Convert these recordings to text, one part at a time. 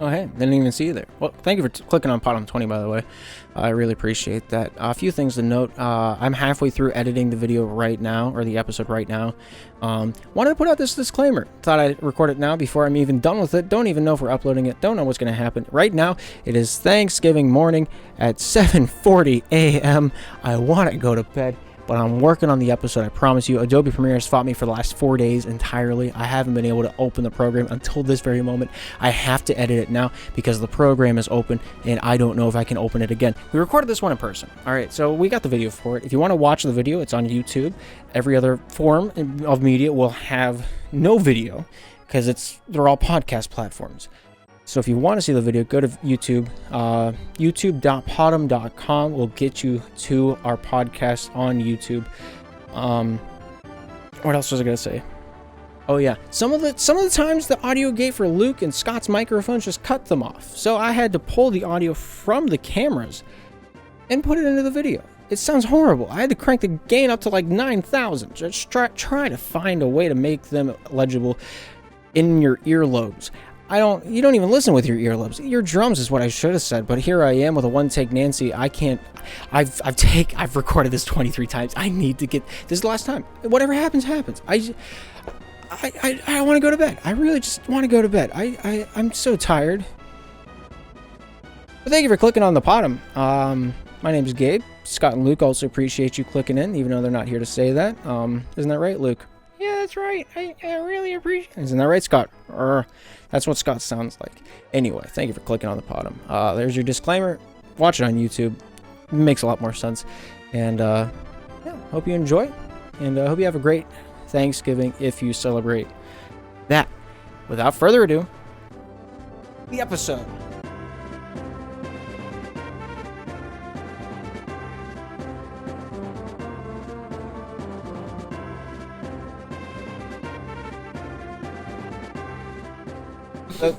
Oh, hey, didn't even see you there. Well, thank you for clicking on PoDumb 20, by the way. I really appreciate that. A few things to note. I'm halfway through editing the video right now, or the episode right now. Wanted to put out this disclaimer. Thought I'd record it now before I'm even done with it. Don't even know if we're uploading it. Don't know what's going to happen. Right now, it is Thanksgiving morning at 7:40 a.m. I want to go to bed, but I'm working on the episode, I promise you. Adobe Premiere has fought me for the last 4 days entirely. I haven't been able to open the program until this very moment. I have to edit it now because the program is open and I don't know if I can open it again. We recorded this one in person. All right, so we got the video for it. If you want to watch the video, it's on YouTube. Every other form of media will have no video because they're all podcast platforms. So if you want to see the video, go to YouTube. YouTube.podumb.com will get you to our podcast on YouTube. What else was I gonna say? Oh yeah, some of the times the audio gate for Luke and Scott's microphones just cut them off. So I had to pull the audio from the cameras and put it into the video. It sounds horrible. I had to crank the gain up to like 9,000. Just try to find a way to make them legible in your earlobes. You don't even listen with your earlobes. Your drums is what I should have said, but here I am with a one-take Nancy. I can't. I've recorded this 23 times. I need to get this is the last time. Whatever happens, happens. I want to go to bed. I really just want to go to bed. I'm so tired. But thank you for clicking on the PoDumb. My name is Gabe. Scott and Luke also appreciate you clicking in, even though they're not here to say that. Isn't that right, Luke? Yeah, that's right. I really appreciate it. Isn't that right, Scott? That's what Scott sounds like. Anyway, thank you for clicking on the PoDumb. There's your disclaimer. Watch it on YouTube. It makes a lot more sense. And yeah, hope you enjoy. And hope you have a great Thanksgiving if you celebrate that. Without further ado, the episode.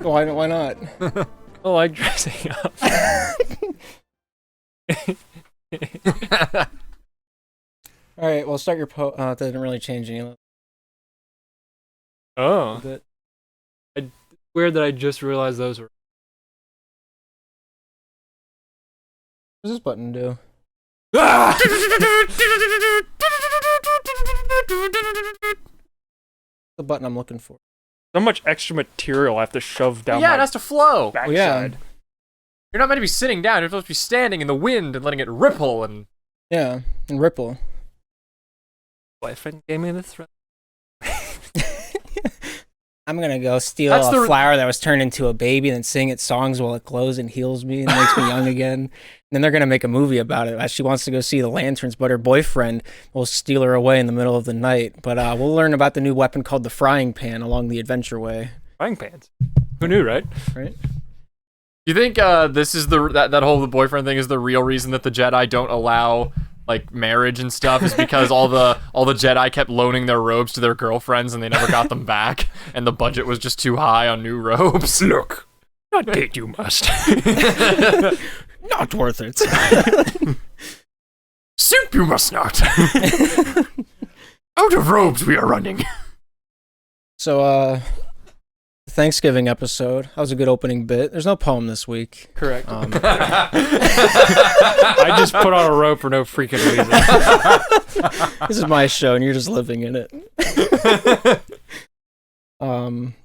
Why not? I like dressing up. All right, well, start your it doesn't really change any. Oh. Weird that I just realized those were. What does this button do? The button I'm looking for. So much extra material I have to shove down Yeah, my it has to flow. backside. yeah. You're not meant to be sitting down. You're supposed to be standing in the wind and letting it ripple and... Yeah, and ripple. Boyfriend gave me this. I'm gonna go steal a flower that was turned into a baby and then sing its songs while it glows and heals me and makes me young again. And then they're gonna make a movie about it. She wants to go see the lanterns, but her boyfriend will steal her away in the middle of the night. But we'll learn about the new weapon called the frying pan along the adventure way. Frying pans. Who knew, right? Right? You think this is that whole the boyfriend thing is the real reason that the Jedi don't allow like marriage and stuff is because all the Jedi kept loaning their robes to their girlfriends and they never got them back and the budget was just too high on new robes. Look, not date you must. Not worth it. Soup you must not. Out of robes we are running. So, Thanksgiving episode. That was a good opening bit. There's no poem this week. Correct. I just put on a rope for no freaking reason. This is my show, and you're just living in it. I'm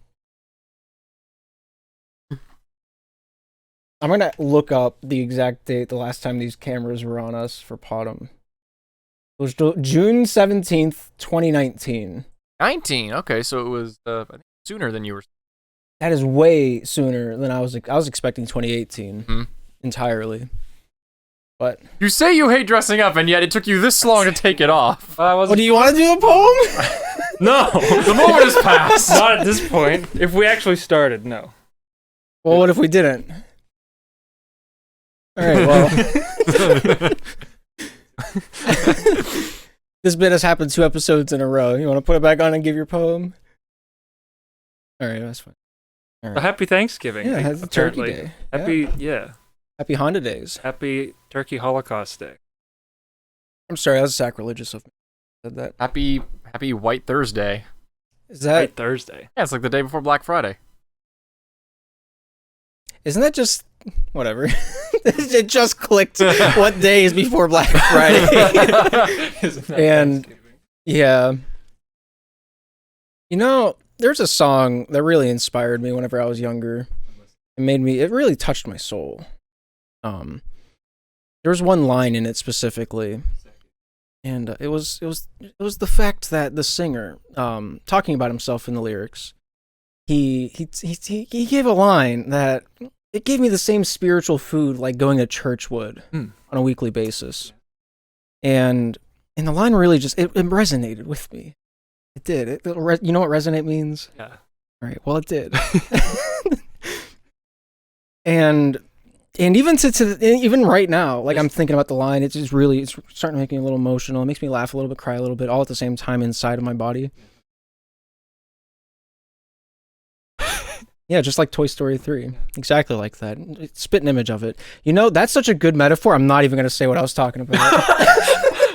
gonna look up the exact date the last time these cameras were on us for PoDumb. It was June 17th, 2019. 19. Okay, so it was I think sooner than you were. That is way sooner than I was expecting 2018 entirely. But you say you hate dressing up, and yet it took you this long to take it off. do you want to do a poem? No, the moment has passed. Not at this point. If we actually started, no. Well, what if we didn't? All right, well. This bit has happened 2 episodes in a row. You want to put it back on and give your poem? All right, that's fine. All right. Happy Thanksgiving. Yeah, it's Turkey Day. Happy Honda Days. Happy Turkey Holocaust Day. I'm sorry, that was sacrilegious of me. Said that. Happy White Thursday. Is that Right Thursday. Yeah, it's like the day before Black Friday. Isn't that just whatever? It just clicked what day is before Black Friday. And yeah. You know, there's a song that really inspired me whenever I was younger. It really touched my soul. There was one line in it specifically, and it was the fact that the singer, talking about himself in the lyrics, he gave a line that it gave me the same spiritual food like going to church would on a weekly basis, and the line really just it resonated with me. It did. You know what resonate means? Yeah. All right. Well, it did. and even even right now, like I'm thinking about the line, it's starting to make me a little emotional. It makes me laugh a little bit, cry a little bit, all at the same time inside of my body. Yeah, just like Toy Story 3. Exactly like that. Spit an image of it. You know, that's such a good metaphor. I'm not even going to say what I was talking about.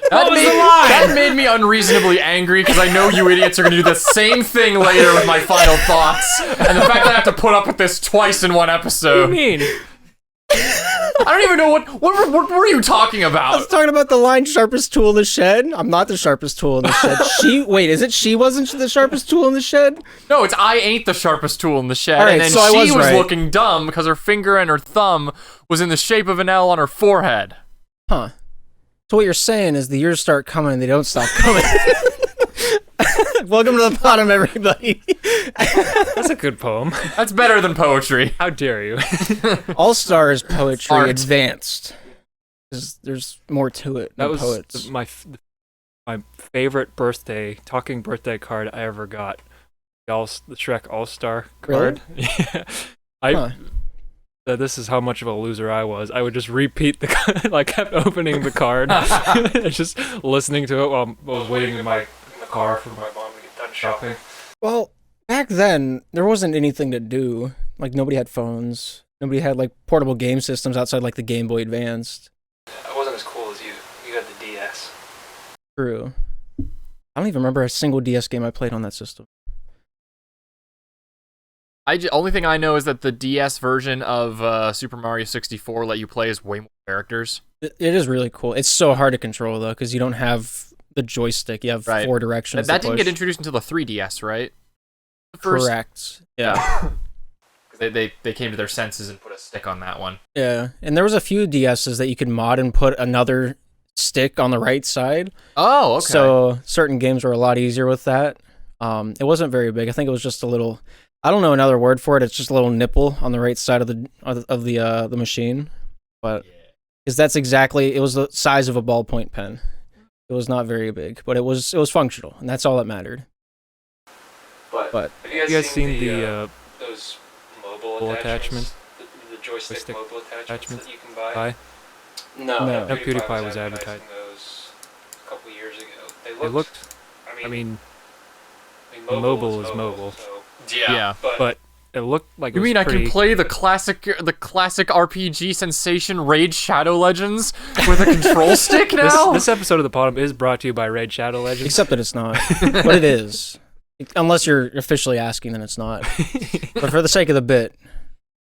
That made me unreasonably angry because I know you idiots are going to do the same thing later with my final thoughts. And the fact that I have to put up with this twice in one episode. What do you mean? I don't even know what were you talking I about? was talking about the line sharpest tool in the shed. I'm not the sharpest tool in the shed. She wasn't the sharpest tool in the shed? No, it's I ain't the sharpest tool in the shed. All right, and then so I she was was right. looking dumb because her finger and her thumb was in the shape of an L on her forehead. Huh. So what you're saying is the years start coming and they don't stop coming. Welcome to the bottom, everybody. That's a good poem. That's better than poetry. How dare you? All-Star is poetry Art. advanced. There's more to it That than was poets. my favorite talking birthday card I ever got. The Shrek All-Star card. Yeah. This is how much of a loser I was. I would just repeat I kept opening the card, just listening to it while I was waiting in the car for my mom to get done shopping. Well, back then, there wasn't anything to do. Like, nobody had phones. Nobody had, like, portable game systems outside, like, the Game Boy Advanced. I wasn't as cool as you. You had the DS. True. I don't even remember a single DS game I played on that system. Only thing I know is that the DS version of Super Mario 64 let you play as way more characters. It is really cool. It's so hard to control, though, because you don't have the joystick. You have four directions. That didn't get introduced until the 3DS, right? Correct. Yeah. They came to their senses and put a stick on that one. Yeah, and there was a few DSs that you could mod and put another stick on the right side. Oh, okay. So certain games were a lot easier with that. It wasn't very big. I think it was just a little. I don't know another word for it. It's just a little nipple on the right side of the machine, but because that's exactly. It was the size of a ballpoint pen. It was not very big, but it was functional, and that's all that mattered. But have you guys seen those mobile attachments? The joystick mobile attachments that you can buy? No. No, PewDiePie was advertising those a couple years ago. They looked. I mean, mobile is mobile. So, Yeah. but it looked like. You mean I can pretty... play the classic RPG sensation Raid Shadow Legends with a control stick now? This episode of the PoDumb is brought to you by Raid Shadow Legends. Except that it's not, but it is. Unless you're officially asking, then it's not. But for the sake of the bit,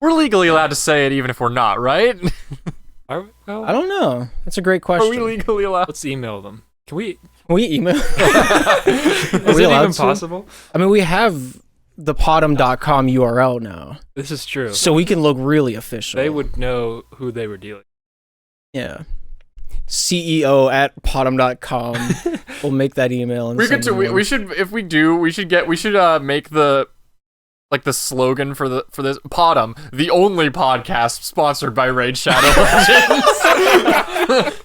We're legally allowed to say it even if we're not, right? Are we? Well, I don't know. That's a great question. Are we legally allowed? let's email them. Can we? Can we email? Is Are we it allowed even to? possible? I mean, we have the PoDumb.com URL now, This is true. so we can look really official. They would know who they were dealing. Yeah. CEO at PoDumb.com. We'll make that email and We send could them one. we should if we do we should make the slogan for this PoDumb, the only podcast sponsored by Raid Shadow Legends.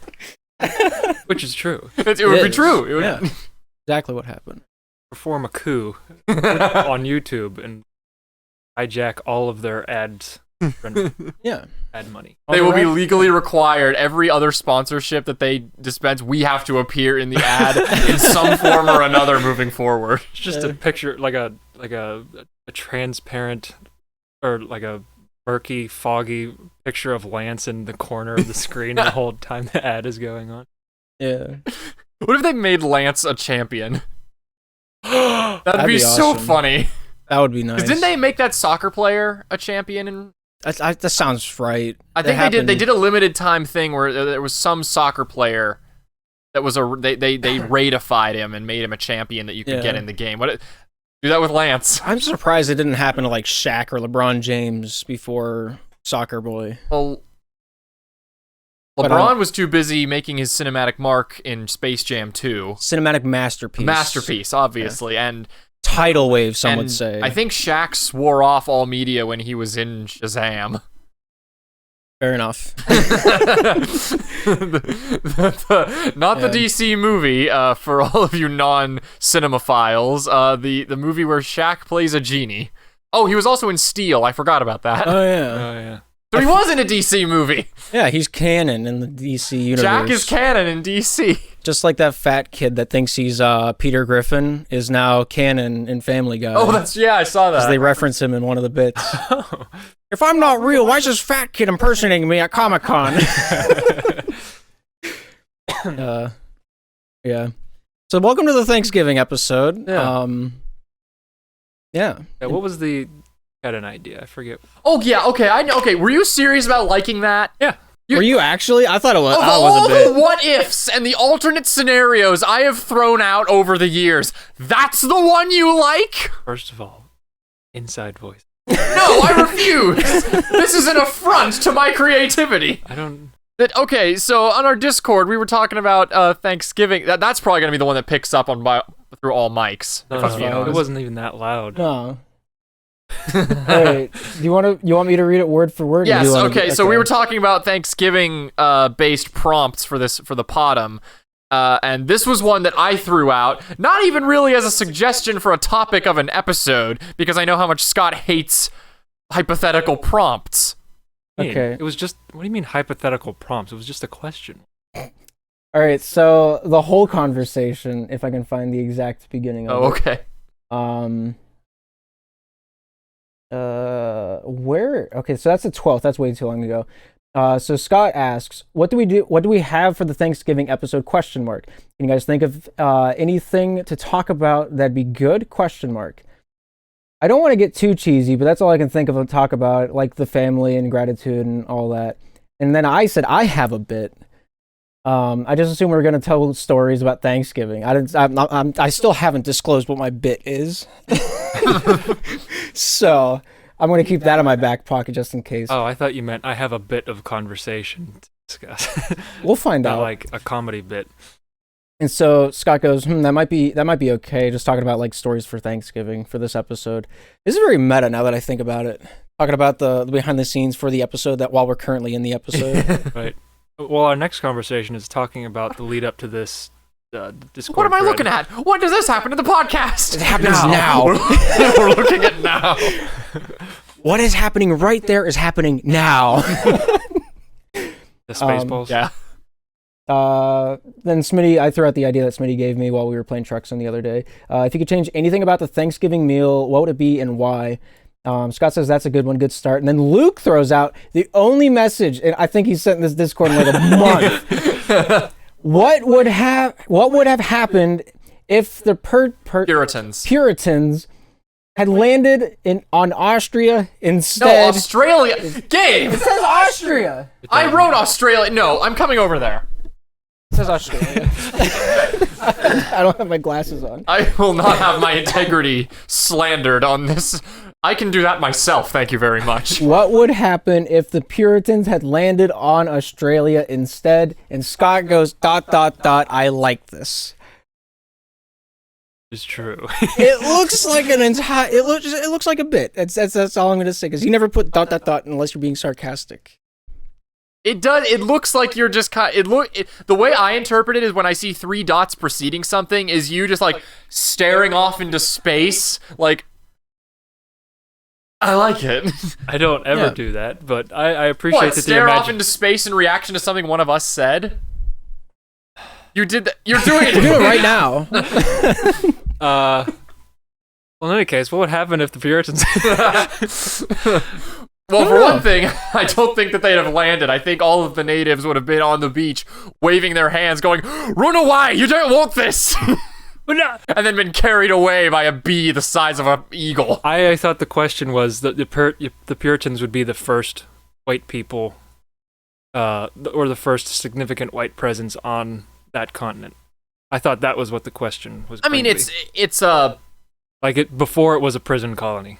Which is true. It would be is. true. It would, Yeah. Exactly what happened. Perform a coup on YouTube and hijack all of their ads. Yeah. Ad money. They will be Alright. legally required. Every other sponsorship that they dispense, we have to appear in the ad in some form or another moving forward. It's just a picture, like a transparent or like a murky, foggy picture of Lance in the corner of the screen the whole time the ad is going on. Yeah. What if they made Lance a champion? That'd be so awesome. funny. That would be nice. Didn't they make that soccer player a champion? And That sounds right. I think they did. They did a limited time thing where there was some soccer player that was they ratified him and made him a champion that you could get in the game. Do that with Lance. I'm surprised it didn't happen to like Shaq or LeBron James before Soccer Boy. Well, LeBron was too busy making his cinematic mark in Space Jam 2. Cinematic masterpiece. Masterpiece, obviously, and tidal wave. Some would say. I think Shaq swore off all media when he was in Shazam. Fair enough. Not the DC movie, for all of you non-cinemaphiles. The movie where Shaq plays a genie. Oh, he was also in Steel. I forgot about that. Oh yeah. Oh yeah. So he was in a DC movie. Yeah, he's canon in the DC universe. Shaq is canon in DC. Just like that fat kid that thinks he's Peter Griffin is now canon in Family Guy. Oh, I saw that. Because they reference him in one of the bits. If I'm not real, why is this fat kid impersonating me at Comic-Con? Yeah. So welcome to the Thanksgiving episode. Yeah. Yeah. What was the... Had an idea. I forget. Oh yeah, okay. I know. Okay, were you serious about liking that? Yeah. Were you actually? I thought it was. Of all the what ifs and the alternate scenarios I have thrown out over the years, that's the one you like? First of all, inside voice. No, I refuse. This is an affront to my creativity. I don't. Okay, so on our Discord, we were talking about Thanksgiving. That's probably gonna be the one that picks up on through all mics. No, it wasn't even that loud. No. Wait, you want me to read it word for word? Yes. Okay. So we were talking about Thanksgiving based prompts for the PoDumb, and this was one that I threw out, not even really as a suggestion for a topic of an episode, because I know how much Scott hates hypothetical prompts. Okay. It was just. What do you mean hypothetical prompts? It was just a question. All right. So the whole conversation, if I can find the exact beginning of okay. Where? Okay, so that's the 12th. That's way too long ago. So Scott asks, what do we have for the Thanksgiving episode? ? Can you guys think of anything to talk about that'd be good? ? I don't want to get too cheesy, but that's all I can think of to talk about, like the family and gratitude and all that. And then I said I have a bit. I just assumed we were gonna tell stories about Thanksgiving. I still haven't disclosed what my bit is. So I'm going to keep that in my back pocket just in case. Oh, I thought you meant I have a bit of conversation to discuss. We'll find Not out. like a comedy bit. And so Scott goes, that might be okay. Just talking about like stories for Thanksgiving for this episode. This is very meta now that I think about it. Talking about the behind the scenes for the episode that while we're currently in the episode. Right. Well, our next conversation is talking about the lead up to this Discord What am I thread. looking at? What does this happen to the podcast? It happens now. We're looking at now. What is happening right there is happening now. The Spaceballs? Yeah. Then Smitty, I threw out the idea that Smitty gave me while we were playing Trucks the other day. If you could change anything about the Thanksgiving meal, what would it be and why? Scott says that's a good one, good start. And then Luke throws out the only message, and I think he sent this Discord in like a month. What would have happened if the Puritans had landed on Austria instead? No, Australia. Gabe! It says Austria. I wrote Australia. No, I'm coming over there. It says Australia. I don't have my glasses on. I will not have my integrity slandered on this. I can do that myself, thank you very much. What would happen if the Puritans had landed on Australia instead? And Scott goes, ... I like this. It's true. It looks like an entire... It looks like a bit. That's all I'm going to say, because you never put ... unless you're being sarcastic. It does. It looks like you're just kind. The way I interpret it is when I see 3 dots preceding something, is you just like staring off into space, like. I like it. I don't ever do that, but I appreciate what, that stare off into space in reaction to something one of us said? You did that. You're doing it. You're doing it right now. Well, in any case, what would happen if the Puritans... Well, for one thing, I don't think that they'd have landed. I think all of the natives would have been on the beach, waving their hands, going, "Run away! You don't want this!" and then been carried away by a bee the size of an eagle. I thought the question was that the Puritans would be the first white people, or the first significant white presence on that continent. I thought that was what the question was. I mean, going to it's be. Before it was a prison colony.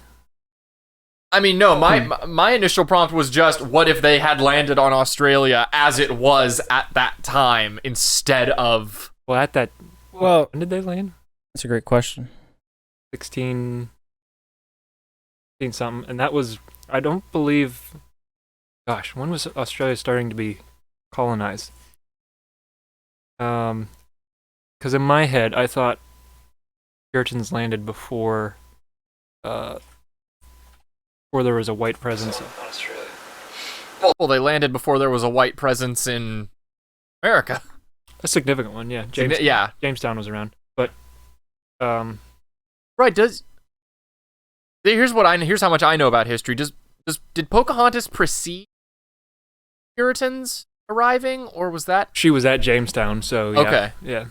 I mean, no, my initial prompt was just, what if they had landed on Australia as it was at that time instead of... Well, Well, when did they land? that's a great question. 16 something, and that was, I don't believe, gosh, when was Australia starting to be colonized? Because in my head, I thought Puritans landed before there was a white presence in Australia. Well, they landed before there was a white presence in America. a significant one. Yeah, Jamestown was around, but right. Here's how much I know about history. Did Pocahontas precede Puritans arriving, or was that? She was at Jamestown, so yeah. Okay. Yeah.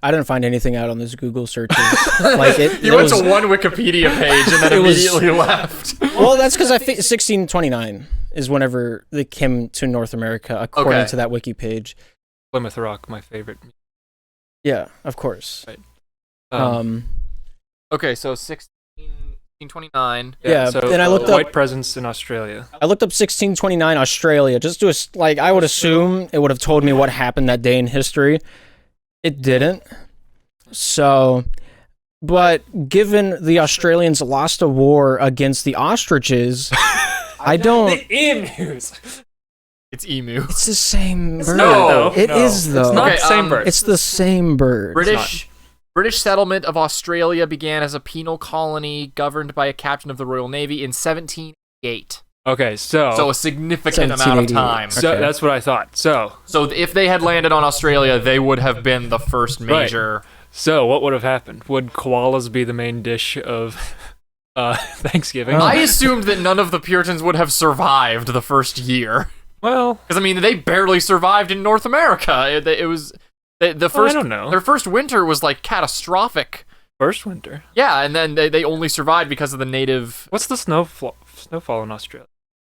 I didn't find anything out on this Google searches. Like you went to one Wikipedia page and then immediately left. Well, that's because I think 1629 is whenever they came to North America, according to that wiki page. Plymouth Rock, my favorite. Yeah, of course. Right. Okay, so 1629. Yeah, so then I looked up white presence in Australia. I looked up 1629 Australia just to I would assume it would have told me what happened that day in history. It didn't. So, but given the Australians lost a war against the ostriches, I don't. The emus. It's emu. It's the same bird. No, it is though. It's not the same bird. It's the same bird. British settlement of Australia began as a penal colony governed by a captain of the Royal Navy in 1788. Okay, so a significant amount of time. So that's what I thought. So if they had landed on Australia, they would have been the first major. Right. So what would have happened? Would koalas be the main dish of Thanksgiving? I assumed that none of the Puritans would have survived the first year. Well, because I mean, they barely survived in North America. It was the first. I don't know. Their first winter was like catastrophic. First winter. Yeah, and then they only survived because of the native. What's the snowfall in Australia?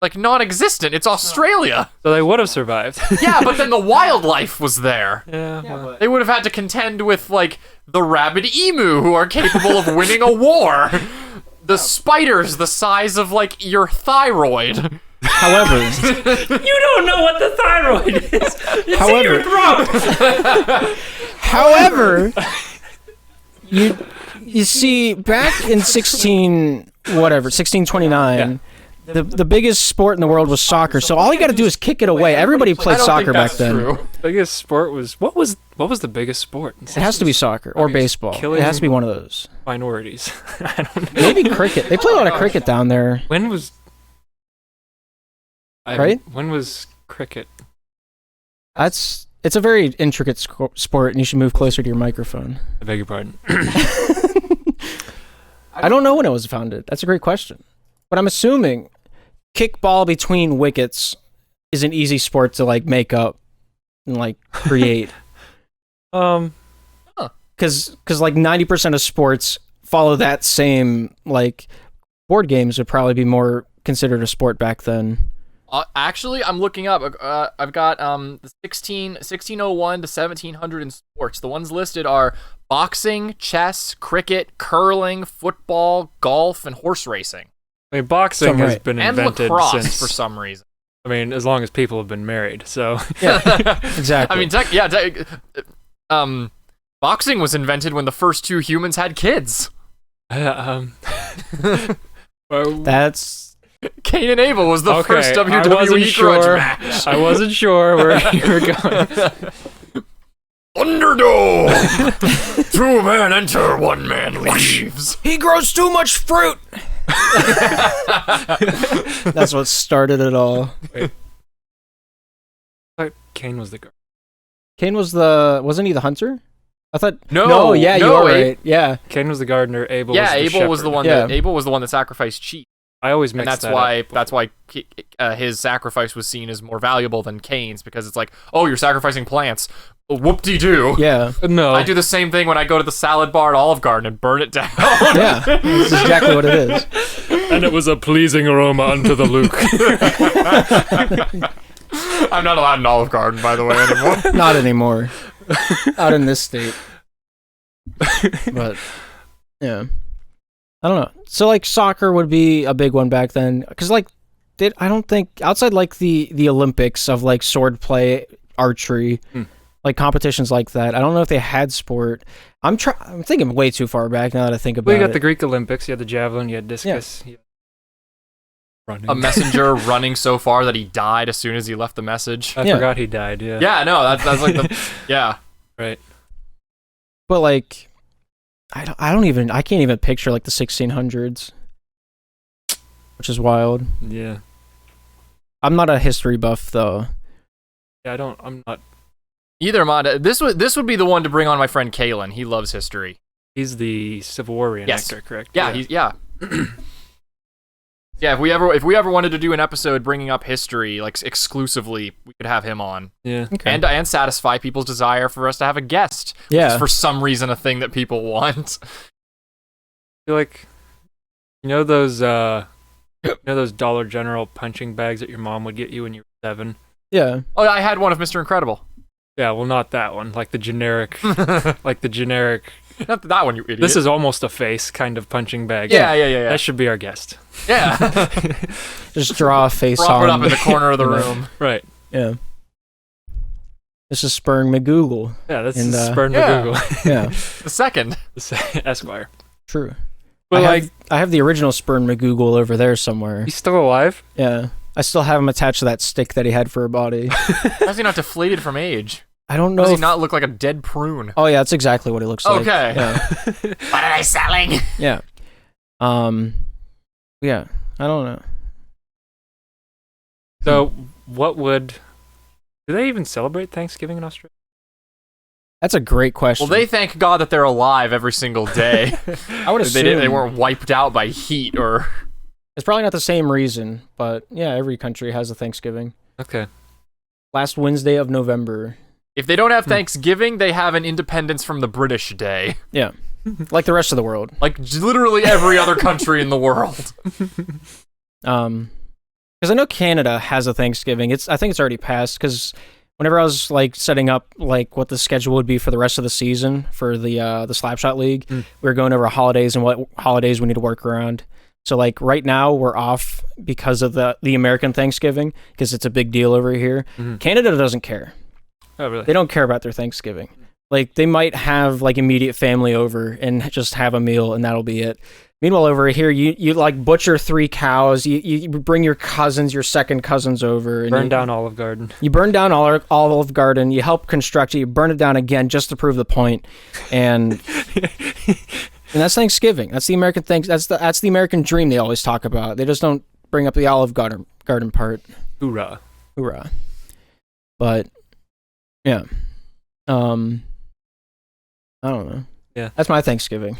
Like non-existent. It's Australia. So they would have survived. Yeah, but then the wildlife was there. Yeah, well, they would have had to contend with like the rabid emu, who are capable of winning a war. The spiders the size of like your thyroid. However, you don't know what the thyroid is. It's in your throat. However, you see, back in 1629, the biggest sport in the world was soccer. So all you got to do is kick it away. Everybody played soccer back then. True. Biggest sport was what was the biggest sport? It has to be soccer or baseball. It has to be one of those. Minorities. I don't know. Maybe cricket. They play a lot of cricket down there. When was cricket? It's a very intricate sport, and you should move closer to your microphone. I beg your pardon. I don't know when it was founded. That's a great question. But I'm assuming kickball between wickets is an easy sport to like make up and like create. Because like 90% of sports follow that same, like board games would probably be more considered a sport back then. Actually, I'm looking up. I've got the 1601 to 1700 in sports. The ones listed are boxing, chess, cricket, curling, football, golf, and horse racing. I mean, boxing has been invented and lacrosse since, for some reason. I mean, as long as people have been married, so yeah, exactly. I mean, boxing was invented when the first two humans had kids. That's Cain and Abel was the first WWE grudge match. I wasn't sure where you were going. Underdog! 2 men enter, 1 man leaves. He grows too much fruit. That's what started it all. Wait. I thought Cain was the guard. Cain was wasn't he the hunter? I thought you are right. Yeah. Cain was the gardener, Abel was the Abel was the one Yeah. Abel was the one that sacrificed sheep. I always And mixed that's why his sacrifice was seen as more valuable than Cain's, because it's like, oh, you're sacrificing plants. Whoop-de-doo. Yeah. No. I do the same thing when I go to the salad bar at Olive Garden and burn it down. Yeah. That's exactly what it is. And it was a pleasing aroma unto the Luke. I'm not allowed in Olive Garden, by the way, anymore. Not anymore. Out in this state. But, yeah. I don't know. So, like, soccer would be a big one back then. Because, like, I don't think, outside, like, the Olympics of, like, sword play, archery, like, competitions like that, I don't know if they had sport. I'm thinking way too far back now that I think about it. We got the Greek Olympics. You had the javelin, you had discus. Yeah. Running. A messenger running so far that he died as soon as he left the message. I forgot he died, yeah. Yeah, no, that's like the... Yeah. Right. But, like, I can't even picture, like, the 1600s. Which is wild. Yeah. I'm not a history buff, though. Yeah, I'm not. Either am I. This would be the one to bring on my friend Kalen. He loves history. He's the Civil War reenactor, correct? Yeah, yeah. Yeah, if we ever wanted to do an episode bringing up history, like, exclusively, we could have him on. Yeah. Okay. And satisfy people's desire for us to have a guest. Yeah. Which is for some reason a thing that people want. I feel like, those Dollar General punching bags that your mom would get you when you were 7? Yeah. Oh, I had one of Mr. Incredible. Yeah, well, not that one. Like the generic, Not that one, you idiot. This is almost a face kind of punching bag. Yeah. That should be our guest. Yeah. Just draw a face Prop on. it up in the corner of the room. Right. Yeah. This is Spurn McGoogle. Yeah, that's And, Spurn yeah. McGoogle. Yeah. The second. Esquire. True. But I have the original Spurn McGoogle over there somewhere. he's still alive? Yeah. I still have him attached to that stick that he had for a body. How is he not deflated from age? I don't know. Does he if- not look like a dead prune? Oh yeah, that's exactly what he looks like. Okay. Yeah. What are they selling? Yeah. Yeah. I don't know. So, do they even celebrate Thanksgiving in Australia? That's a great question. Well, they thank God that they're alive every single day. I would assume they weren't wiped out by heat or... It's probably not the same reason, but yeah, every country has a Thanksgiving. Okay. Last Wednesday of November. If they don't have Thanksgiving, they have an independence from the British Day. Yeah. Like the rest of the world. Like literally every other country in the world. Because I know Canada has a Thanksgiving. I think it's already passed, because whenever I was like setting up like what the schedule would be for the rest of the season for the Slapshot League, we were going over holidays and what holidays we need to work around. So like right now we're off because of the American Thanksgiving, because it's a big deal over here. Canada doesn't care. Oh, really? They don't care about their Thanksgiving. Like they might have like immediate family over and just have a meal and that'll be it. Meanwhile, over here, you like butcher 3 cows. You bring your cousins, your second cousins over. And Burn down Olive Garden. You burn down Olive Garden. You help construct it. You burn it down again just to prove the point. And that's Thanksgiving. That's the American that's the American dream they always talk about. They just don't bring up the Olive Garden part. Hoorah. Hoorah. But yeah, I don't know. Yeah, that's my Thanksgiving.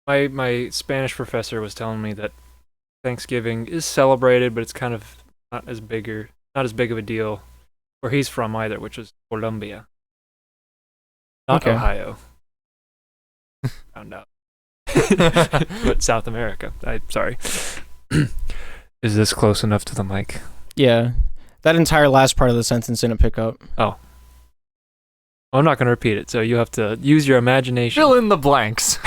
My Spanish professor was telling me that Thanksgiving is celebrated, but it's kind of not as big of a deal where he's from either, which is Colombia, not Ohio. Found out, but South America. Sorry. Is this close enough to the mic? Yeah, that entire last part of the sentence didn't pick up. Oh. I'm not going to repeat it, so you have to use your imagination. Fill in the blanks.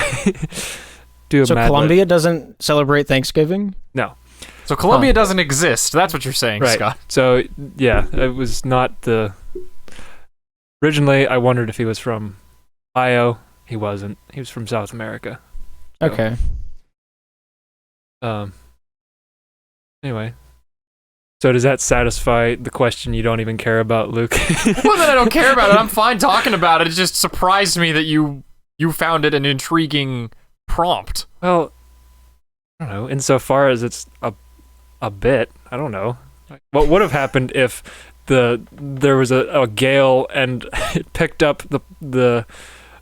So Colombia doesn't celebrate Thanksgiving? No. So Colombia doesn't exist. That's what you're saying, right. Scott. So, yeah, it was not the... Originally, I wondered if he was from Ohio. He wasn't. He was from South America. So, okay. Anyway. So does that satisfy the question you don't even care about, Luke? Well, then I don't care about it. I'm fine talking about it. It just surprised me that you found it an intriguing prompt. Well, I don't know. Insofar as it's a bit, I don't know. What would have happened if there was a gale and it picked up the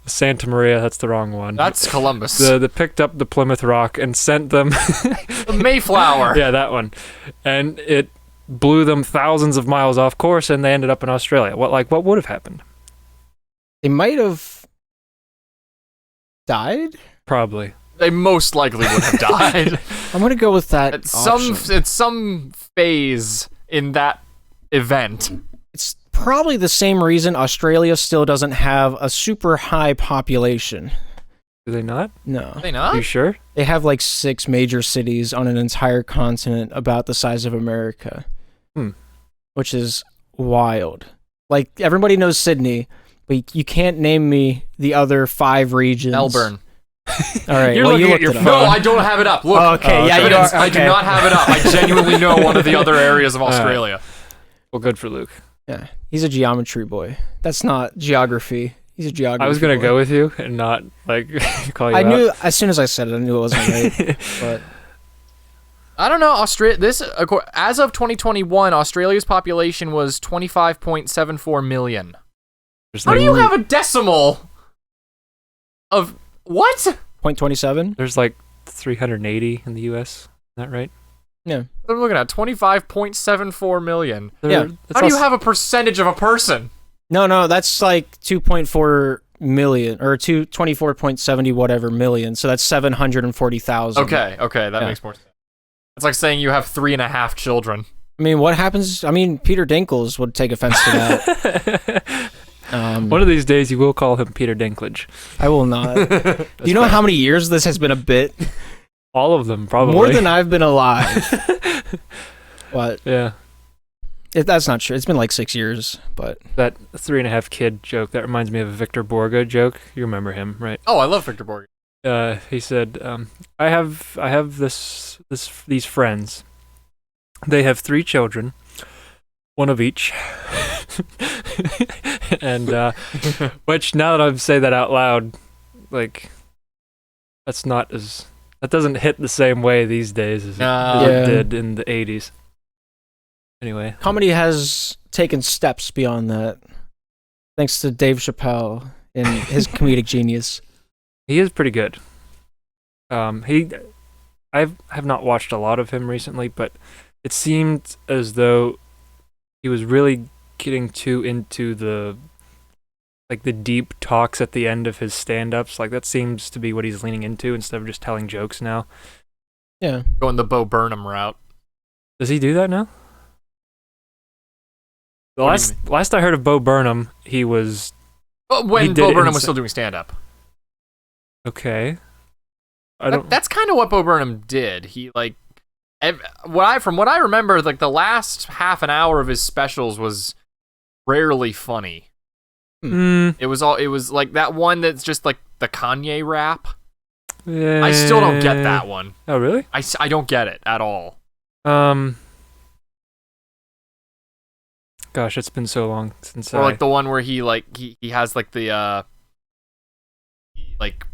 Santa Maria? That's the wrong one. That's Columbus. The picked up the Plymouth Rock and sent them the Mayflower. Yeah, that one. And it blew them thousands of miles off course, and they ended up in Australia. What would have happened? They might have died. Probably. They most likely would have died I'm gonna go with that. at option. some phase in that event. It's probably the same reason Australia still doesn't have a super high population. Do they not? No. Are they You not? sure? They have like 6 major cities on an entire continent about the size of America. Which is wild. Like, everybody knows Sydney, but you can't name me the other 5 regions. Melbourne. All right, You're well, you looking at looked your it up. No, I don't have it up. Look. Oh, okay, yeah, you evidence. are. I do Okay. not have it up. I genuinely know one of the other areas of Australia. Well, good for Luke. Yeah, he's a geometry boy. That's not geography. He's a geography I was gonna boy. go with you and not like call you I out. knew as soon as I said it, I knew it wasn't right. But I don't know. As of 2021, Australia's population was 25.74 million. There's How like, do you have a decimal of what? 0.27? There's like 380 in the U.S. Is that right? Yeah. I'm looking at 25.74 million. Yeah. How do you have a percentage of a person? No, that's like 2.4 million or 24.70 whatever million. So that's 740,000. Okay, that makes more sense. It's like saying you have 3.5 children. I mean, what happens? I mean, Peter Dinkles would take offense to that. One of these days, you will call him Peter Dinklage. I will not. Do you know how many years this has been a bit? All of them, probably. More than I've been alive. But Yeah. that's not true. It's been like 6 years, but That 3.5 kid joke, that reminds me of a Victor Borga joke. You remember him, right? Oh, I love Victor Borg. He said, I have these friends. They have 3 children, one of each. And which now that I say that out loud, like that doesn't hit the same way these days as No. it Yeah. did in the 80s. Anyway, comedy has taken steps beyond that. Thanks to Dave Chappelle and his comedic genius. he is pretty good. I have not watched a lot of him recently, but it seemed as though he was really getting too into the deep talks at the end of his stand-ups. Like, that seems to be what he's leaning into instead of just telling jokes now. Yeah. Going the Bo Burnham route. Does he do that now? The What do you last I heard of Bo Burnham, he was But when He did Bo it Burnham in was s- still doing stand-up. okay. I don't. That's kind of what Bo Burnham did. He from what I remember, like the last half an hour of his specials was rarely funny. It was like that one that's just like the Kanye rap. I still don't get that one. Oh, really? I don't get it at all. Gosh, it's been so long since Or like the one where he has like the like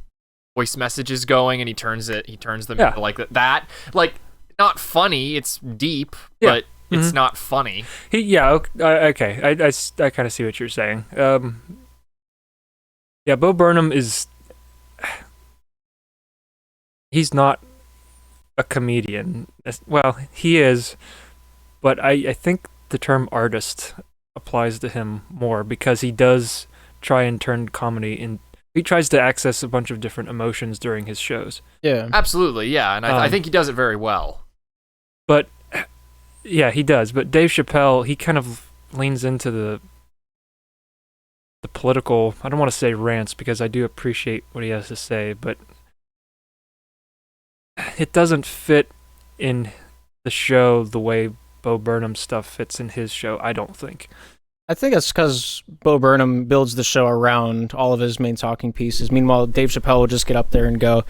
voice messages going and he turns them into like that. Like, not funny, it's deep, Yeah. but it's not funny. Okay. I kind of see what you're saying. Yeah, Bo Burnham he's not a comedian. Well, he is, but I think the term artist applies to him more because he does try and turn comedy in. He tries to access a bunch of different emotions during his shows. Yeah. Absolutely, yeah, and I think he does it very well. But yeah, he does. But Dave Chappelle, he kind of leans into the political. I don't want to say rants because I do appreciate what he has to say, but it doesn't fit in the show the way Bo Burnham's stuff fits in his show. I don't think. I think it's because Bo Burnham builds the show around all of his main talking pieces. Meanwhile, Dave Chappelle will just get up there and go,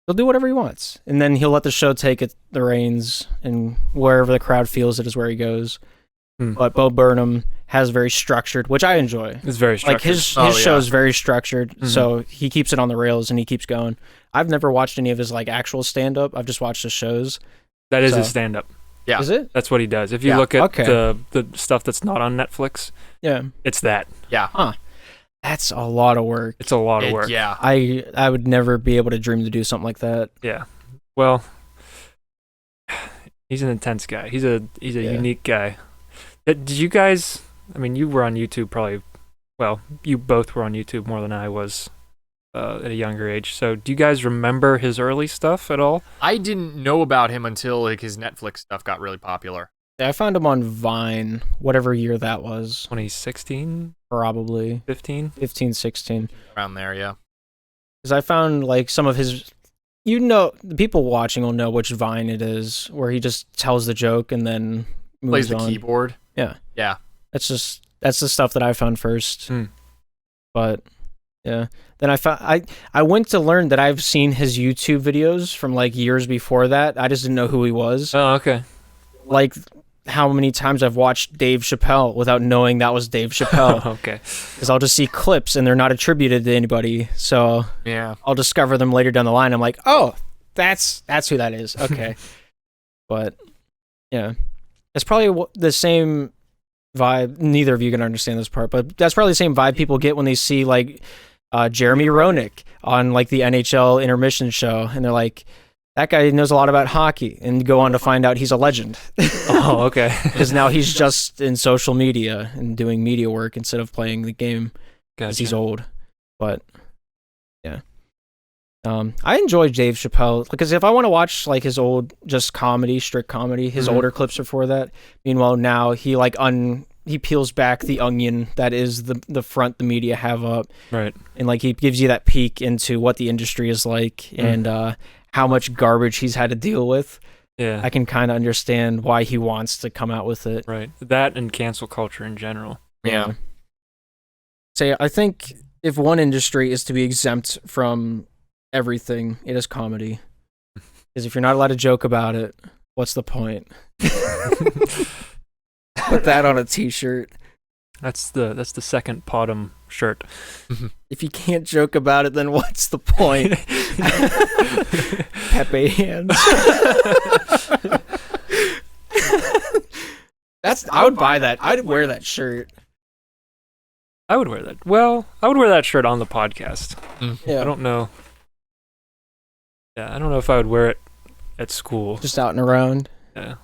he'll do whatever he wants. And then he'll let the show take the reins, and wherever the crowd feels it is where he goes. But Bo Burnham has very structured, which I enjoy. It's very structured. Like his show is very structured, so he keeps it on the rails and he keeps going. I've never watched any of his like actual stand-up. I've just watched his shows. That is his stand-up. Yeah. Is it? That's what he does. If you Yeah. look at Okay. the stuff that's not on Netflix, Yeah. it's that. Yeah. That's a lot of work. It's a lot of work. Yeah. I would never be able to dream to do something like that. Yeah. Well, he's an intense guy. He's a unique guy. Did you guys? I mean, you were on YouTube probably well, you both were on YouTube more than I was at a younger age. So do you guys remember his early stuff at all? I didn't know about him until like his Netflix stuff got really popular. Yeah, I found him on Vine, whatever year that was. 2016? Probably. 15? 15, 16. Around there, yeah. Because I found like some of his, the people watching will know which Vine it is, where he just tells the joke and then moves Plays the on. keyboard. Yeah. Yeah. That's the stuff that I found first. But yeah, then I went to learn that I've seen his YouTube videos from like years before that. I just didn't know who he was. Oh, okay. Like how many times I've watched Dave Chappelle without knowing that was Dave Chappelle. Okay. Because I'll just see clips and they're not attributed to anybody. So Yeah. I'll discover them later down the line. I'm like, oh, that's who that is. Okay. But yeah, it's probably the same vibe. Neither of you can understand this part, but that's probably the same vibe people get when they see like Jeremy Roenick on like the NHL intermission show, and they're like, that guy knows a lot about hockey, and go on to find out he's a legend. Oh, okay. Because now he's just in social media and doing media work instead of playing the game because he's old. But yeah, I enjoy Dave Chappelle because if I want to watch like his old just comedy, strict comedy, his older clips before that. Meanwhile, now he like he peels back the onion that is the front the media have up, Right. and like he gives you that peek into what the industry is like and how much garbage he's had to deal with. Yeah. I can kind of understand why he wants to come out with it. Right. That and cancel culture in general. Yeah. Say, I think if one industry is to be exempt from everything, it is comedy. Because if you're not allowed to joke about it, what's the point? Put that on a t-shirt. That's the second PoDumb shirt. If you can't joke about it, then what's the point? Pepe hands. I would buy that. I'd wear that shirt. I would wear that. Well, I would wear that shirt on the podcast. Yeah. I don't know. Yeah, I don't know if I would wear it at school. Just out and around. Yeah.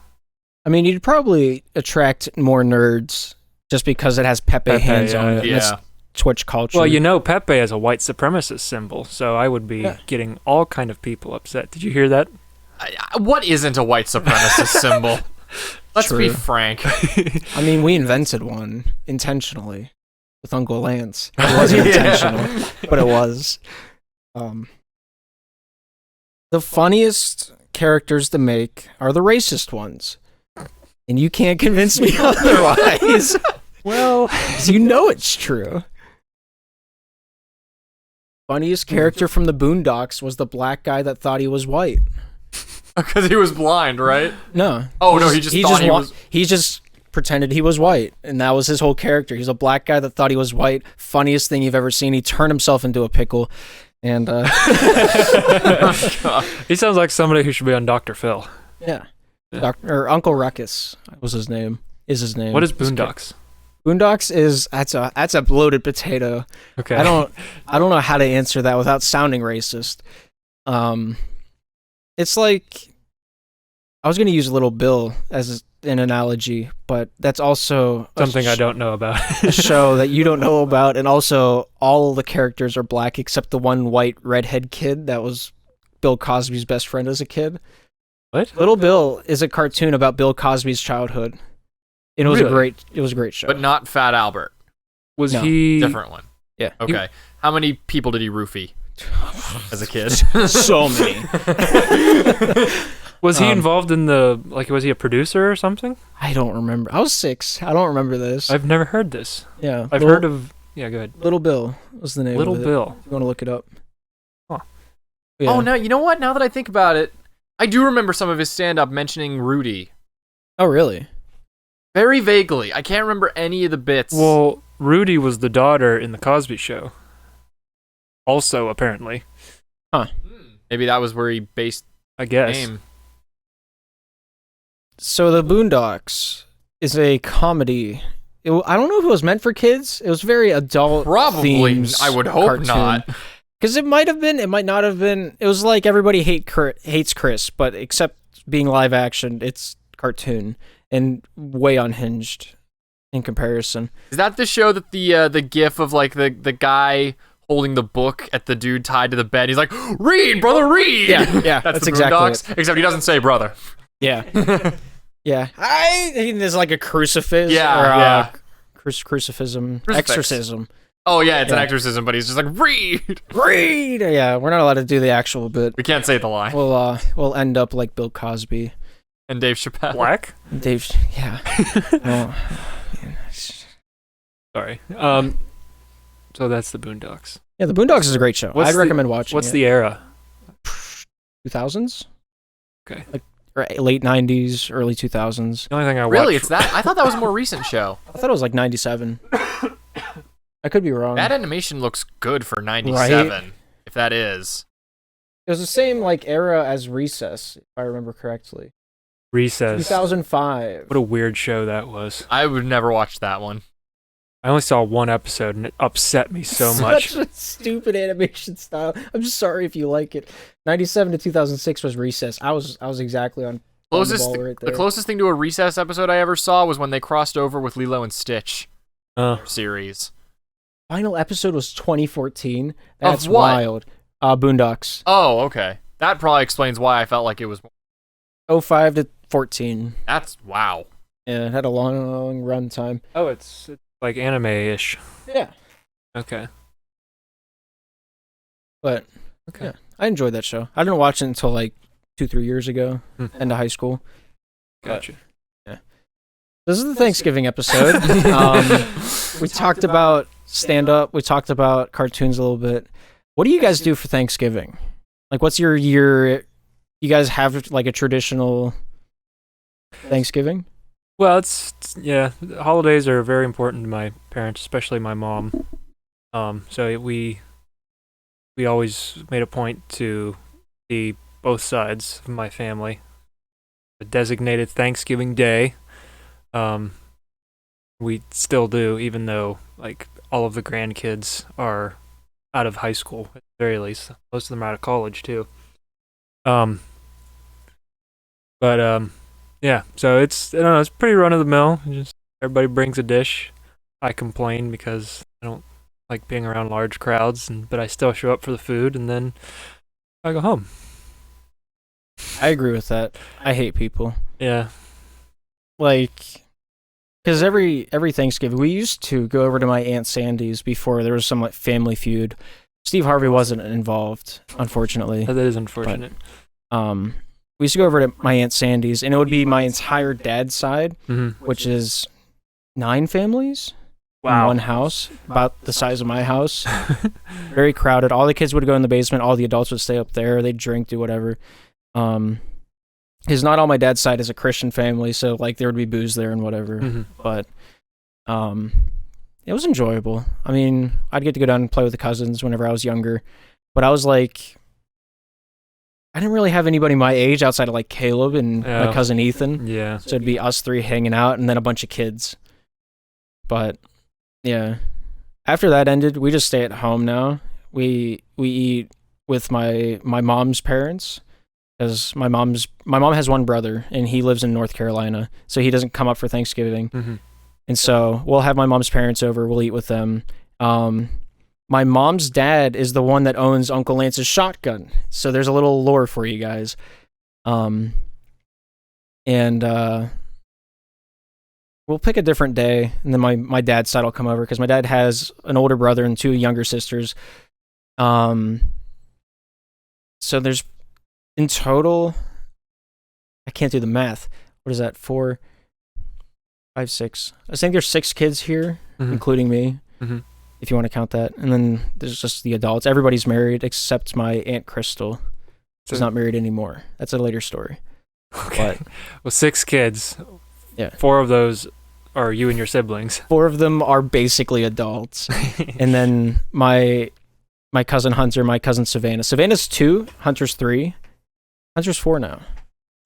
I mean, you'd probably attract more nerds just because it has Pepe hands on it. Yeah. That's Twitch culture. Well, you know, Pepe is a white supremacist symbol, so I would be getting all kind of people upset. Did you hear that? What isn't a white supremacist symbol? Let's be frank. I mean, we invented one intentionally with Uncle Lance. It wasn't intentional, but it was. The funniest characters to make are the racist ones. And you can't convince me otherwise. Well, you know it's true. Funniest character from the Boondocks was the black guy that thought he was white. Because he was blind, right? No. Oh, no, he just thought he was... He just pretended he was white, and that was his whole character. He's a black guy that thought he was white. Funniest thing you've ever seen. He turned himself into a pickle, and... He sounds like somebody who should be on Dr. Phil. Yeah. Or Uncle Ruckus was his name. Is his name. What is Boondocks? Boondocks is that's a loaded potato. Okay. I don't know how to answer that without sounding racist. It's like I was gonna use Little Bill as an analogy, but that's also something I don't know about. a show that you don't know about, and also all the characters are black except the one white redhead kid that was Bill Cosby's best friend as a kid. What? Little Bill is a cartoon about Bill Cosby's childhood. And it was Really? a great show. But not Fat Albert. Was No. he... Different one. Yeah. Okay. How many people did he roofie as a kid? So many. Was he involved in the... Like, was he a producer or something? I don't remember. I was 6. I don't remember this. I've never heard this. Yeah. I've heard of... Yeah, go ahead. Little Bill was the name Little of it. Bill. You want to look it up? Huh. Yeah. Oh, no, you know what? Now that I think about it, I do remember some of his stand-up mentioning Rudy. Oh, really? Very vaguely. I can't remember any of the bits. Well, Rudy was the daughter in The Cosby Show. Also, apparently. Maybe that was where he based I the guess. name. So the Boondocks is a comedy. I don't know if it was meant for kids. It was very adult. Probably. themes I would hope not. Because it might have been. It might not have been. It was like everybody hates Chris, but except being live action, it's cartoon and way unhinged. in comparison. Is that the show that the gif of like the guy holding the book at the dude tied to the bed? He's like, "Read, brother, read." Yeah, that's the exactly Boondocks. it. Except he doesn't say brother. Yeah, yeah. I think there's like a crucifix. Yeah. Crucifism, Crucifix. exorcism. Oh yeah, it's an exorcism, but he's just like, "Read." Yeah, we're not allowed to do the actual bit. We can't say the line. We'll end up like Bill Cosby And Dave Chappelle. Black? Dave. Yeah. Well, Sorry. So that's the Boondocks. yeah, the Boondocks is a great show. I'd recommend watching. What's the era? 2000s? Okay. Like late 90s, early 2000s. The only thing I Really? watched. It's that? I thought that was a more recent show. I thought it was like 97. I could be wrong. That animation looks good for 97, if that is. It was the same like era as Recess, if I remember correctly. Recess. 2005. What a weird show that was. I would never watch that one. I only saw one episode and it upset me so much. Such a stupid animation style. I'm just sorry if you like it. 97 to 2006 was Recess. I was exactly on the ball right there. The closest thing to a Recess episode I ever saw was when they crossed over with Lilo and Stitch series. Final episode was 2014. That's Of what? wild. Boondocks. Oh, okay. That probably explains why I felt like it was. 05 to 14. That's wow. Yeah, it had a long run time. Oh, it's like anime-ish. Yeah. Okay. But Okay. yeah, I enjoyed that show. I didn't watch it until like 2-3 years ago, end of high school. Gotcha. This is the Thanksgiving episode. We talked about stand-up. We talked about cartoons a little bit. What do you guys do for Thanksgiving? Like, what's your year? You guys have like a traditional Thanksgiving? Well, the holidays are very important to my parents, especially my mom. So we always made a point to see both sides of my family. A designated Thanksgiving day. We still do, even though like all of the grandkids are out of high school at the very least. Most of them are out of college too. Yeah, so it's pretty run of the mill. Just everybody brings a dish. I complain because I don't like being around large crowds, but I still show up for the food, and then I go home. I agree with that. I hate people. Yeah. Like, because every Thanksgiving, we used to go over to my Aunt Sandy's before there was some like Family Feud. Steve Harvey wasn't involved, unfortunately. That is unfortunate. But, we used to go over to my Aunt Sandy's, and it would be my entire dad's side, which is 9 families in one house, about the size of my house. Very crowded. All the kids would go in the basement. All the adults would stay up there. They'd drink, do whatever. Because not all my dad's side is a Christian family, so like there would be booze there and whatever. But it was enjoyable. I mean, I'd get to go down and play with the cousins whenever I was younger, but I was like, I didn't really have anybody my age outside of like Caleb and my cousin Ethan. Yeah. So it'd be us 3 hanging out and then a bunch of kids. But yeah, after that ended, we just stay at home now. We eat with my mom's parents, because my mom has one brother and he lives in North Carolina, so he doesn't come up for Thanksgiving. And so we'll have my mom's parents over. We'll eat with them. My mom's dad is the one that owns Uncle Lance's shotgun. So there's a little lore for you guys. We'll pick a different day, and then my dad's side will come over, because my dad has an older brother and 2 younger sisters. So there's, in total, I can't do the math. What is that? 4, 5, 6. I think there's 6 kids here, including me. If you want to count that. And then there's just the adults. Everybody's married except my Aunt Crystal. She's not married anymore. That's a later story. Okay. Well, 6 kids. Yeah. 4 of those are you and your siblings. 4 of them are basically adults. And then my cousin Hunter, my cousin Savannah. Savannah's 2, Hunter's 3. Hunter's 4 now.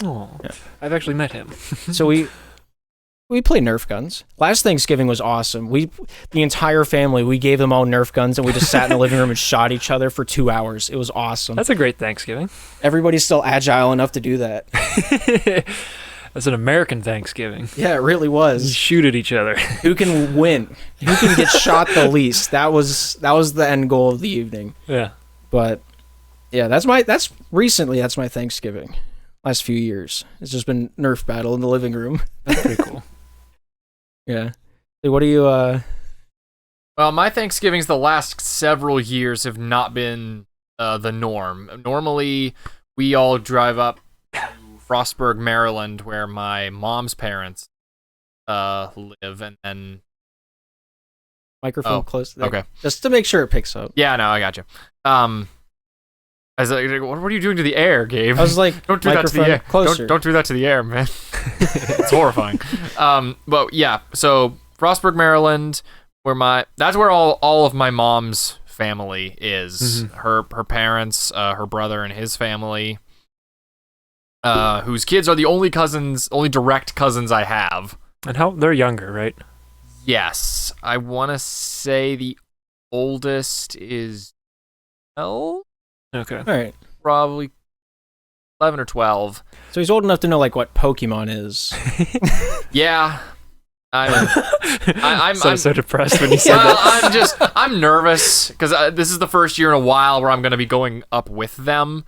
Oh, yeah. I've actually met him. So we play Nerf guns. Last Thanksgiving was awesome. The entire family, we gave them all Nerf guns, and we just sat in the living room and shot each other for 2 hours. It was awesome. That's a great Thanksgiving. Everybody's still agile enough to do that. That's an American Thanksgiving. Yeah, it really You was. shoot at each other. Who can win? Who can get shot the least? That was the end goal of the evening. Yeah. But yeah, that's my Thanksgiving. Last few years, it's just been Nerf battle in the living room. That's pretty cool. Yeah. Hey, what do you? Well, my Thanksgivings the last several years have not been the norm. Normally, we all drive up to Frostburg, Maryland, where my mom's parents live, and then Microphone close there. okay, Just to make sure it picks up. yeah, no, I got you. I was like, what are you doing to the air, Gabe? I was like, Don't do that to the microphone air. closer. Don't do that to the air, man. It's horrifying. But yeah, so Frostburg, Maryland, that's where all of my mom's family is. Mm-hmm. Her parents, her brother and his family, whose kids are the only direct cousins I have. And they're younger, right? Yes, I want to say the oldest is 12, Okay. All right. probably 11 or 12. So he's old enough to know like what Pokemon is. Yeah. I'm so depressed when you said well, that. I'm nervous because this is the first year in a while where I'm going to be going up with them.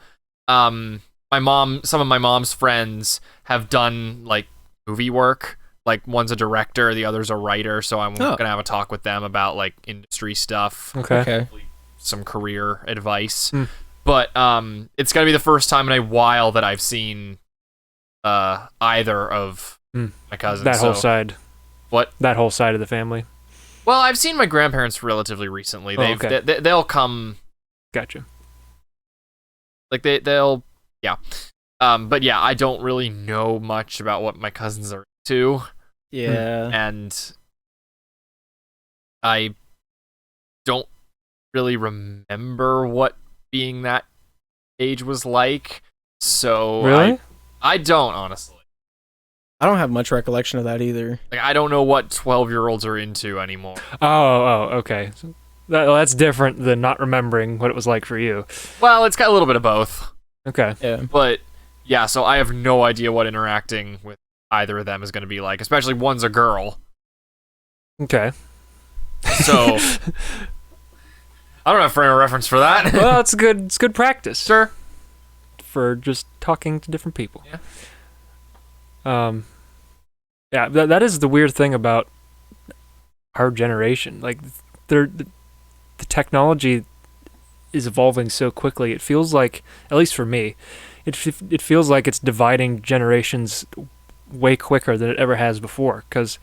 Some of my mom's friends have done like movie work. Like one's a director, the other's a writer. So I'm going to have a talk with them about like industry stuff, Okay. some career advice. Hmm. But it's going to be the first time in a while that I've seen either of my cousins. That whole side. What? That whole side of the family. Well, I've seen my grandparents relatively recently. Oh, okay. They'll come. Gotcha. Like they'll yeah. But yeah, I don't really know much about what my cousins are into. Yeah. And I don't really remember what being that age was like. So Really? I don't, honestly. I don't have much recollection of that either. Like I don't know what 12-year-olds are into anymore. Oh, okay. So that's different than not remembering what it was like for you. Well, it's got a little bit of both. Okay. Yeah. But yeah, so I have no idea what interacting with either of them is going to be like, especially one's a girl. Okay. So I don't have frame of reference for that. Well, it's good practice. Sure. For just talking to different people. Yeah. Yeah, that is the weird thing about our generation. Like, the technology is evolving so quickly. It feels like, at least for me, it feels like it's dividing generations way quicker than it ever has before. Because,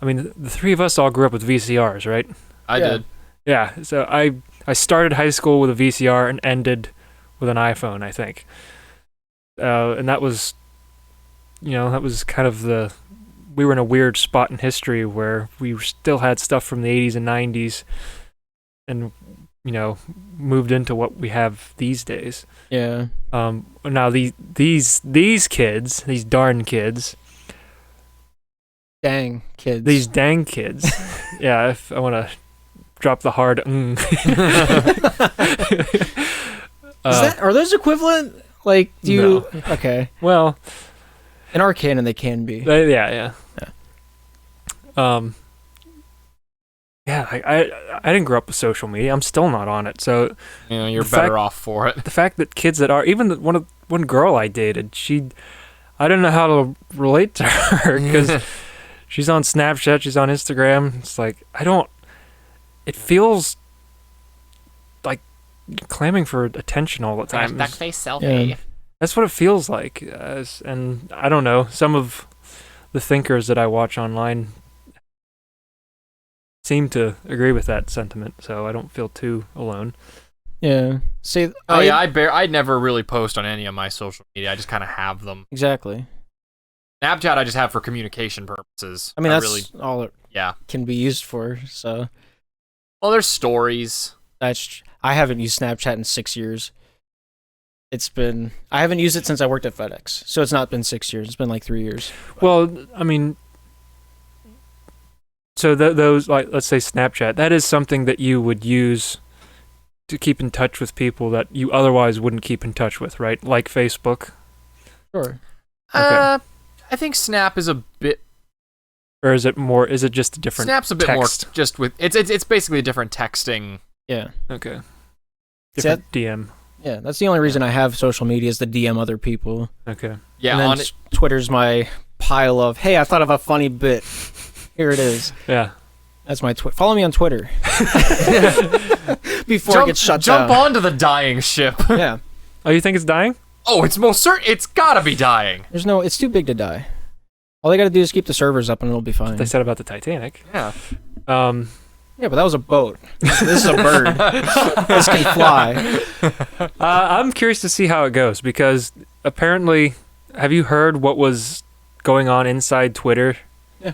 I mean, the three of us all grew up with VCRs, right? I did. Yeah, so I started high school with a VCR and ended with an iPhone, I think. And that was, that was kind of we were in a weird spot in history where we still had stuff from the 80s and 90s and, moved into what we have these days. Yeah. Now these kids, these darn kids. Dang kids. These dang kids. Yeah, if I want to drop the hard Are those equivalent? Like, do you... No. Okay. Well... In our canon, they can be. Yeah. I didn't grow up with social media. I'm still not on it. So You're better off for it. the fact that kids that are, even one girl I dated, I don't know how to relate to her because she's on Snapchat, she's on Instagram. It's like it feels like clamming for attention all the time. Duckface selfie. Yeah. That's what it feels like. And I don't know, some of the thinkers that I watch online seem to agree with that sentiment, so I don't feel too alone. Yeah. See, I never really post on any of my social media. I just kind of have them. Exactly. Snapchat I just have for communication purposes. I mean, that's all it yeah. can be used for, so... Well, there's stories. I haven't used Snapchat in 6 years. I haven't used it since I worked at FedEx, so it's not been 6 years. It's been like 3 years. Well, I mean, so those, like, let's say Snapchat, that is something that you would use to keep in touch with people that you otherwise wouldn't keep in touch with, right? Like Facebook. Sure. Okay. I think Snap is a bit. Or is it more? Is it just a different? Snap's a bit text? more just with it's basically a different texting. Yeah. Okay. Different DM. Yeah, that's the only reason I have social media is to DM other people. Okay. Yeah, and then on Twitter's my pile of, hey, I thought of a funny bit. Here it is. Yeah. That's my Follow me on Twitter. Before it gets shut down. Jump onto the dying ship. Yeah. Oh, you think it's dying? Oh, it's most certain. It's gotta be dying. It's too big to die. All they gotta do is keep the servers up and it'll be fine. They said about the Titanic. Yeah. Yeah, but that was a boat. This is a bird. This can fly. I'm curious to see how it goes because apparently, have you heard what was going on inside Twitter? Yeah.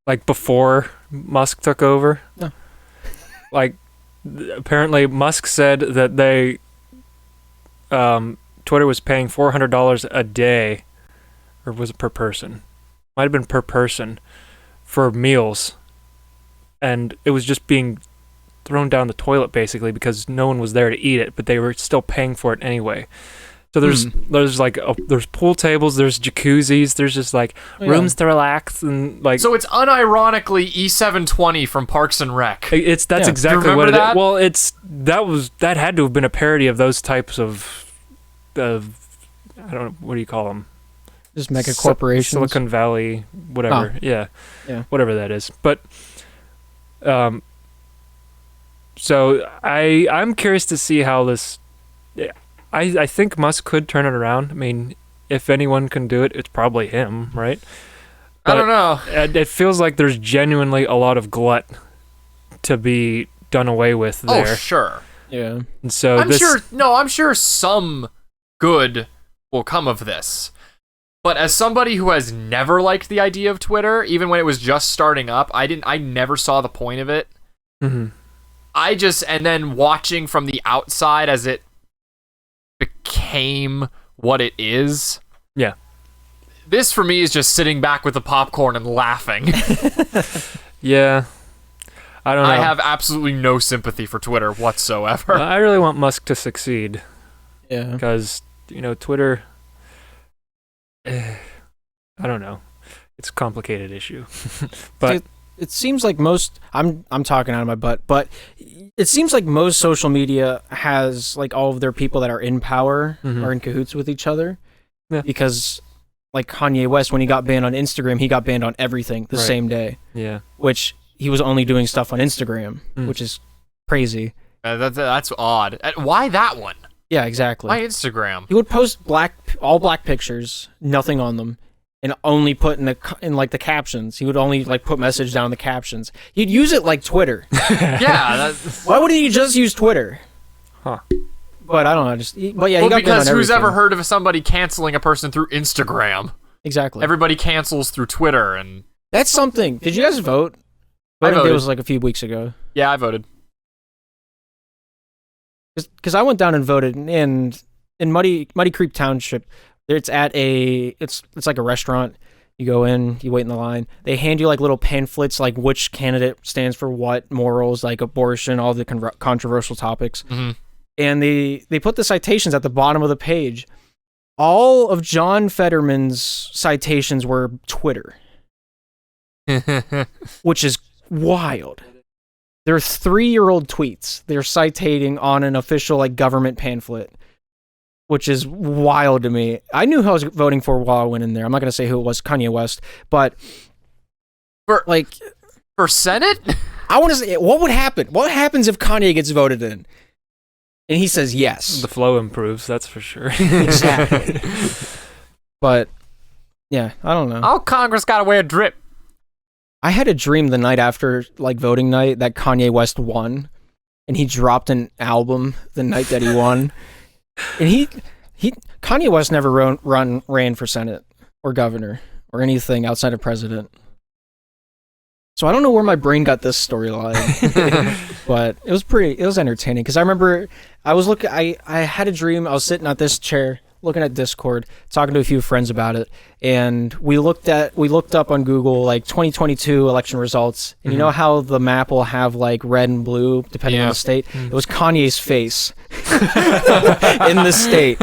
Like before Musk took over? No. Like, apparently Musk said that they, Twitter was paying $400 a day, or was it per person? Might have been per person for meals. And it was just being thrown down the toilet basically because no one was there to eat it, but they were still paying for it anyway. So there's like there's pool tables, there's jacuzzis, there's just like rooms to relax and like. So it's unironically E720 from Parks and Rec. That's exactly what it is. Well, that had to have been a parody of those types of I don't know, what do you call them? Just mega corporations. Silicon Valley, whatever. Oh. Yeah, whatever that is. But so I'm curious to see how this. I think Musk could turn it around. I mean, if anyone can do it, it's probably him, right? But I don't know. It feels like there's genuinely a lot of glut to be done away with there. Oh, sure. Yeah. And so I'm sure some good will come of this. But as somebody who has never liked the idea of Twitter, even when it was just starting up, I never saw the point of it. Mm-hmm. And then watching from the outside as it became what it is. Yeah. This for me is just sitting back with the popcorn and laughing. Yeah. I don't know. I have absolutely no sympathy for Twitter whatsoever. I really want Musk to succeed. Yeah. Because, Twitter, I don't know. It's a complicated issue. But it seems like I'm talking out of my butt, but it seems like most social media has like all of their people that are in power are in cahoots with each other. Yeah. Because like Kanye West, when he got banned on Instagram, he got banned on everything the same day. Yeah. Which he was only doing stuff on Instagram, which is crazy. That's odd. Why that one? Yeah, exactly. Why Instagram? He would post all black pictures, nothing on them, and only put in the captions. He would only like put message down in the captions. He'd use it like Twitter. Yeah. Why wouldn't he just use Twitter? Huh. But I don't know. He got because who's everything. ever heard of somebody canceling a person through Instagram? Exactly. Everybody cancels through Twitter, and that's something. Did you guys vote? I voted. It was like a few weeks ago. Yeah, I voted. Because I went down and voted in Muddy Creek Township. It's like a restaurant. You go in, you wait in the line. They hand you like little pamphlets, like which candidate stands for what, morals, like abortion, all the controversial topics. Mm-hmm. And they put the citations at the bottom of the page. All of John Fetterman's citations were Twitter, which is wild. They're 3-year-old tweets. They're citating on an official like government pamphlet, which is wild to me. I knew who I was voting for while I went in there. I'm not going to say who it was, Kanye West, but for Senate? I want to say, what would happen? What happens if Kanye gets voted in? And he says yes. The flow improves, that's for sure. Exactly. But, yeah, I don't know. Oh, Congress got away a drip. I had a dream the night after, like, voting night that Kanye West won. And he dropped an album the night that he won. And Kanye West never ran for Senate or governor or anything outside of president. So I don't know where my brain got this storyline, but it was entertaining because I remember I had a dream. I was sitting at this chair looking at Discord, talking to a few friends about it, and we looked up on Google like 2022 election results, and you know how the map will have like red and blue depending on the state? It was Kanye's face in the state.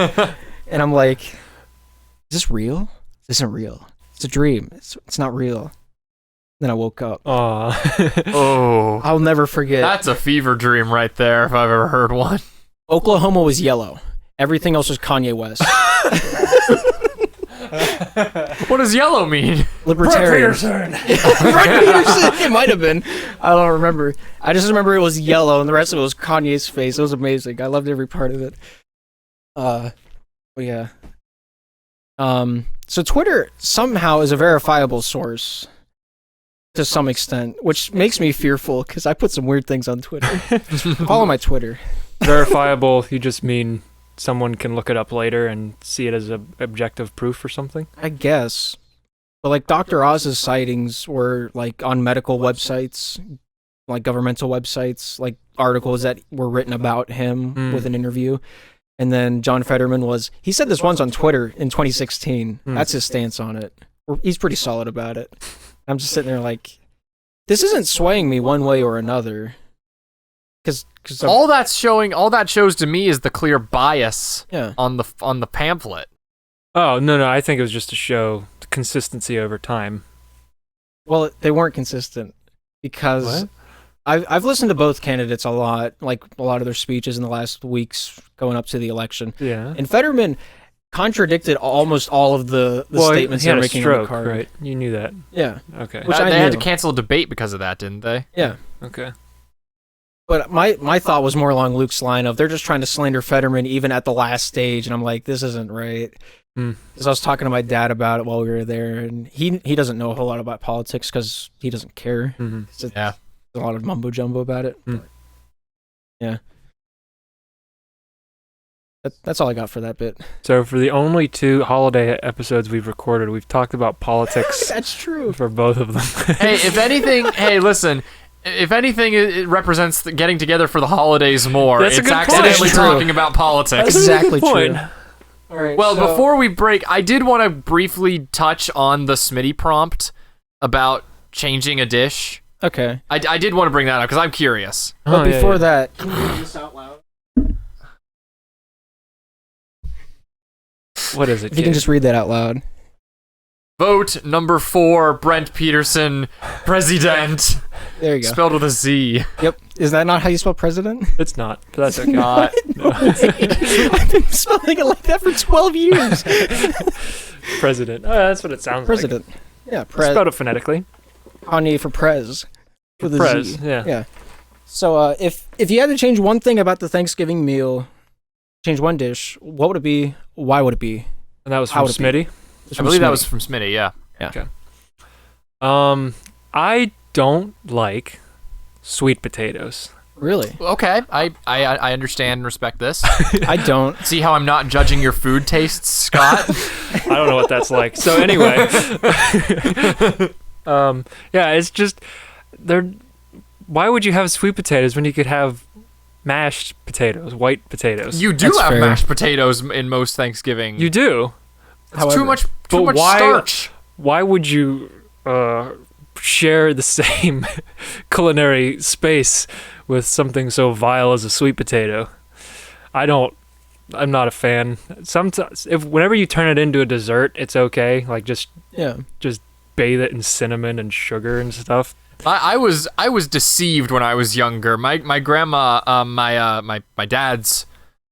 And I'm like, is this real? This isn't real. It's a dream. It's not real. Then I woke up. Oh. I'll never forget. That's a fever dream right there, if I've ever heard one. Oklahoma was yellow. Everything else was Kanye West. What does yellow mean? Libertarian. Brett Peterson. It might have been. I don't remember. I just remember it was yellow, and the rest of it was Kanye's face. It was amazing. I loved every part of it. But yeah. So Twitter somehow is a verifiable source to some extent, which makes me fearful because I put some weird things on Twitter. Follow my Twitter. Verifiable, you just mean someone can look it up later and see it as objective proof or something? I guess. But like Dr. Oz's sightings were like on medical websites, like governmental websites, like articles that were written about him with an interview. And then John Fetterman he said this once on Twitter in 2016. That's his stance on it. He's pretty solid about it. I'm just sitting there like, this isn't swaying me one way or another. Because all that shows to me is the clear bias on the pamphlet. Oh, no, I think it was just to show the consistency over time. Well, they weren't consistent because I've listened to both candidates a lot, like a lot of their speeches in the last weeks going up to the election. Yeah. And Fetterman contradicted almost all of the statements they were making on the card. Right? You knew that. Yeah. Okay. Which they had to cancel a debate because of that, didn't they? Yeah. Okay. But my thought was more along Luke's line of they're just trying to slander Fetterman even at the last stage, and I'm like, this isn't right. Because I was talking to my dad about it while we were there, and he doesn't know a whole lot about politics because he doesn't care. There's a lot of mumbo jumbo about it. But, yeah. That's all I got for that bit. So for the only 2 holiday episodes we've recorded, we've talked about politics. That's true. For both of them. Hey, if anything, listen. If anything, it represents getting together for the holidays more. That's it's a good accidentally point. talking about politics. That's exactly true. All right, well, before we break, I did want to briefly touch on the Smitty prompt about changing a dish. Okay. I did want to bring that up because I'm curious. But before that, can you read this out loud? What is it? If you can just read that out loud. Vote number 4, Brent Peterson, president. There you go. Spelled with a Z. Yep. Is that not how you spell president? It's not, but that's okay. Not. I've been spelling it like that for 12 years. President. Oh, that's what it sounds President. like. Yeah, Spelled it phonetically. Kanye for Prez. With a Prez, Z. yeah. Yeah. So if you had to change one thing about the Thanksgiving meal, change one dish, what would it be? Why would it be? And that was from Smitty? I believe that was from Smitty, yeah. Okay. I don't like sweet potatoes. Really? Okay, I understand and respect this. I don't. See how I'm not judging your food tastes, Scott? I don't know what that's like. So anyway. Yeah, it's just why would you have sweet potatoes when you could have mashed potatoes, white potatoes? You do That's have fair. mashed potatoes in most Thanksgiving. You do. It's too much But starch. Why would you share the same culinary space with something so vile as a sweet potato? I'm not a fan. Sometimes, whenever you turn it into a dessert, it's okay. Like just bathe it in cinnamon and sugar and stuff. I was deceived when I was younger. My grandma, my dad's,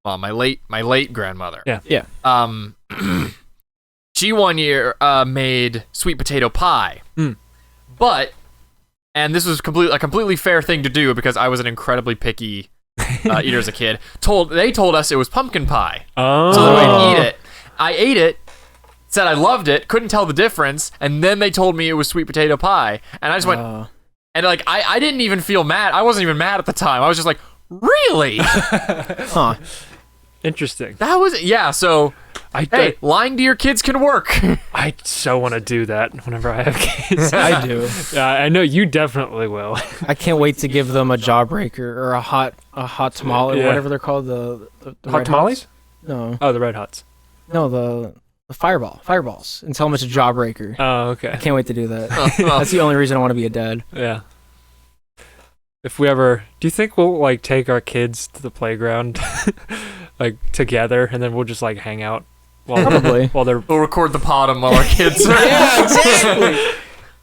well, my late grandmother. Yeah. She one year made sweet potato pie, but, and this was a completely fair thing to do because I was an incredibly picky eater as a kid. They told us it was pumpkin pie, so that I'd eat it. I ate it, said I loved it, couldn't tell the difference, and then they told me it was sweet potato pie, and I just went, and like I didn't even feel mad. I wasn't even mad at the time. I was just like, really? Huh. Interesting. That was so. Hey, lying to your kids can work. I so want to do that whenever I have kids. I do. Yeah, I know you definitely will. I can't wait to give them a jawbreaker or a hot tamale or whatever they're called. The hot tamales? No. Oh, the Red Hots. No, the fireballs, and tell them it's a jawbreaker. Oh, okay. I can't wait to do that. That's the only reason I want to be a dad. Yeah. If we ever, do you think we'll like take our kids to the playground, like together, and then we'll just like hang out Probably. while they're We'll record the PoDumb while our kids. Yeah, exactly.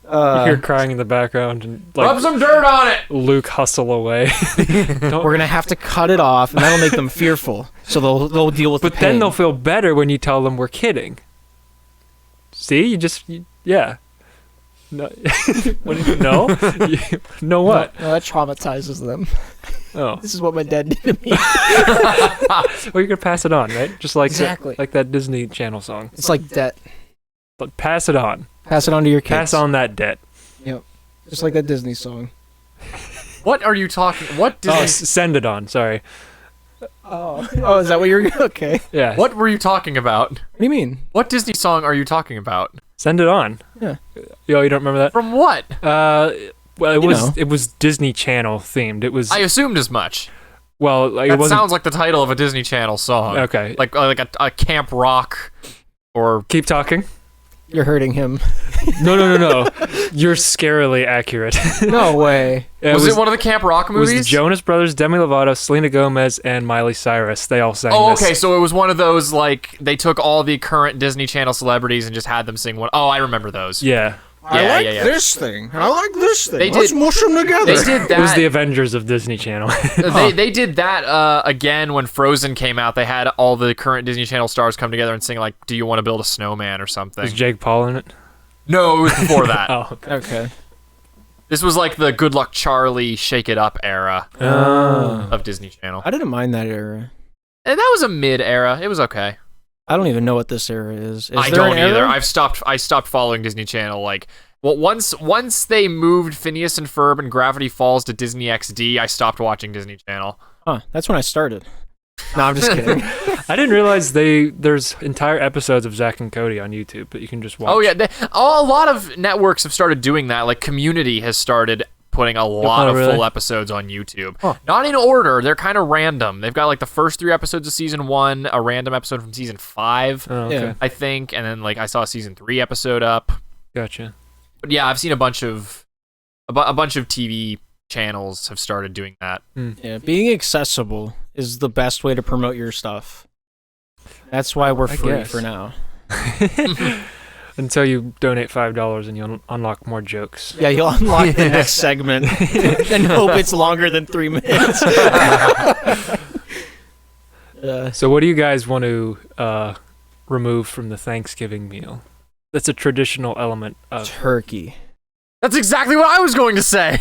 you hear crying in the background and like Rub some dirt on it. Luke hustle away. We're gonna have to cut it off, and that'll make them fearful. So they'll deal with. But the then pain. they'll feel better when you tell them we're kidding. See, yeah. No, no, no what? No, that traumatizes them. Oh, This is what my dad did to me. well, you're gonna pass it on, right? Just like Exactly. like that Disney Channel song. It's like debt. But pass it on. Pass it on to your kids. Pass on that debt. Just like that Disney song. What are you talking? What Oh, Disney? send it on. Sorry. Oh, is that what you're? Okay. What Yeah. What were you talking about? do you mean? What Disney song are you talking about? Send it on. Yeah. Yo, you don't remember that? From what? Well, You know. it was Disney Channel themed. It was I assumed as much. well, like it That wasn't. sounds like the title of a Disney Channel song. Okay. Like a Camp Rock, or Keep talking. You're hurting him. No. You're scarily accurate. No way. was it one of the Camp Rock It was movies? the Jonas Brothers, Demi Lovato, Selena Gomez, and Miley Cyrus. They all sang Oh, this. okay. So it was one of those, like, they took all the current Disney Channel celebrities and just had them sing one. Oh, I remember those. Yeah. Yeah. this thing, and I like this thing. They Let's did- mush them together. They did It was the that. Avengers of Disney Channel. They did that again when Frozen came out. They had all the current Disney Channel stars come together and sing, like, "Do you want to build a snowman" or something. Was Jake Paul in it? No, it was before that. Oh, okay. Okay. This was like the Good Luck Charlie, Shake It Up era Oh. of Disney Channel. I didn't mind that era. And that was a mid era. It was okay. I don't even know what this era is. I there don't an either. era? I stopped following Disney Channel. Like, well, once they moved Phineas and Ferb and Gravity Falls to Disney XD, I stopped watching Disney Channel. Huh, that's when I started. No, I'm just kidding. I didn't realize there's entire episodes of Zack and Cody on YouTube that you can just watch. Oh yeah, a lot of networks have started doing that. Like Community has started putting a lot of really? full episodes on YouTube. Huh. Not in order. They're kind of random. They've got like the first 3 episodes of season 1, a random episode from season 5, Oh, okay. Yeah. I think, and then like I saw a season 3 episode up. Gotcha. But yeah, I've seen a bunch of TV channels have started doing that. Yeah, being accessible is the best way to promote your stuff. That's why we're I free guess. for now. Until you donate $5 and you'll unlock more jokes. Yeah, you'll unlock the next segment and hope it's longer than 3 minutes. So what do you guys want to remove from the Thanksgiving meal? That's a traditional element of Turkey. That's exactly what I was going to say.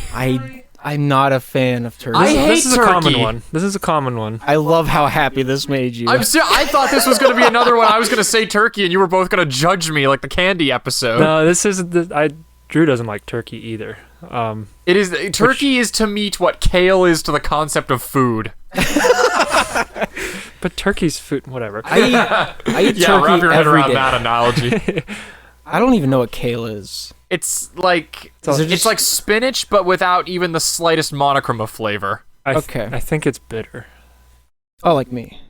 I'm not a fan of turkey. I hate this is a common turkey. one. This is a common one. I love how happy this made you. I thought this was going to be another one. I was going to say turkey, and you were both going to judge me like the candy episode. No, this isn't. Drew doesn't like turkey either. It is turkey is to meat what kale is to the concept of food. But turkey's food, whatever. I eat Yeah, wrap turkey your head every around day. that analogy. I don't even know what kale is. It's like Is it it's just- like spinach, but without even the slightest monochrome of flavor. Okay. I think it's bitter. Oh, like me.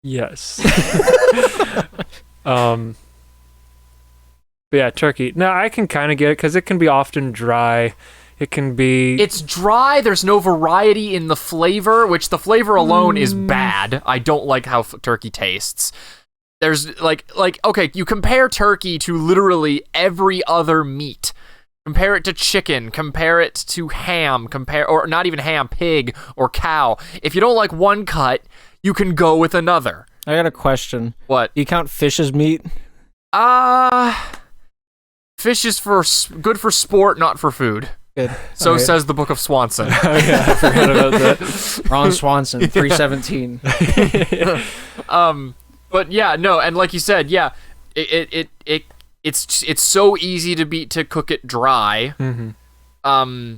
Yes. But yeah, turkey. No, I can kind of get it because it can be often dry. It can be. It's dry. There's no variety in the flavor, which the flavor alone is bad. I don't like how turkey tastes. There's like okay, you compare turkey to literally every other meat. Compare it to chicken, compare it to ham, or not even ham, pig or cow. If you don't like one cut, you can go with another. I got a question. What? Do you count fish as meat? Fish is good for sport, not for food. Good. So Alright. says the Book of Swanson. Oh, yeah, I forgot about that. Ron Swanson, 317. But yeah, no, and like you said, yeah, it's so easy to cook it dry. Mm-hmm.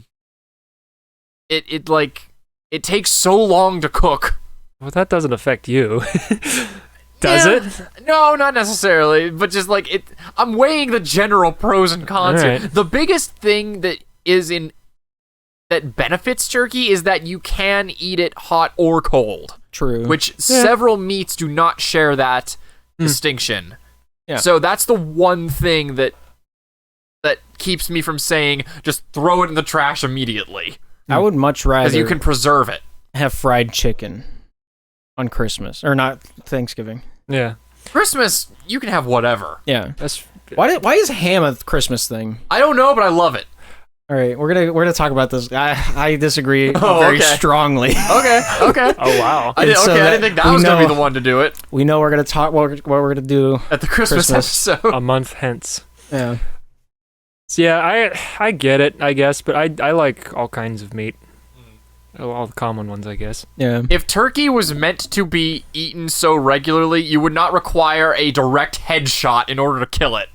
It takes so long to cook. Well, that doesn't affect you. Does it? No, not necessarily, but just like it. I'm weighing the general pros and cons here. Alright. The biggest thing that benefits turkey is that you can eat it hot or cold, True. which several meats do not share that distinction. Yeah. So that's the one thing that keeps me from saying just throw it in the trash immediately, I would much rather because you can preserve it. have fried chicken on Christmas or not Thanksgiving. Yeah. Christmas, you can have whatever. Yeah. That's Why is ham a Christmas thing? I don't know, but I love it. All right, we're gonna talk about this. I disagree Oh, very okay. strongly. Okay. Oh wow. I didn't think that was going to be the one to do it We know we're gonna talk what we're gonna do. at the Christmas episode. A month hence. Yeah. So yeah, I get it, I guess, but I like all kinds of meat. All the common ones, I guess. Yeah. If turkey was meant to be eaten so regularly, you would not require a direct headshot in order to kill it.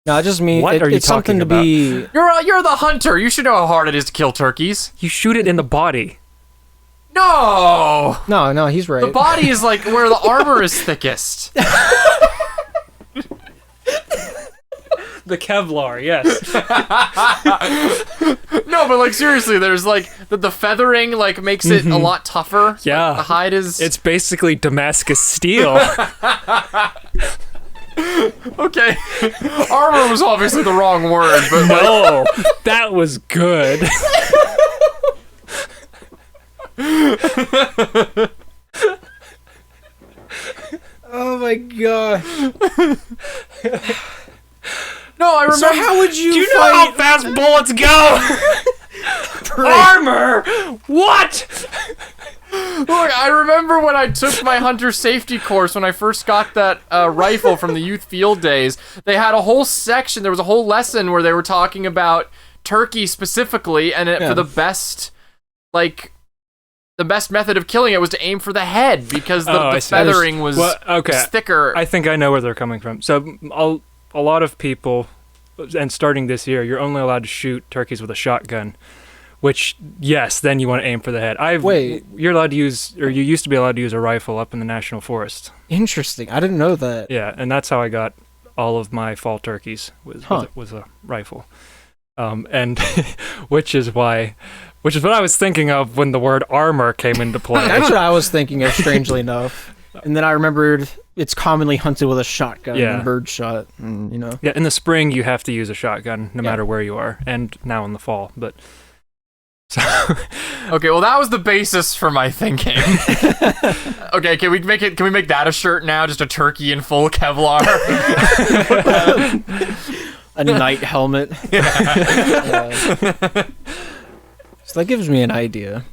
No, I just mean What are you it's something to talking be. You're the hunter. You should know how hard it is to kill turkeys. You shoot it in the body. No! No, he's right. The body is like where the armor is thickest. The Kevlar, yes. No, but like seriously, there's like the feathering like makes it a lot tougher. Yeah. Like, the hide is. It's basically Damascus steel. Okay. Armor was obviously the wrong word, but like, No, that was good. Oh my god. no, I remember. So how would you? Do you know how fast bullets go? Armor? What? Look, I remember when I took my hunter safety course when I first got that rifle from the youth field days. They had a whole section. There was a whole lesson where they were talking about turkey specifically, and for the best, the best method of killing it was to aim for the head because the feathering was thicker. I think I know where they're coming from. So a lot of people, and starting this year, you're only allowed to shoot turkeys with a shotgun. Which, yes, then you want to aim for the head. You're allowed to use, or you used to be allowed to use a rifle up in the national forest. Interesting. I didn't know that. Yeah, and that's how I got all of my fall turkeys was a rifle. And which is what I was thinking of when the word armor came into play. That's what I was thinking of, strangely enough. And then I remembered it's commonly hunted with a shotgun and bird shot, and, you know. Yeah, in the spring you have to use a shotgun no matter where you are, and now in the fall, but. So okay, well that was the basis for my thinking. Okay, can we make that a shirt now? Just a turkey in full Kevlar. A knight helmet. So that gives me an idea.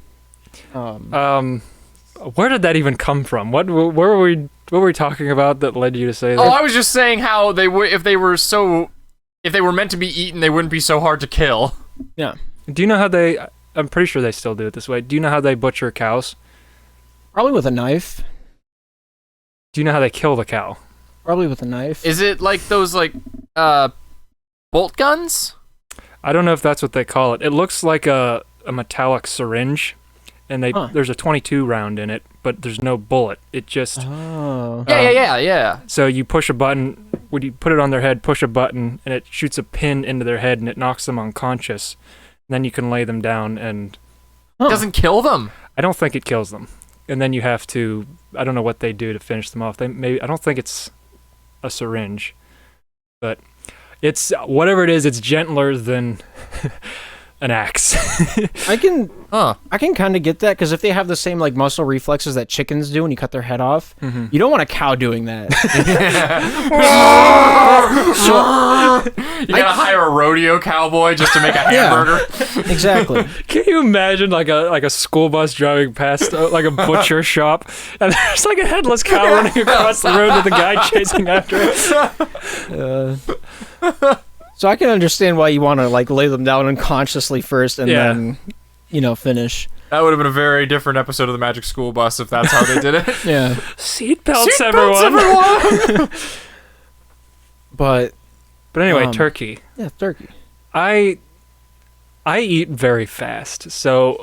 Where did that even come from? What were we talking about that led you to say that? Oh, I was just saying how if they were meant to be eaten, they wouldn't be so hard to kill. Yeah. Do you know how I'm pretty sure they still do it this way. Do you know how they butcher cows? Probably with a knife. Do you know how they kill the cow? Probably with a knife. Is it like those bolt guns? I don't know if that's what they call it. It looks like a metallic syringe, and there's a 22 round in it, but there's no bullet. It just Yeah. So you push a button. When you put it on their head, push a button, and it shoots a pin into their head, and it knocks them unconscious. Then you can lay them down, and it doesn't kill them. I don't think it kills them. And then you have to. I don't know what they do to finish them off. I don't think it's a syringe, but it's whatever it is. It's gentler than an axe. I can kind of get that, because if they have the same like muscle reflexes that chickens do when you cut their head off, you don't want a cow doing that. You gotta hire a rodeo cowboy just to make a hamburger. Exactly. Can you imagine like a school bus driving past like a butcher shop, and there's like a headless cow running across the road with a guy chasing after it? So I can understand why you want to like lay them down unconsciously first and then, finish. That would have been a very different episode of the Magic School Bus if that's how they did it. Yeah. Seatbelts, everyone. But anyway, turkey. Yeah, turkey. I eat very fast, so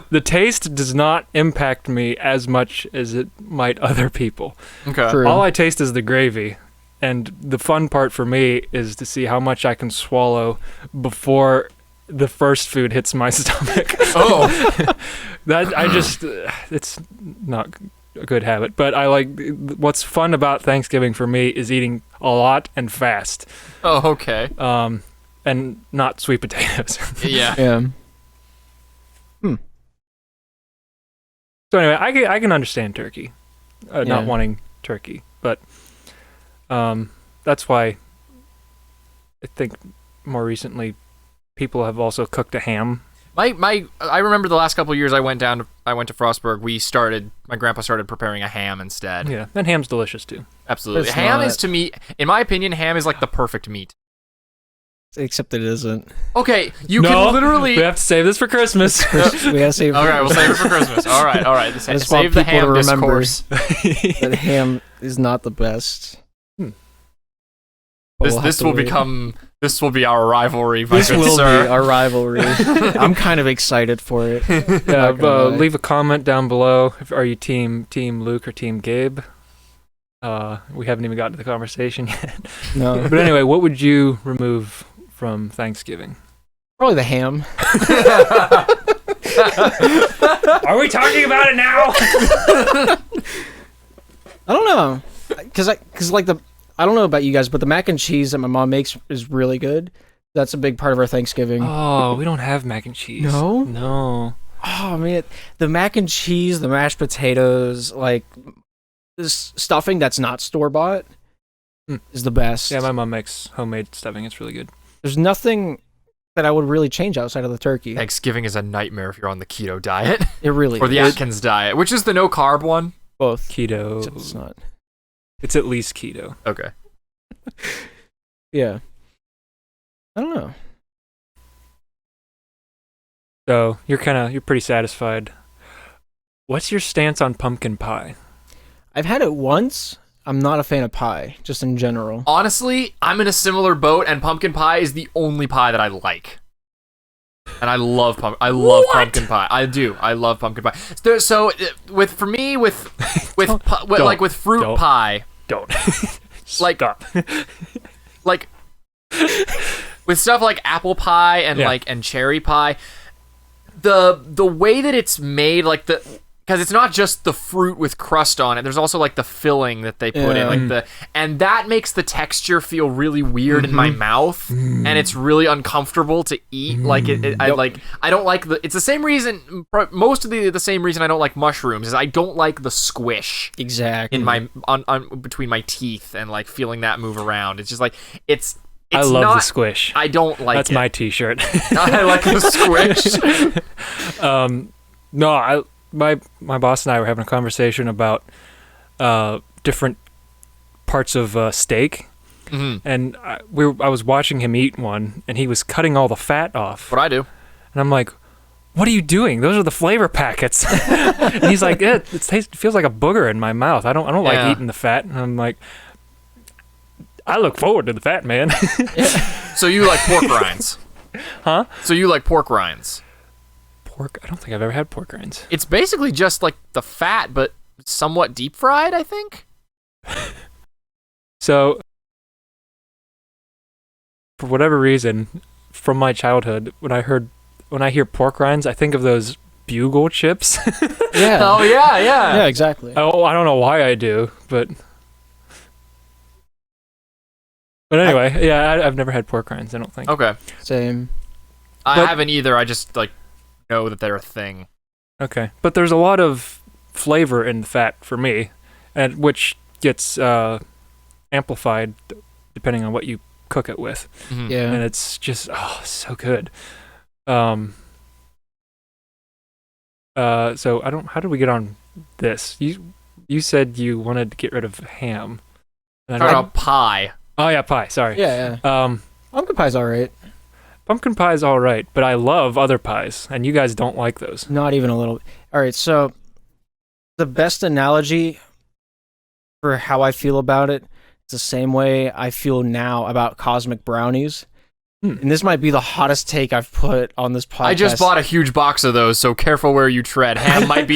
the taste does not impact me as much as it might other people. Okay. True. All I taste is the gravy. And the fun part for me is to see how much I can swallow before the first food hits my stomach. Oh. It's not a good habit, but what's fun about Thanksgiving for me is eating a lot and fast. Oh, okay. And not sweet potatoes. Yeah. Yeah. So anyway, I can understand turkey, not wanting turkey. but that's why I think more recently people have also cooked a ham. I remember the last couple of years I went to Frostburg. My grandpa started preparing a ham instead. Yeah, and ham's delicious too. Absolutely. It's Ham not. is, to me, in my opinion, ham is like the perfect meat. Except it isn't. Okay, you can literally. We have to save this for Christmas. We gotta save. Okay, we'll save it for Christmas. All right. Just Save want the people to ham remember discourse. that ham is not the best. But we'll have This to will wait. This will be our rivalry, my This good will sir. be our rivalry. I'm kind of excited for it. Yeah, Not gonna lie. leave a comment down below. Are you team Luke or team Gabe? We haven't even gotten to the conversation yet. No, But anyway, what would you remove from Thanksgiving? probably the ham. Are we talking about it now? I don't know, cause like I don't know about you guys, but the mac and cheese that my mom makes is really good. That's a big part of our Thanksgiving. Oh, we don't have mac and cheese. No? No. Oh man, the mac and cheese, the mashed potatoes, like this stuffing that's not store bought is the best. Yeah, my mom makes homemade stuffing. It's really good. There's nothing that I would really change outside of the turkey. Thanksgiving is a nightmare if you're on the keto diet It really or the is. Atkins diet, which is the no carb one. Both. Keto. Except it's not. It's at least keto. Okay. Yeah. I don't know. So you're pretty satisfied. What's your stance on pumpkin pie? I've had it once. I'm not a fan of pie, just in general. Honestly, I'm in a similar boat, and pumpkin pie is the only pie that I like. And I love pumpkin pie. I do. I love pumpkin pie. So with fruit Don't. pie, Don't. Like- Stop. like with stuff like apple pie and Yeah. and cherry pie, the way that it's made, because it's not just the fruit with crust on it. There's also like the filling that they put in, and that makes the texture feel really weird in my mouth, and it's really uncomfortable to eat. I don't like it's the same reason. Most of the same reason I don't like mushrooms is I don't like the squish Exactly. in my on between my teeth and like feeling that move around. It's just like it's I love not, the squish. I don't like That's it. my t-shirt. I like the squish. No, my boss and I were having a conversation about different parts of steak, and I was watching him eat one, and he was cutting all the fat off. What I do. And I'm like, "What are you doing? Those are the flavor packets." And he's like, "It feels like a booger in my mouth. I don't like eating the fat." And I'm like, "I look forward to the fat, man." So you like pork rinds? Huh? So you like pork rinds? Pork? I don't think I've ever had pork rinds. It's basically just like the fat, but somewhat deep fried, I think. So, for whatever reason, from my childhood, when I hear pork rinds, I think of those bugle chips. Yeah. Oh yeah. Yeah, exactly. I don't know why I do, but anyway, yeah, I've never had pork rinds. I don't think. Okay. Same. I But- haven't either. I just know that they're a thing. Okay, but there's a lot of flavor in the fat for me, and which gets amplified depending on what you cook it with, Mhm. Yeah. and it's just so good. So I don't. How did we get on this? You said you wanted to get rid of ham. And I Talking don't- about pie. oh yeah, pie. Sorry. Yeah, yeah. Pumpkin pie's alright. Pumpkin pie is all right, but I love other pies, and you guys don't like those. Not even a little. Alright, so the best analogy for how I feel about it, it's the same way I feel now about cosmic brownies. And this might be the hottest take I've put on this podcast. I just bought a huge box of those, so careful where you tread. Ham might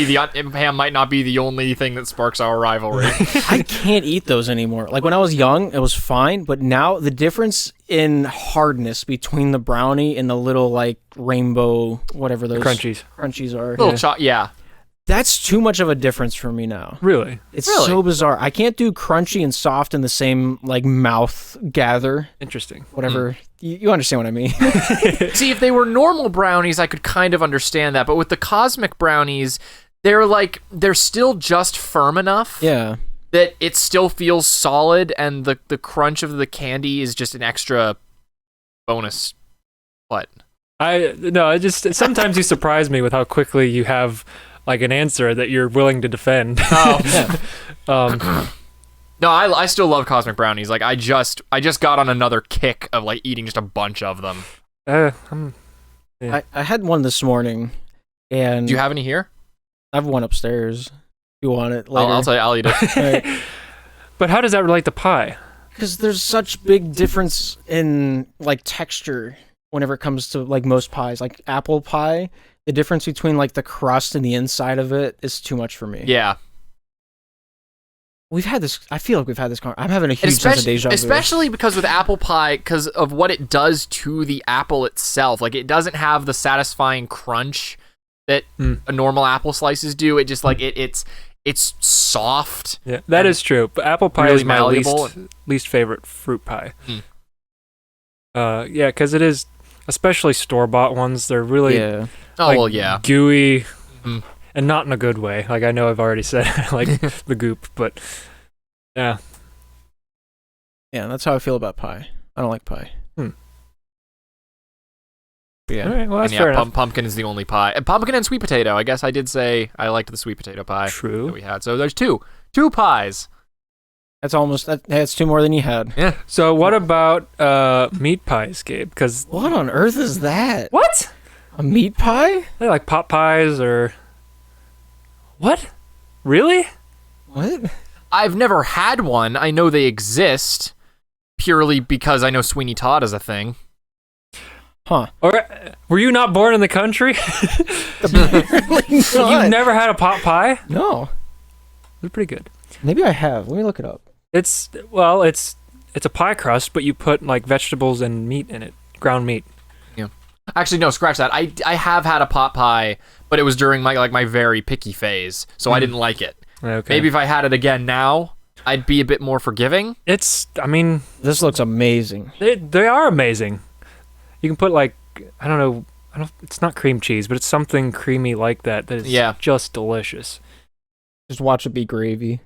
not be the only thing that sparks our rivalry. I can't eat those anymore. Like when I was young, it was fine, but now the difference in hardness between the brownie and the little like rainbow, whatever those Crunchies. are, Yeah. that's too much of a difference for me now. Really? It's Really? so bizarre. I can't do crunchy and soft in the same like mouth gather. Interesting. Whatever. You understand what I mean? See, if they were normal brownies, I could kind of understand that. But with the cosmic brownies, they're still just firm enough. Yeah. that it still feels solid, and the crunch of the candy is just an extra bonus. What? Sometimes you surprise me with how quickly you have like an answer that you're willing to defend. Oh. No, I still love cosmic brownies. Like I just got on another kick of like eating just a bunch of them. I had one this morning, and Do you have any here? I have one upstairs. You want it later? I'll tell you, I'll eat it. Right. But how does that relate to pie? Because there's such big difference in like texture whenever it comes to like most pies. Like apple pie, the difference between like the crust and the inside of it is too much for me. Yeah. We've had this. I feel like we've had this. I'm having a huge sense of deja vu. Especially because with apple pie, because of what it does to the apple itself. Like it doesn't have the satisfying crunch that a normal apple slices do. It just like it's soft. Yeah, that is true. But apple pie really is my malleable. least favorite fruit pie. Yeah, because it is, especially store-bought ones. They're really gooey, and not in a good way. Like I know I've already said I like the goop, but yeah. Yeah, that's how I feel about pie. I don't like pie. Yeah. All right, well, that's fair enough. Pumpkin is the only pie. And pumpkin and sweet potato. I guess I did say I liked the sweet potato pie. True. That we had. So there's two pies. That's two more than you had. Yeah. So what about meat pies, Gabe? Because What on earth is that? what? A meat pie? They like pot pies or what? Really? What? I've never had one. I know they exist purely because I know Sweeney Todd is a thing. Huh. Or were you not born in the country? Apparently You've not. never had a pot pie? No. They're pretty good. Maybe I have. Let me look it up. It's a pie crust, but you put like vegetables and meat in it, ground meat. Yeah. Actually, no, scratch that. I have had a pot pie, but it was during my very picky phase, so I didn't like it. Okay. Maybe if I had it again now, I'd be a bit more forgiving. This looks amazing. They are amazing. You can put like, I don't know, it's not cream cheese, but it's something creamy like that is just delicious. Just watch it be gravy.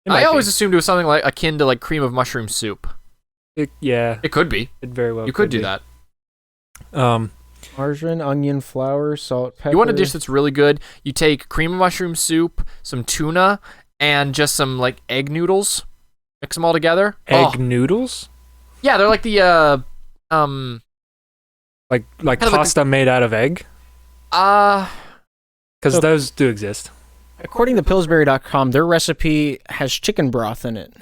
I always assumed it was something like akin to like cream of mushroom soup. It could be. It very well. You could do that. Margarine, onion, flour, salt, pepper. You want a dish that's really good? You take cream of mushroom soup, some tuna, and just some like egg noodles. Mix them all together. Egg noodles? Yeah, they're like the like pasta made out of egg? Because those do exist. According to Pillsbury.com, their recipe has chicken broth in it.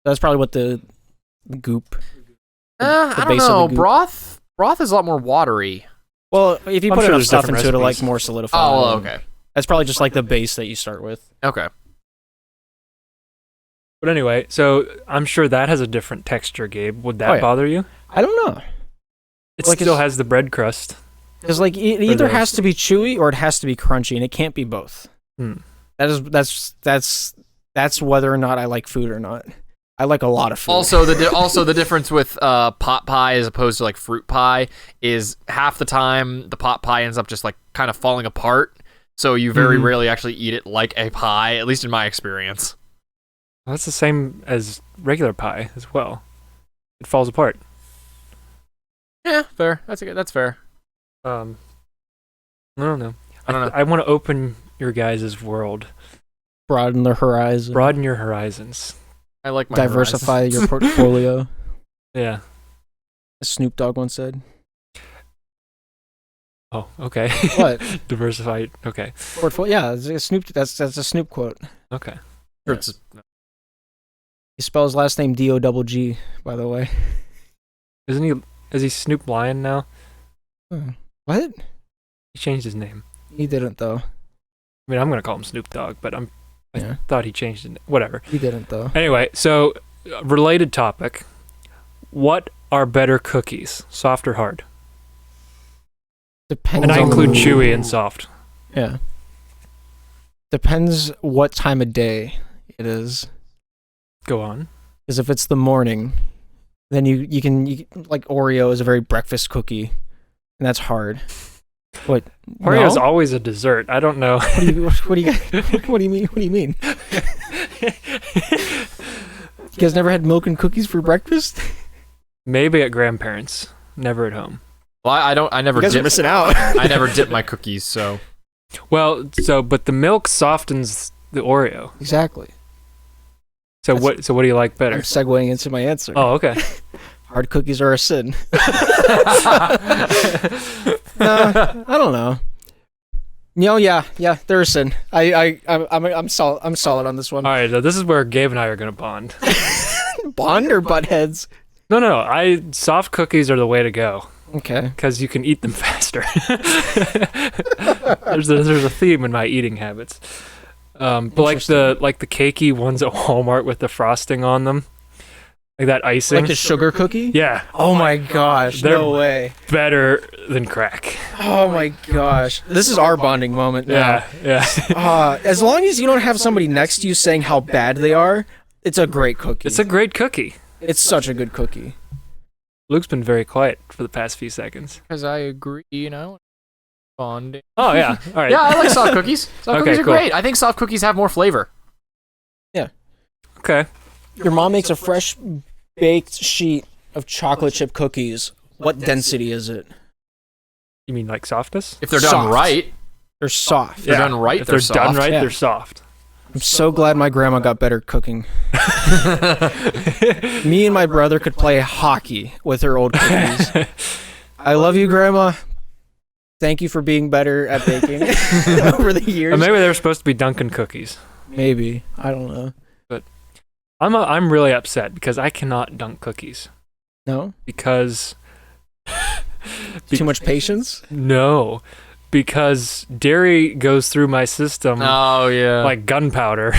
That's probably what the goop. I don't know. Broth is a lot more watery. Well, if you I'm put sure enough there's stuff different into it, it'll like recipes. more solidify. Oh, okay. That's probably just like the base that you start with. Okay. But anyway, so I'm sure that has a different texture, Gabe. Would that bother you? I don't know. It still has the bread crust. Because like it either has to be chewy or it has to be crunchy, and it can't be both. That's whether or not I like food or not. I like a lot of food. Also, the difference with pot pie as opposed to like fruit pie is half the time the pot pie ends up just like kind of falling apart. So you very rarely actually eat it like a pie, at least in my experience. Well, that's the same as regular pie as well. It falls apart. Yeah, fair. That's fair. I don't know. I want to open your guys' world. Broaden the horizon. Broaden your horizons. I like my diversify your portfolio. Yeah. As Snoop Dogg once said. Oh, okay. What? Diversify. Okay. Portfolio. Yeah, it's a Snoop. That's a Snoop quote. Okay. He spells his last name D-O-double-G, by the way. Isn't he? Is he Snoop Lion now? What? He changed his name. He didn't though. I mean, I'm gonna call him Snoop Dogg, but I thought he changed it. Whatever. He didn't though. Anyway, so related topic. What are better cookies, soft or hard? Depends. And I include chewy and soft. Yeah. Depends what time of day it is. Go on. Because if it's the morning, then you can like Oreo is a very breakfast cookie, and that's hard. What? Oreo is always a dessert. I don't know. What do you mean? What do you mean? You guys never had milk and cookies for breakfast? Maybe at grandparents, never at home. Well, I never You guys are dip. missing out. I never dip my cookies, so. Well, but the milk softens the Oreo. Exactly. So what do you like better? I'm segueing into my answer. Oh, okay. Hard cookies are a sin. I don't know. Yeah, they're a sin. I'm solid on this one. All right, this is where Gabe and I are gonna bond. Bond or butt heads? No. Soft cookies are the way to go Okay. because you can eat them faster. there's a theme in my eating habits. But like the cakey ones at Walmart with the frosting on them, like that icing. Like the sugar cookie? Yeah. Oh my gosh, They're no way. better than crack. Oh my gosh. This is our bonding moment now. Yeah. As long as you don't have somebody next to you saying how bad they are, it's a great cookie. It's a great cookie. It's such a good cookie. Luke's been very quiet for the past few seconds. Because I agree, bonding. Oh, yeah. All right. Yeah, I like soft cookies. Soft cookies are cool. great. I think soft cookies have more flavor. Okay. Your mom makes a fresh baked sheet of chocolate chip cookies. What density is it? You mean like softness? If they're done Soft. right, They're soft. if they're done right, If they're soft. done right, Yeah. they're soft. I'm so glad my grandma got better cooking. Me and my brother could play hockey with her old cookies. I love you, Grandma. Thank you for being better at baking over the years. Or maybe they were supposed to be Dunkin' cookies. Maybe. I don't know. I'm really upset because I cannot dunk cookies No? because Too much patience? because dairy goes through my system Oh, yeah. like gunpowder.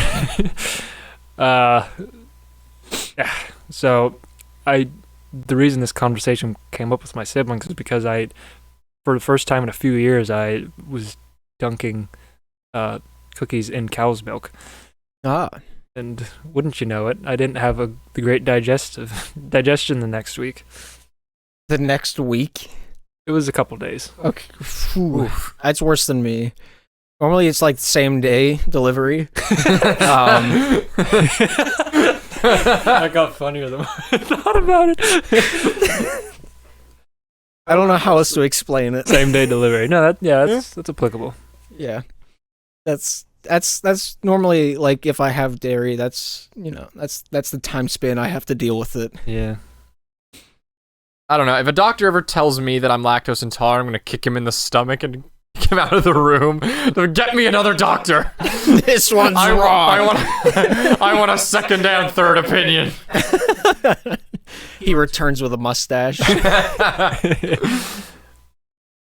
So the reason this conversation came up with my siblings is because for the first time in a few years, I was dunking cookies in cow's milk. Ah. And wouldn't you know it, I didn't have the great digestion the next week. The next week? It was a couple days. Okay. Phew. That's worse than me. Normally it's like same day delivery. That got funnier the more I thought about it. I don't know how else to explain it. Same day delivery. No, that's applicable. Yeah. That's normally like if I have dairy, that's the time span I have to deal with it. Yeah. I don't know. If a doctor ever tells me that I'm lactose intolerant, I'm going to kick him in the stomach and kick him out of the room. Get me another doctor. This one's wrong. I want a second and third opinion. He returns with a mustache.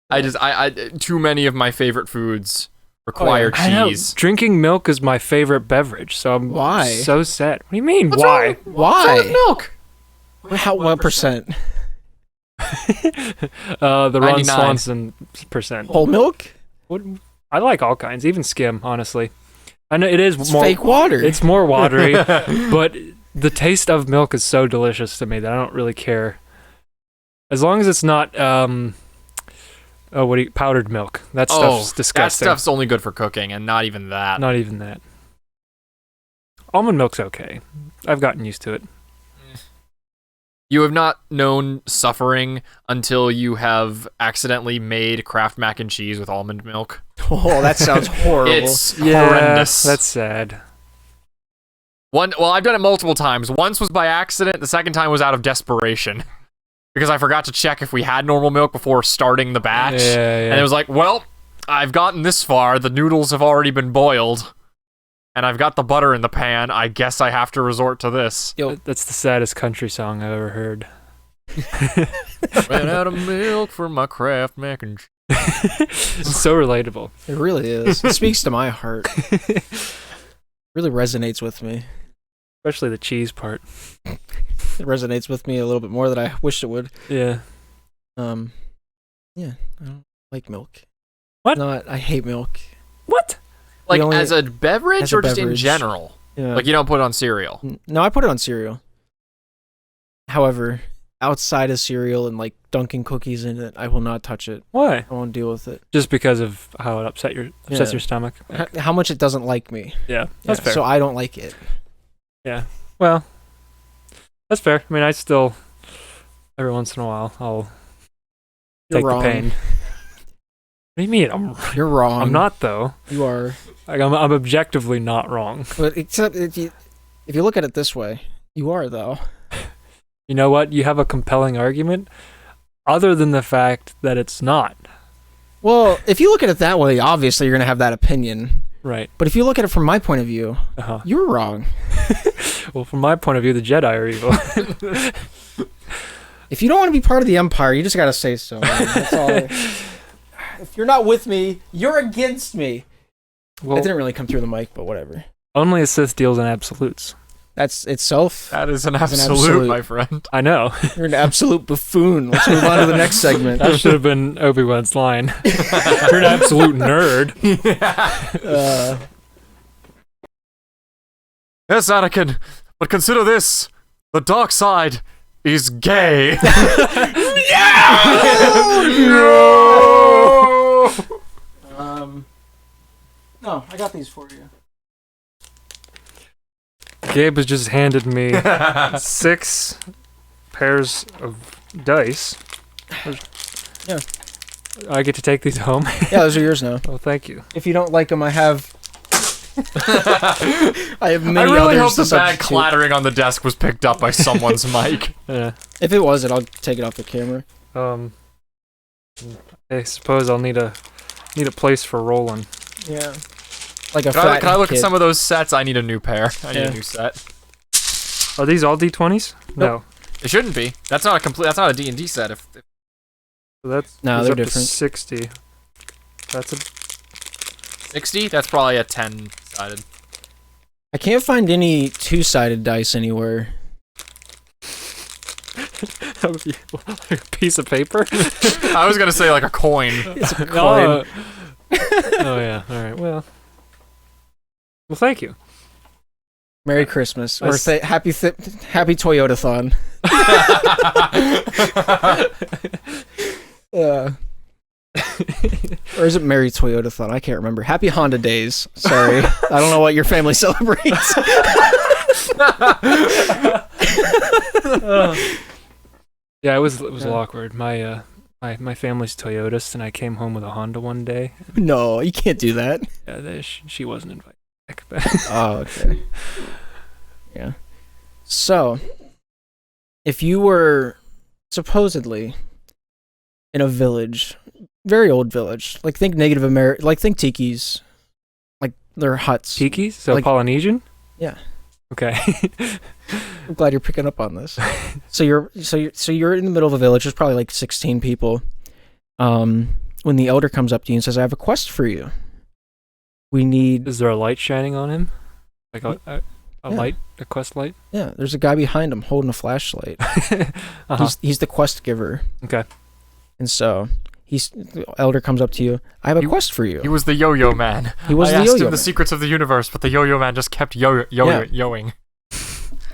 I too many of my favorite foods require I know. cheese. Drinking milk is my favorite beverage, so I'm Why? so sad. What do you mean, What's why? wrong with Why? milk? What percent? The Ron 99. Swanson percent. Whole milk? I like all kinds, even skim, honestly. I know it is It's more fake water. It's more watery, but the taste of milk is so delicious to me that I don't really care. As long as it's not powdered milk. That stuff's disgusting. That stuff's only good for cooking, and not even that. Not even that. Almond milk's okay. I've gotten used to it. You have not known suffering until you have accidentally made Kraft mac and cheese with almond milk. Oh, that sounds horrible. It's horrendous. That's sad. I've done it multiple times. Once was by accident. The second time was out of desperation. Because I forgot to check if we had normal milk before starting the batch. Yeah. And it was like, well, I've gotten this far. The noodles have already been boiled. And I've got the butter in the pan. I guess I have to resort to this. Yo, That's the saddest country song I've ever heard. Ran out of milk for my Kraft mac and cheese. It's so relatable. it really is. It speaks to my heart. It really resonates with me. Especially the cheese part. It resonates with me a little bit more than I wished it would. Yeah. Yeah, I don't like milk. What? I hate milk. What? Like, only- as a beverage as a or just in beverage. general? Yeah. Like, you don't put it on cereal? No, I put it on cereal. However, outside of cereal and like dunking cookies in it, I will not touch it. Why? I won't deal with it. Just because of how it upsets Yeah. your stomach? How much it doesn't like me. Yeah, that's Yeah, fair. So I don't like it. Yeah. Well, that's fair. I mean, I still every once in a while I'll You're take wrong. the pain. What do you mean? You're wrong. I'm not though. You are. Like, I'm objectively not wrong. But except if you look at it this way, you are though. You know what? You have a compelling argument, other than the fact that it's not. Well, if you look at it that way, obviously you're gonna have that opinion. Right. But if you look at it from my point of view, you're wrong. Well, from my point of view, the Jedi are evil. If you don't want to be part of the Empire, you just gotta say so. Man. That's all. If you're not with me, you're against me. Well, It didn't really come through the mic, but whatever. only a Sith deals in absolutes. That's itself. That is an an absolute, absolute. my friend. I know. You're an absolute buffoon. Let's move on to the next segment. That should have been Obi-Wan's line. You're an absolute nerd. Yes, Anakin, but consider this: the dark side is gay. No, I got these for you. Gabe has just handed me 6 pairs of dice. Yeah. I get to take these home. Yeah, those are yours now. Oh, thank you. If you don't like them, I have. I have many I really hope others the to bad substitute. clattering on the desk was picked up by someone's mic. Yeah. If it wasn't, I'll take it off the camera. I suppose I'll need a place for rolling. Yeah. Like a Can I look kid. at some of those sets? I need a new pair. I need Yeah. a new set. Are these all D20s? No. It shouldn't be. That's not a complete. That's not a D&D set. If So that's No, goes they're up to different. 60. That's a 60, that's probably a 10-sided. I can't find any two-sided dice anywhere. like a piece of paper. I was gonna say like a coin. It's a coin. Oh yeah. All right. Well, thank you. Merry Christmas. Or Nice. happy Toyota-thon. Or is it Merry Toyota-thon? I can't remember. Happy Honda Days. Sorry. I don't know what your family celebrates. Yeah, it was a little awkward. My family's Toyotas, and I came home with a Honda one day. No, you can't do that. Yeah, she wasn't invited back. Oh, okay. Yeah. So, if you were supposedly in a village, very old village, like think Native American, like think tikis, like they're huts. Tiki? So Like- Polynesian? Yeah. Okay. I'm glad you're picking up on this. So you're in the middle of a village. There's probably like 16 people. When the elder comes up to you and says, "I have a quest for you. We need." Is there a light shining on him? Like a Yeah. light, a quest light? Yeah, there's a guy behind him holding a flashlight. Uh-huh. He's the quest giver. Okay. And so the elder comes up to you. "I have a quest for you." He was the yo-yo man. He was I the asked yo-yo him man. the secrets of the universe, but the yo-yo man just kept yoing.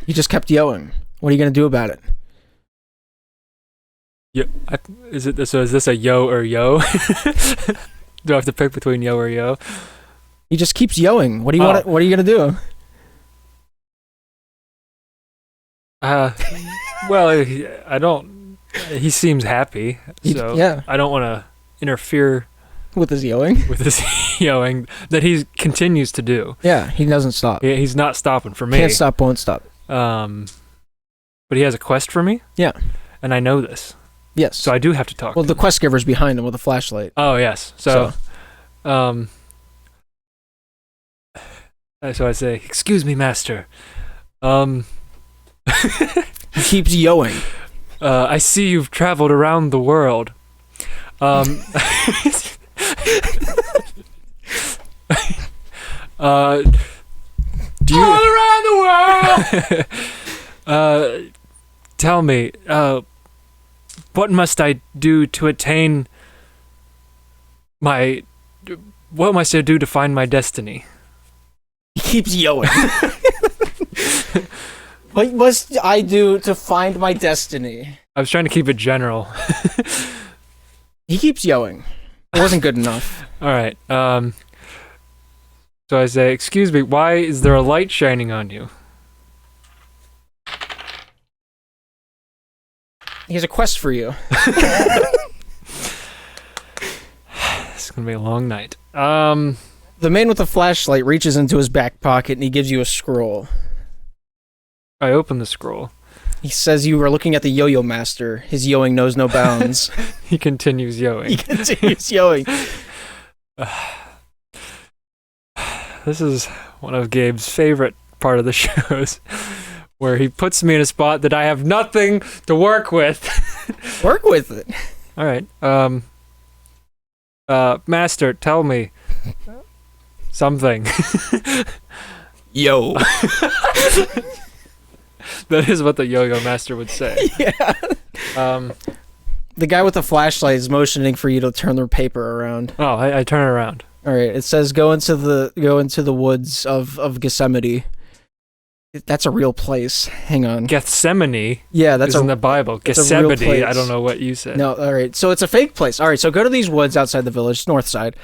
He just kept yoing. What are you gonna do about it? Yeah. Is this a yo or yo? Do I have to pick between yo or yo? He just keeps yoing. What do you want? What are you gonna do? Well, I don't. He seems happy, so Yeah, I don't want to interfere with his yoing. with his yoing that he continues to do. Yeah, he doesn't stop. He's not stopping for me. Can't stop, won't stop. But he has a quest for me. Yeah. And I know this, Yes. so I do have to talk. Well, to the him. quest giver's behind him with a flashlight. Oh yes. So I say, "Excuse me, master. He keeps yoing. I see you've traveled around the world. Do you All around the world. tell me, what must I do to attain my? What must I do to find my destiny?" He keeps yoing. What must I do to find my destiny? I was trying to keep it general. He keeps yoing. It wasn't good enough. All right. So I say, "Excuse me, why is there a light shining on you?" He has a quest for you. It's gonna be a long night. The man with the flashlight reaches into his back pocket and he gives you a scroll. I open the scroll. He says you are looking at the yo-yo master. His yoing knows no bounds. He continues yoing. He continues yoing. This is one of Gabe's favorite part of the shows, where he puts me in a spot that I have nothing to work with. Work with it. All right. Master, tell me something. Yo. That is what the yo-yo master would say. Yeah. The guy with the flashlight is motioning for you to turn the paper around. Oh, I turn it around. All right. It says go into the woods of Gethsemane. That's a real place. Hang on. Gethsemane. Yeah, that's in the Bible. Gethsemane. place. I don't know what you said. No. All right. So it's a fake place. All right. So go to these woods outside the village, north side,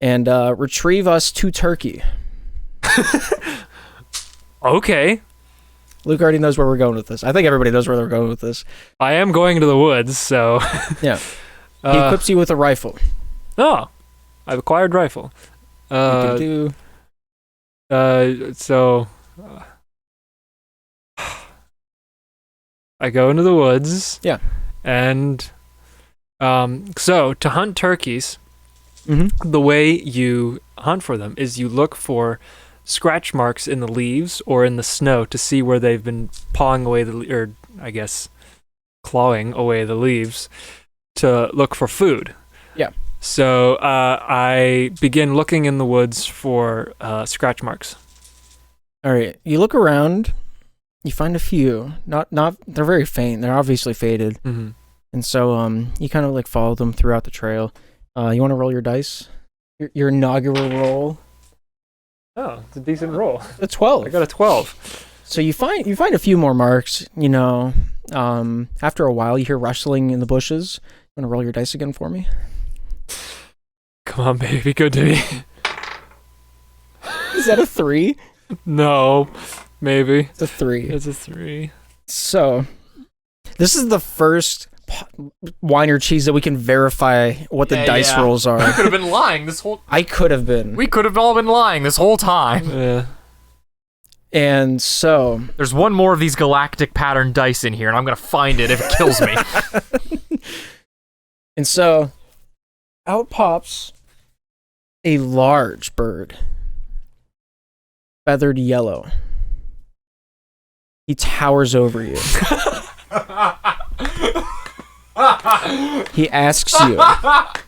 and retrieve us 2 turkey. Okay. Luke already knows where we're going with this. I think everybody knows where they're going with this. I am going to the woods, so. Yeah. He equips you with a rifle. Oh, I've acquired rifle. So. I go into the woods. Yeah. And so to hunt turkeys, Mm-hmm. the way you hunt for them is you look for scratch marks in the leaves or in the snow to see where they've been clawing away the leaves to look for food. Yeah. So I begin looking in the woods for scratch marks. All right. You look around. You find a few. Not. They're very faint. They're obviously faded. Mm-hmm. And so you kind of like follow them throughout the trail. You want to roll your dice? Your inaugural roll. Oh, it's a decent roll. A 12. I got a 12. So you find a few more marks. You know, after a while, you hear rustling in the bushes. You want to roll your dice again for me? Come on, baby, be good to me. Is that a 3? No, maybe. It's a 3. It's a 3. So, this is the first wine or cheese that we can verify what the dice rolls are. You could have been lying this whole. I could have been. We could have all been lying this whole time. Yeah. And so, There's one more of these galactic pattern dice in here, and I'm gonna find it if it kills me. and so, out pops a large bird, feathered yellow. He towers over you. He asks you.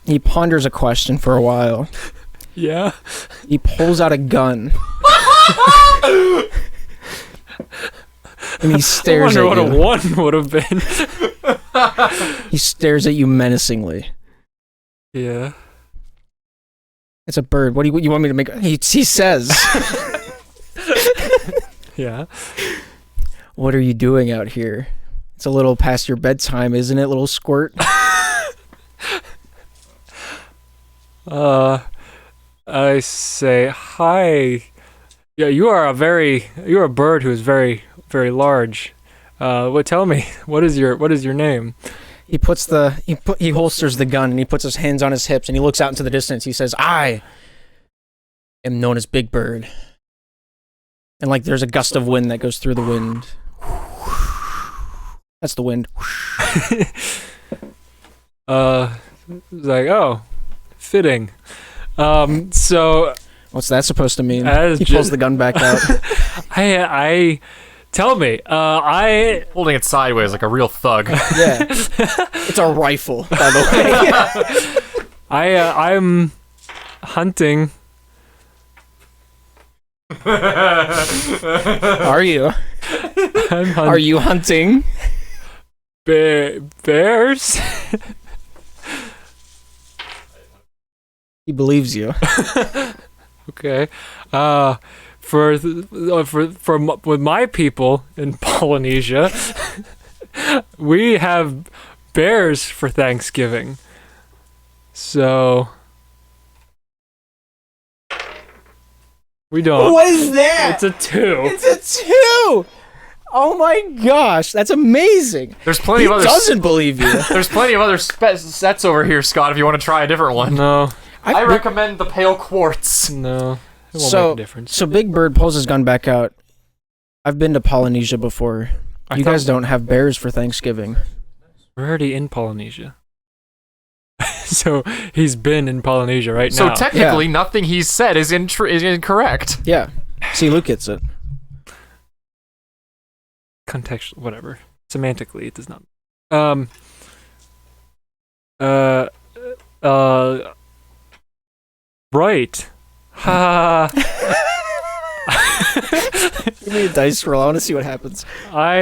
He ponders a question for a while. Yeah. He pulls out a gun. And he stares I at wonder you. what a 1 would have been. He stares at you menacingly. Yeah. It's a bird. What do you want me to make? He says. Yeah. What are you doing out here? It's a little past your bedtime, isn't it, little squirt? I say, hi. Yeah, you're a bird who is very, very large. Tell me, what is your name? He he holsters the gun and he puts his hands on his hips and he looks out into the distance. He says, I am known as Big Bird. And like there's a gust of wind that goes through the wind. That's the wind. Like, oh, fitting. So What's that supposed to mean? He just pulls the gun back out. I tell me, I Holding it sideways like a real thug. Yeah. It's a rifle, by the way. I'm hunting. Are you? Are you hunting? Bears? He believes you. Okay. With my people in Polynesia, we have bears for Thanksgiving. So we don't. What is that? It's a 2. It's a 2! Oh my gosh, that's amazing. There's plenty He of other. doesn't believe you. There's plenty of other sets over here, Scott. If you want to try a different one. No. I recommend the pale quartz. No. It won't make a difference. So Big Bird pulls his gun back out. I've been to Polynesia before. You guys don't have bears for Thanksgiving. We're already in Polynesia. So he's been in Polynesia right So now. technically, nothing he's said is incorrect. Yeah. See, Luke gets it. Contextual, whatever. Semantically, it does not. Right. Ha. Give me a dice roll. I want to see what happens. I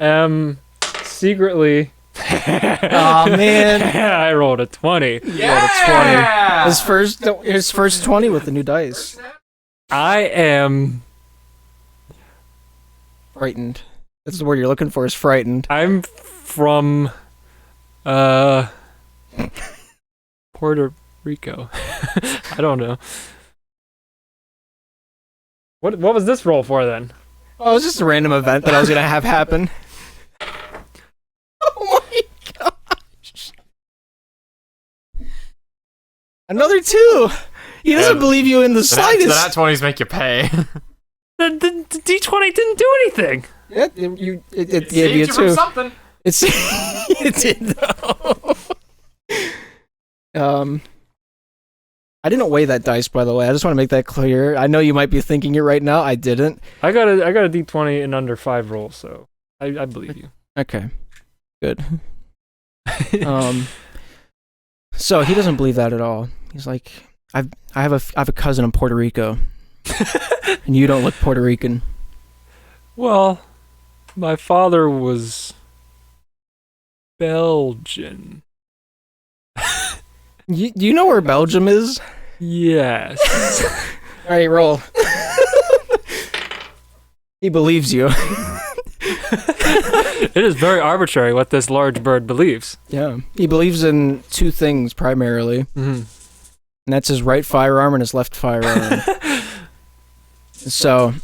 am secretly. Oh man! I rolled a 20. Yeah. His first 20 with the new dice. I am. Frightened. That's the word you're looking for. Is frightened. I'm from. Puerto Rico. I don't know. What was this roll for then? Oh, it was just a random event that I was gonna have happen. Oh my gosh! Another 2. He doesn't believe you in the slightest. The nat 20s make you pay. The D20 didn't do anything. Yeah, it gave you a 2. From something. It did though. I didn't weigh that dice, by the way. I just want to make that clear. I know you might be thinking it right now. I didn't. I got a D20 in under 5 rolls, so I believe you. Okay, good. So he doesn't believe that at all. He's like, I have a cousin in Puerto Rico, and you don't look Puerto Rican. Well, my father was Belgian. Do you know where Belgium is? Yes. All right, roll. He believes you. It is very arbitrary what this large bird believes. Yeah, he believes in 2 things primarily, and that's his right firearm and his left firearm. So,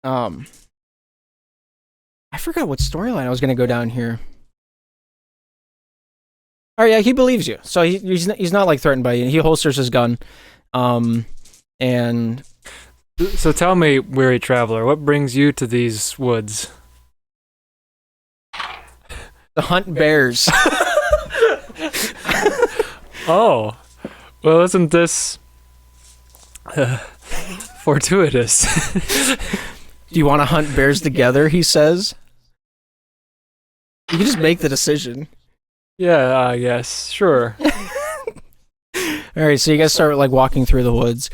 I forgot what storyline I was gonna go down here. Oh yeah, he believes you. So he's not like threatened by you. He holsters his gun, and so tell me, weary traveler, what brings you to these woods? to hunt bears. Oh, well, isn't this fortuitous? Do you want to hunt bears together? He says. You can just make the decision. Yeah, yes, sure. All right, so you guys start like walking through the woods.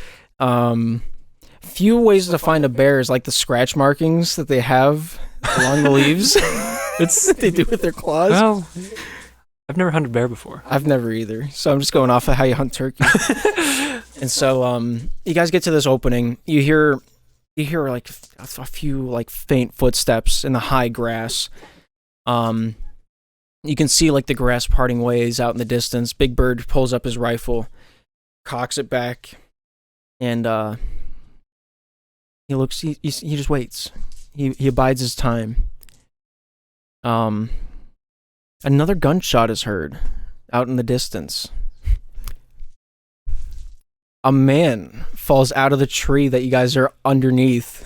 Few ways to find a bear is like the scratch markings that they have along the leaves. It's they do with their claws. Well, I've never hunted bear before. I've never either, so I'm just going off of how you hunt turkey. And so, you guys get to this opening. You hear like a few like faint footsteps in the high grass. You can see like the grass parting ways out in the distance. Big Bird pulls up his rifle, cocks it back, and he looks. He just waits. He abides his time. Another gunshot is heard out in the distance. A man falls out of the tree that you guys are underneath.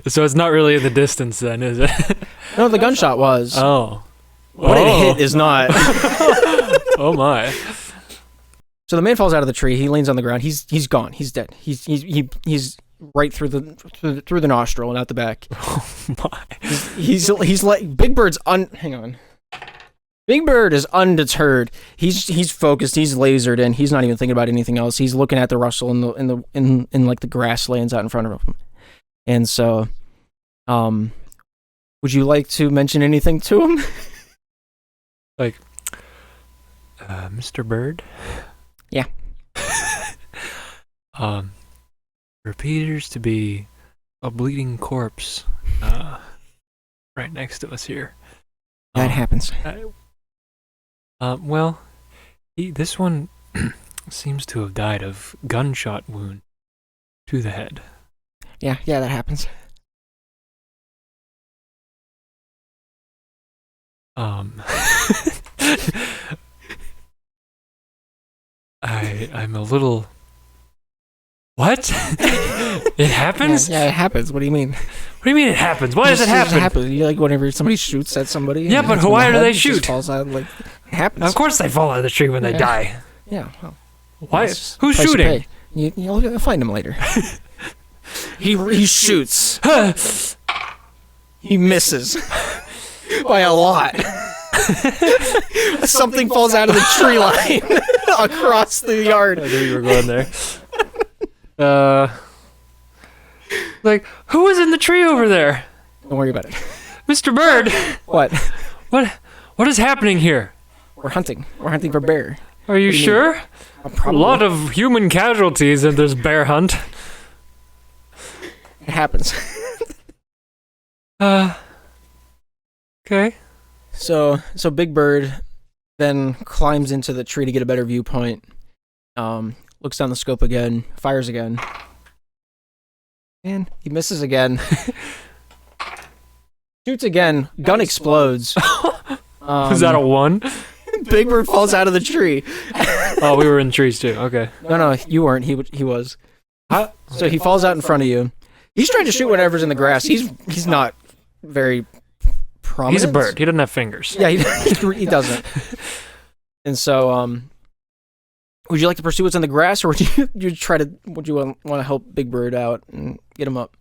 So it's not really in the distance then, is it? No, the gunshot was. Oh. What it hit is not. Oh my. So the man falls out of the tree. He leans on the ground. He's gone. He's dead. He's right through the nostril and out the back. Oh my. He's like Big Bird's hang on. Big Bird is undeterred. He's focused. He's lasered in. He's not even thinking about anything else. He's looking at the rustle in like the grasslands out in front of him. And so, would you like to mention anything to him? Like, Mr. Bird? Yeah. There appears to be a bleeding corpse right next to us here. That happens. Well, this one seems to have died of gunshot wound to the head. Yeah, that happens. I'm a little. What? It happens? Yeah, it happens. What do you mean? What do you mean it happens? Why does it happen? You like whenever somebody shoots at somebody? Yeah, but why do they shoot? Falls out, like, it happens. Of course they fall out of the tree when they die. Yeah. Well, why? Who's shooting? You'll find him later. he shoots. He misses by a lot. Something falls out of the tree line across the yard. I knew you were going there. Like, who was in the tree over there? Don't worry about it. Mr. Bird! What? What is happening here? We're hunting. We're hunting for bear. Are you sure? A lot of human casualties in this bear hunt. It happens. Okay. So Big Bird then climbs into the tree to get a better viewpoint. Looks down the scope again, fires again. And he misses again. Shoots again, gun explodes. Is that a 1? Big Bird falls out of the tree. Oh, we were in trees too. Okay. No, you weren't. He was. So he falls out in front of you. He's trying to shoot whatever's in the grass. He's not very prominent. He's a bird. He doesn't have fingers. Yeah, he doesn't. And so, would you like to pursue what's in the grass, or would you want to help Big Bird out and get him up?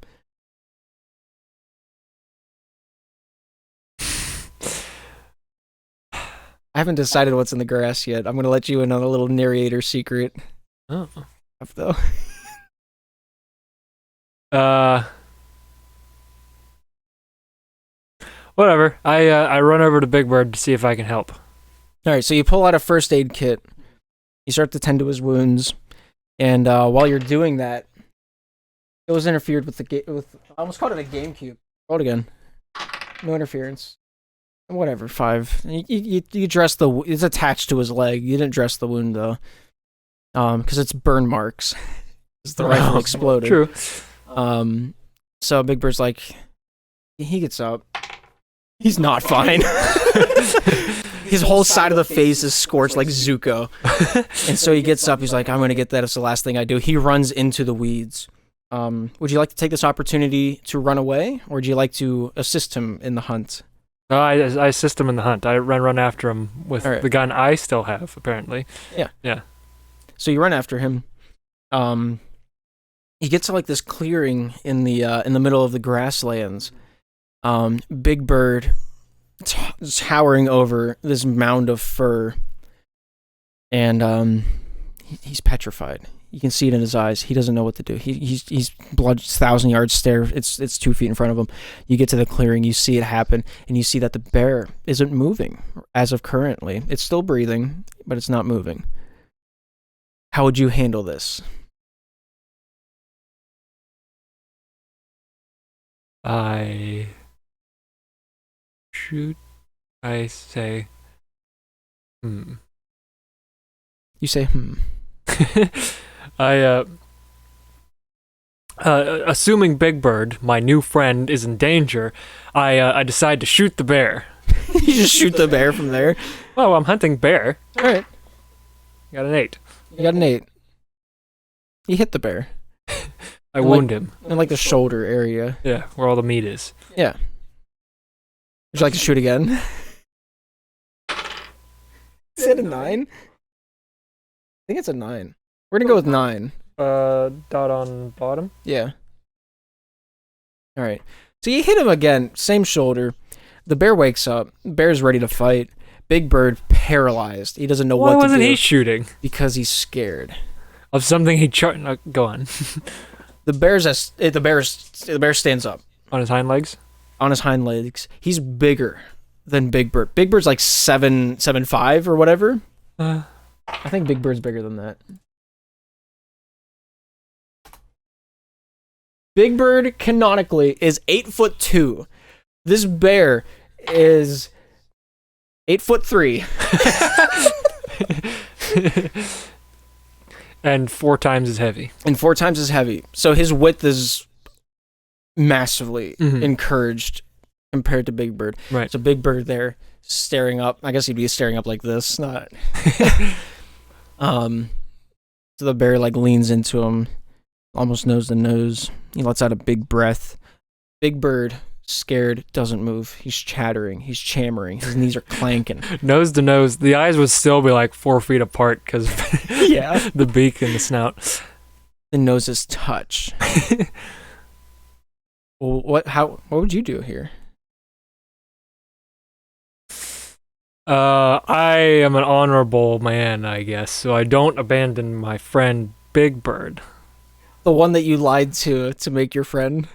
I haven't decided what's in the grass yet. I'm going to let you in on a little narrator secret. Oh. Though. Whatever. I run over to Big Bird to see if I can help. All right, so you pull out a first aid kit. You start to tend to his wounds, and while you're doing that, it was interfered with I almost called it a GameCube. Roll it again. No interference. Whatever. 5. You dress it's attached to his leg. You didn't dress the wound though, because it's burn marks. Because the rifle exploded. True. So Big Bird's like, he gets up. He's not fine. His whole side of the face is scorched like Zuko. And so he gets up. He's like, I'm going to get that. It's the last thing I do. He runs into the weeds. Would you like to take this opportunity to run away, or would you like to assist him in the hunt? No, I assist him in the hunt. I run after him with right. the gun I still have, apparently. Yeah. So you run after him. He gets to like this clearing in the middle of the grasslands. Big Bird towering over this mound of fur, and he's petrified. You can see it in his eyes. He doesn't know what to do. He's blood 1,000-yard stare. It's 2 feet in front of him. You get to the clearing. You see it happen, and you see that the bear isn't moving as of currently. It's still breathing, but it's not moving. How would you handle this? I say, You say, assuming Big Bird, my new friend, is in danger, I decide to shoot the bear. You just shoot the bear from there? Oh, I'm hunting bear. All right. Got an 8. You got an 8. You hit the bear. I wound him. In like the shoulder area. Yeah, where all the meat is. Yeah. Would you like to shoot again? Is it a 9? I think it's a 9. We're gonna go with 9. Dot on bottom? Yeah. Alright. So you hit him again, same shoulder. The bear wakes up. Bear's ready to fight. Big Bird paralyzed. He doesn't know what to do. Why wasn't he shooting? Because he's scared. Of something he go on. The bear stands up. On his hind legs? On his hind legs. He's bigger than Big Bird. Big Bird's like 7'5" or whatever. I think Big Bird's bigger than that. Big Bird canonically is 8'2". This bear is 8'3". And 4 times as heavy. And 4 times as heavy. So his width is massively encouraged compared to Big Bird. Right. So Big Bird there staring up. I guess he'd be staring up like this, not. So the bear like leans into him, almost nose to nose. He lets out a big breath. Big Bird, scared, doesn't move. He's chattering. He's chammering. His knees are clanking. Nose to nose. The eyes would still be like 4 feet apart because Yeah. the beak and the snout. The noses touch. Well, what would you do here? I am an honorable man, I guess, so I don't abandon my friend Big Bird, The one that you lied to make your friend?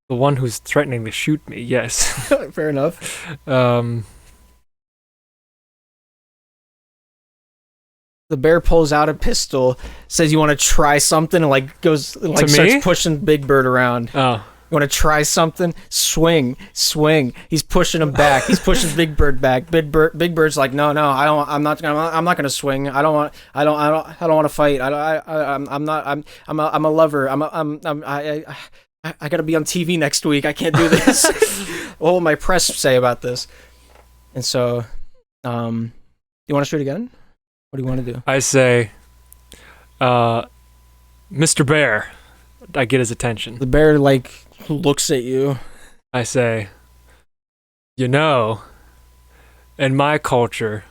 the one who's threatening to shoot me. Yes. Fair enough. Um, The bear pulls out a pistol, says, "You want to try something?" and like goes, like To starts me? pushing Big Bird around. oh, You want to try something? Swing. He's pushing him back. He's pushing Big Bird back. Big Bird's like, no, I don't. I'm not gonna swing. I don't want to fight. I'm a lover. I gotta be on TV next week. I can't do this. What will my press say about this? And so, you want to shoot again? What do you want to do? I say, Mr. Bear. I get his attention. The bear like looks at you. I say, in my culture,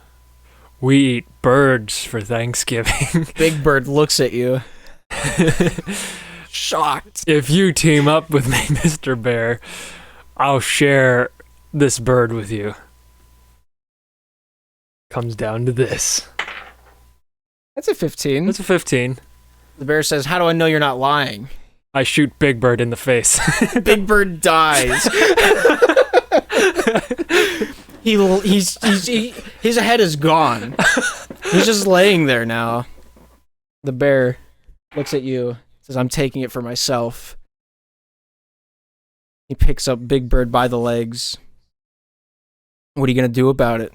we eat birds for Thanksgiving. Big Bird looks at you. Shocked. If you team up with me, Mr. Bear, I'll share this bird with you. Comes down to this. That's a 15. That's a 15. The bear says, "How do I know you're not lying?" I shoot Big Bird in the face. Big Bird dies. His head is gone. He's just laying there now. The bear looks at you, says, "I'm taking it for myself." He picks up Big Bird by the legs. What are you gonna do about it?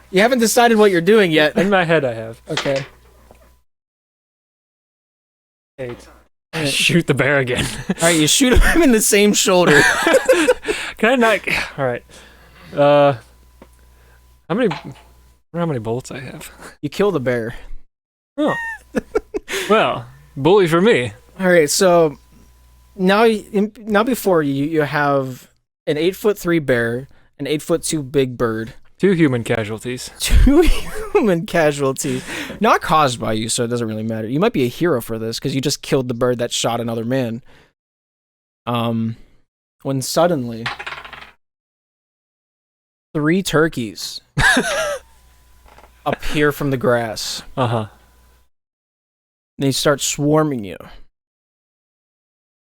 You haven't decided what you're doing yet. In my head, I have. Okay. 8. I shoot the bear again. All right, you shoot him in the same shoulder. Can I not? All right. How many? I wonder how many bullets I have. You kill the bear. Oh. Well, bully for me. All right, so now before you have an 8'3" bear, an 8'2" Big Bird, 2 human casualties. 2 human casualties, not caused by you, so it doesn't really matter. You might be a hero for this because you just killed the bird that shot another man. When suddenly 3 turkeys appear from the grass. Uh-huh. They start swarming you.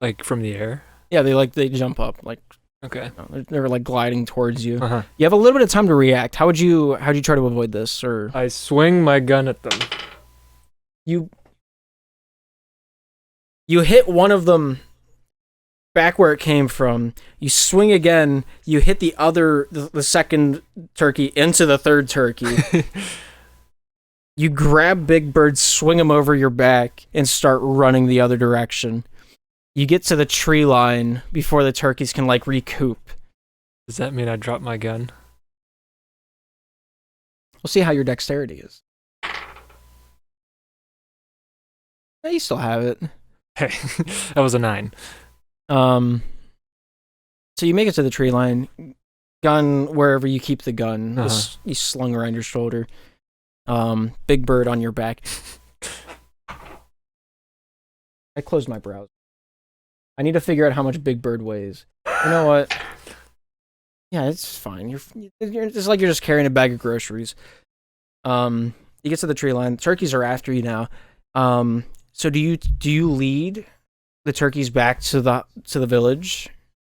Like from the air? Yeah, they jump up like. Okay. They're like gliding towards you. Uh-huh. You have a little bit of time to react. How'd you try to avoid this? Or I swing my gun at them. you hit one of them back where it came from. You swing again. You hit the second turkey into the third turkey. You grab Big Bird, swing him over your back, and start running the other direction. You get to the tree line before the turkeys can like recoup. Does that mean I drop my gun? We'll see how your dexterity is. Yeah, you still have it. Hey, that was a 9. So you make it to the tree line. Gun wherever you keep the gun. You slung around your shoulder. Big Bird on your back. I closed my browser. I need to figure out how much Big Bird weighs. You know what? Yeah, it's fine. It's like you're just carrying a bag of groceries. You get to the tree line. Turkeys are after you now. So do you lead the turkeys back to the village?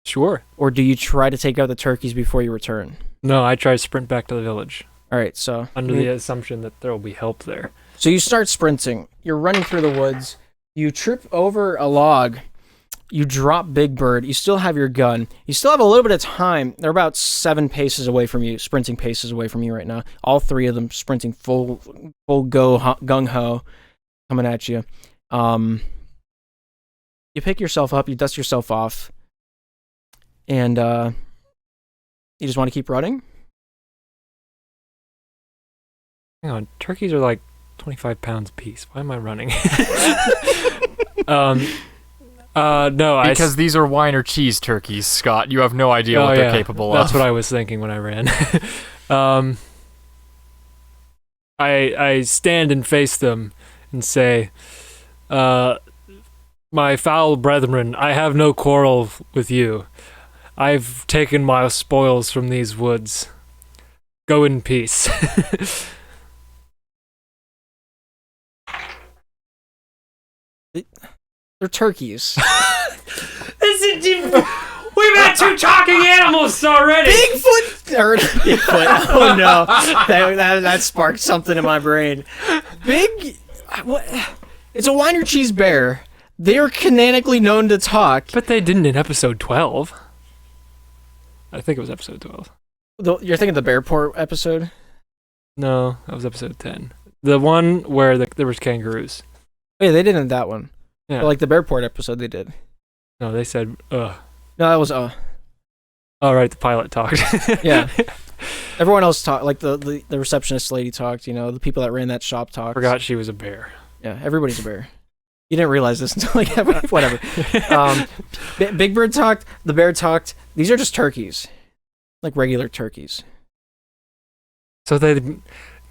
Sure. Or do you try to take out the turkeys before you return? No, I try to sprint back to the village. All right, so Under the assumption that there will be help there. So you start sprinting. You're running through the woods. You trip over a log. You drop Big Bird. You still have your gun. You still have a little bit of time. They're about 7 paces away from you, sprinting paces away from you right now. All 3 of them sprinting full go gung ho, coming at you. You pick yourself up. You dust yourself off, And you just want to keep running? Hang on, turkeys are like 25 pounds a piece. Why am I running? No, because these are wine or cheese turkeys, Scott. You have no idea what they're capable of. That's what I was thinking when I ran. I stand and face them and say, my foul brethren, I have no quarrel with you. I've taken my spoils from these woods. Go in peace. They're turkeys. We've had 2 talking animals already. Bigfoot. Oh no, that sparked something in my brain. What? It's a wine or cheese bear. They're canonically known to talk. But they didn't in episode 12. I think it was episode 12. You're thinking the Bearport episode? No, that was episode 10. The one where there was kangaroos. Oh, yeah, they did in that one. Yeah. But like the Bearport episode, they did. No, they said, ugh. No, that was Oh, right, the pilot talked. Yeah. Everyone else talked, like the receptionist lady talked, the people that ran that shop talked. Forgot she was a bear. Yeah, everybody's a bear. You didn't realize this until like whatever. Big Bird talked, the bear talked. These are just turkeys. Like regular turkeys. So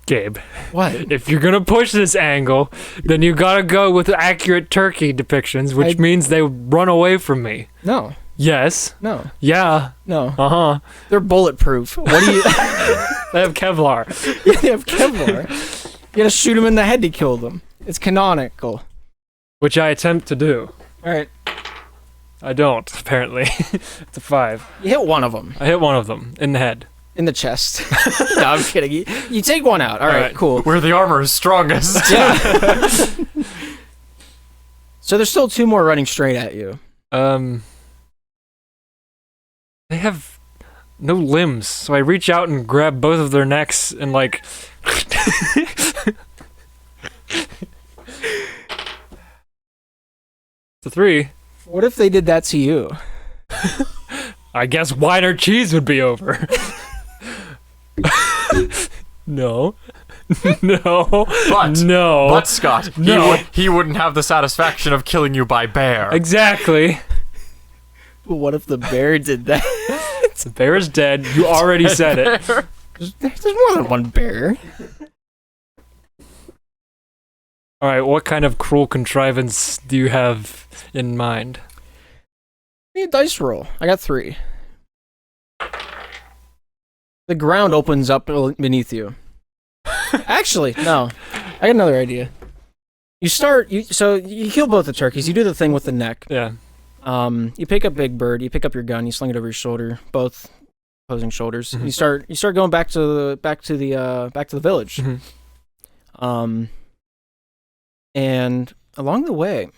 Gabe. What? If you're gonna push this angle, then you gotta go with accurate turkey depictions, which means they run away from me. No. Yes. No. Yeah. No. Uh-huh. They're bulletproof. What do you... They have Kevlar. Yeah, they have Kevlar. You gotta shoot them in the head to kill them. It's canonical. Which I attempt to do. Alright. I don't, apparently. It's a 5. You hit one of them. I hit one of them in the head. In the chest. No, I'm kidding. You take one out. All right, cool. Where the armor is strongest. Yeah. So there's still 2 more running straight at you. They have no limbs, so I reach out and grab both of their necks and like... It's a 3. What if they did that to you? I guess wine or cheese would be over. No. No. But Scott, no. he wouldn't have the satisfaction of killing you by bear. Exactly. But what if the bear did that? The bear is dead. You already said it. There's more than one bear. All right, what kind of cruel contrivance do you have in mind? Give me a dice roll. I got 3. The ground opens up beneath you. Actually, no. I got another idea. So you kill both the turkeys. You do the thing with the neck. Yeah. You pick up Big Bird. You pick up your gun. You sling it over your shoulder. Both opposing shoulders. Mm-hmm. You start going back to the village. Mm-hmm. And along the way,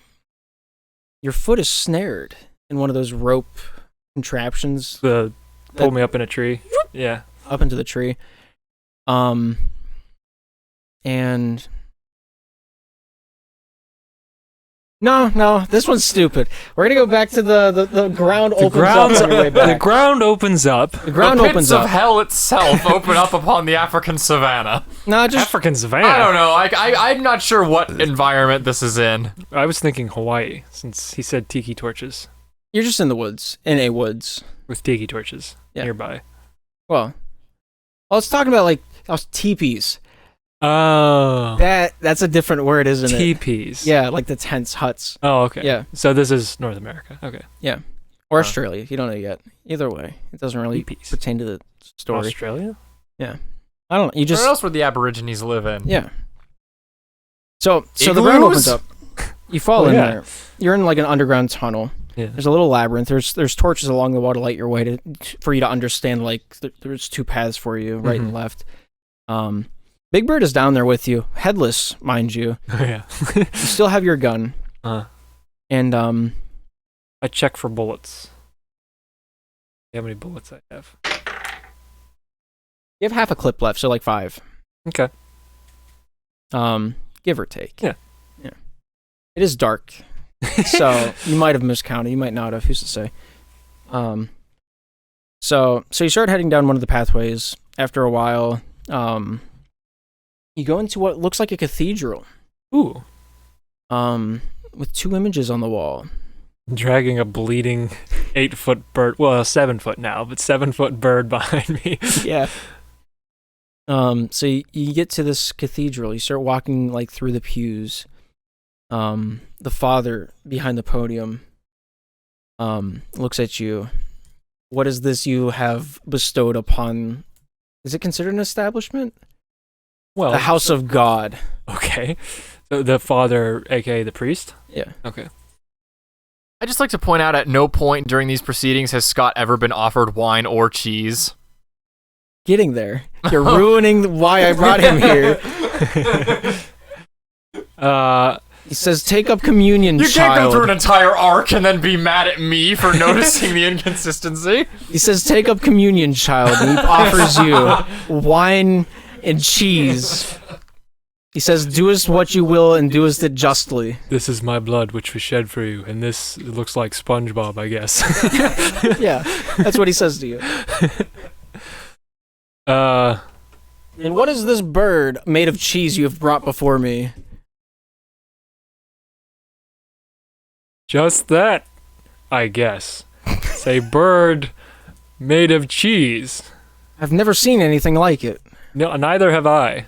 your foot is snared in one of those rope contraptions. Pull me up in a tree. Yeah. Up into the tree. And no, this one's stupid. We're gonna go back to the ground opens up on your way back. The ground opens up. The ground opens up. The pits of hell itself open up upon the African savannah. No, just African savannah. I don't know. I'm not sure what environment this is in. I was thinking Hawaii, since he said tiki torches. You're just in the woods. In a woods. With tiki torches nearby. Well, I was talking about teepees. Oh. That's a different word, isn't it? Teepees. Yeah, like the tents, huts. Oh, okay. Yeah. So this is North America. Okay. Yeah. Or Australia. You don't know yet. Either way, it doesn't really pertain to the story. Australia? Yeah. I don't know. You just... Where else would the Aborigines live in? Yeah. So the ground opens up. You fall in there. You're in like an underground tunnel. Yeah. There's a little labyrinth. There's torches along the wall to light your way for you to understand there's 2 paths for you, right and left. Big Bird is down there with you, headless, mind you. Oh yeah. You still have your gun. And I check for bullets. How many bullets I have? You have half a clip left, so like 5. Okay. Give or take. Yeah. It is dark. So you might have miscounted. You might not have. Who's to say? So you start heading down one of the pathways. After a while, you go into what looks like a cathedral. Ooh. With 2 images on the wall. Dragging a bleeding 8-foot bird. Well, 7 foot now, but 7-foot bird behind me. Yeah. So you get to this cathedral. You start walking like through the pews. The father behind the podium looks at you. What is this you have bestowed upon? Is it considered an establishment? Well, the house of God. Okay. So the father, aka the priest? Yeah. Okay. I'd just like to point out at no point during these proceedings has Scott ever been offered wine or cheese. Getting there. You're ruining why I brought him here. He says, take up communion, You child. can't go through an entire arc and then be mad at me for noticing the inconsistency. He says, take up communion, child, and he offers you wine and cheese. He says, doest what you will and doest it justly. This is my blood which was shed for you, and this looks like SpongeBob, I guess. Yeah, that's what he says to you. And what is this bird made of cheese you have brought before me? Just that, I guess. It's a bird made of cheese. I've never seen anything like it. No, neither have I.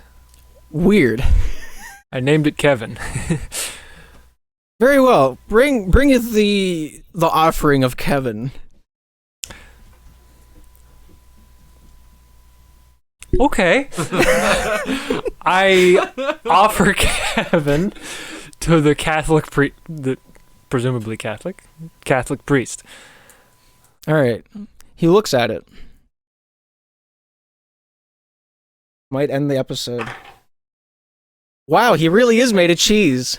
Weird. I named it Kevin. Very well. Bringeth the offering of Kevin. Okay. I offer Kevin to the Catholic presumably Catholic priest. All right. He looks at it. Might end the episode. Wow, he really is made of cheese.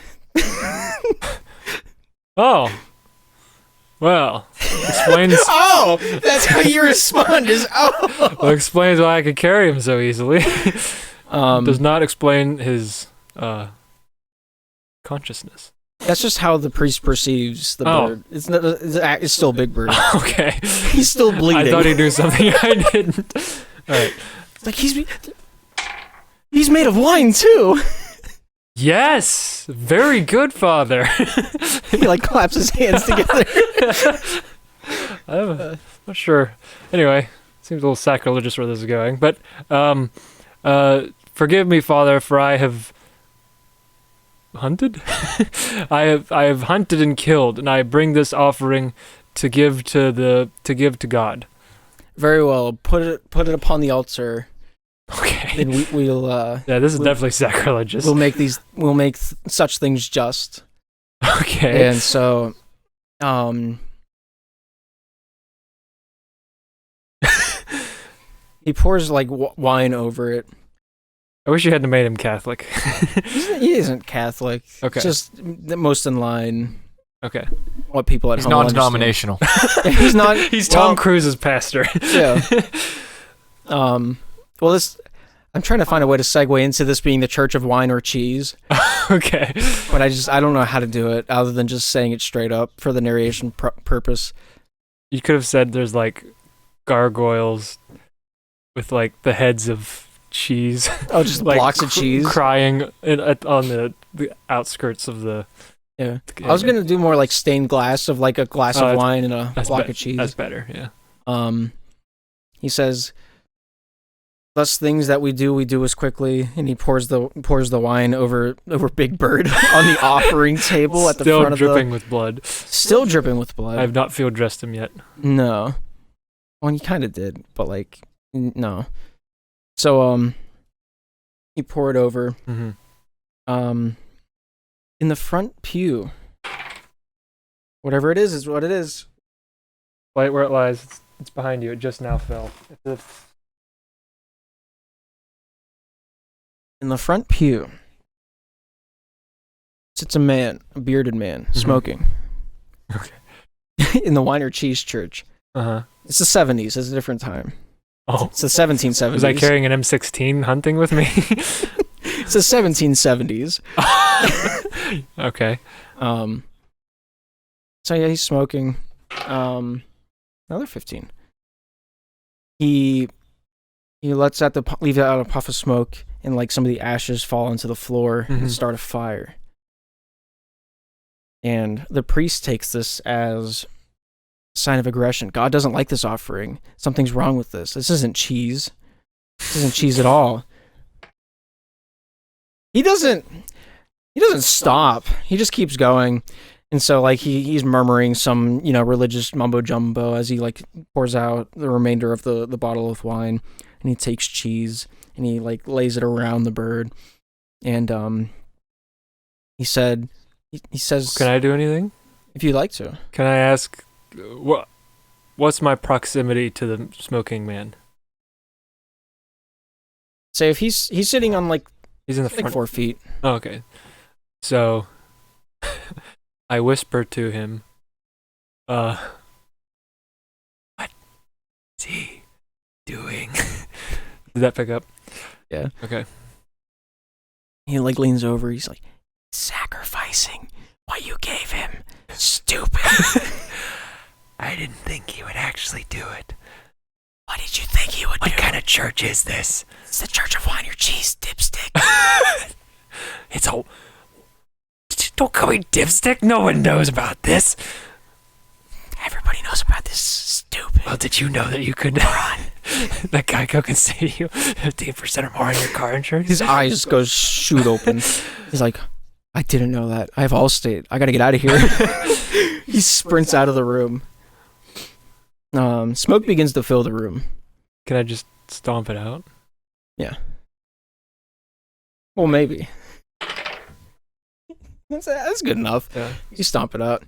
Oh. Well, explains. Oh, that's how you respond. Is Well, explains why I could carry him so easily. Does not explain his consciousness. That's just how the priest perceives the bird. It's still Big Bird. Okay. He's still bleeding. I thought he knew something I didn't. All right. Like he's made of wine too. Yes, very good, Father. He like claps his hands together. I'm not sure. Anyway, seems a little sacrilegious where this is going. But forgive me, Father, for I have hunted. I have hunted and killed, and I bring this offering to give to God. Very well. Put it upon the altar. Okay. And we'll yeah, this is definitely sacrilegious. We'll make such things just. Okay. And so, he pours like wine over it. I wish you hadn't made him Catholic. He isn't Catholic. Okay. Just the most in line. Okay. What people at He's home non-denominational. Yeah, he's not. He's Tom Cruise's pastor. Yeah. Well, I'm trying to find a way to segue into this being the Church of Wine or Cheese. Okay. But I don't know how to do it other than just saying it straight up for the narration purpose. You could have said there's like gargoyles with like the heads of cheese. Oh, just like blocks of cheese crying on the outskirts of the. Yeah. I was gonna do more like stained glass of like a glass of wine and a block of cheese. That's better. Yeah. He says, "Thus things that we do as quickly," and he pours the wine over Big Bird on the offering table at the front of the. Still dripping with blood. Still dripping with blood. I have not field dressed him yet. No. Well, he kind of did, but like no. So he poured over. Mm-hmm. In the front pew. Whatever it is what it is. Right where it lies. It's behind you. It just now fell. In the front pew sits a bearded man, smoking. Okay. In the Wine or Cheese Church. Uh-huh. It's the 70s. It's a different time. Oh. It's the 1770s. Was I carrying an M16 hunting with me? It's the 1770s. Okay. So yeah, he's smoking. Another 15. he lets out leave out a puff of smoke, and like some of the ashes fall into the floor and start a fire. And the priest takes this as a sign of aggression. God doesn't like this offering. Something's wrong with this. This isn't cheese. This isn't cheese at all. He doesn't stop. He just keeps going. And so like he's murmuring some, religious mumbo jumbo as he like pours out the remainder of the bottle of wine, and he takes cheese and he like lays it around the bird. And he says, "Can I do anything? If you'd like to." Can I ask what's my proximity to the smoking man? Say if he's sitting on like he's in the front 4 feet. Oh, okay. So I whisper to him, what is he doing? Did that pick up? Yeah. Okay. He like leans over, he's like, sacrificing what you gave him. Stupid. I didn't think he would actually do it. What did you think he would do? What kind of church is this? It's the Church of Wine Your Cheese, dipstick. It's a... Don't call me dipstick. No one knows about this. Everybody knows about this, stupid. Well, did you know that you could run? That Geico can save you 15% or more on your car insurance? His eyes go shoot open. He's like, I didn't know that. I have Allstate. I gotta get out of here. He sprints out of the room. Smoke begins to fill the room. Can I just stomp it out? Yeah. Well, maybe. That's good enough. Yeah. You stomp it out.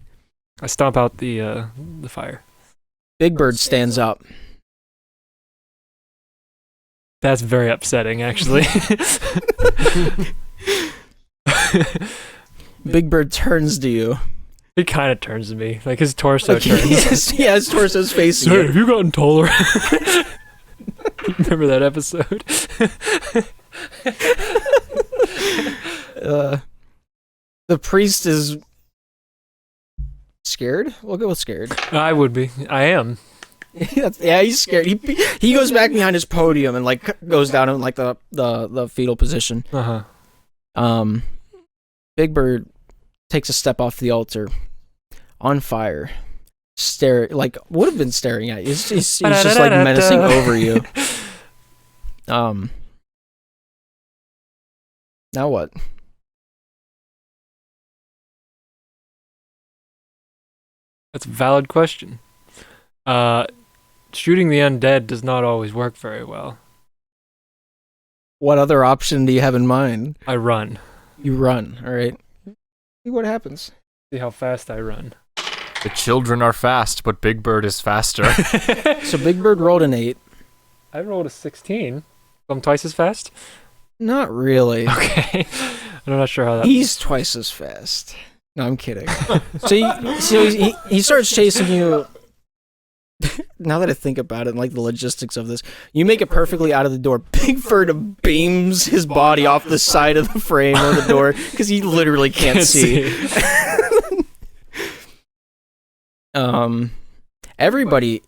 I stomp out the fire. Big Bird stands up. That's very upsetting, actually. Big Bird turns to you. He kind of turns to me, like his torso turns. Yeah, his torso's facing Sir, you. have you gotten taller? Remember that episode? The priest is scared. We'll go with scared. I would be. I am. Yeah, he's scared. He goes back behind his podium and like goes down in like the fetal position. Big Bird takes a step off the altar, on fire, would have been staring at you. He's just like menacing over you. Now what? That's a valid question. Shooting the undead does not always work very well. What other option do you have in mind? I run. You run, all right. See what happens. See how fast I run. The children are fast, but Big Bird is faster. So Big Bird rolled an 8. I rolled a 16. I'm twice as fast? Not really. Okay. I'm not sure how that... He's twice as fast. No, I'm kidding. So he starts chasing you. Now that I think about it, and like the logistics of this, you make it perfectly out of the door. Big Bird beams his body off the side of the frame of the door because he literally can't see. Everybody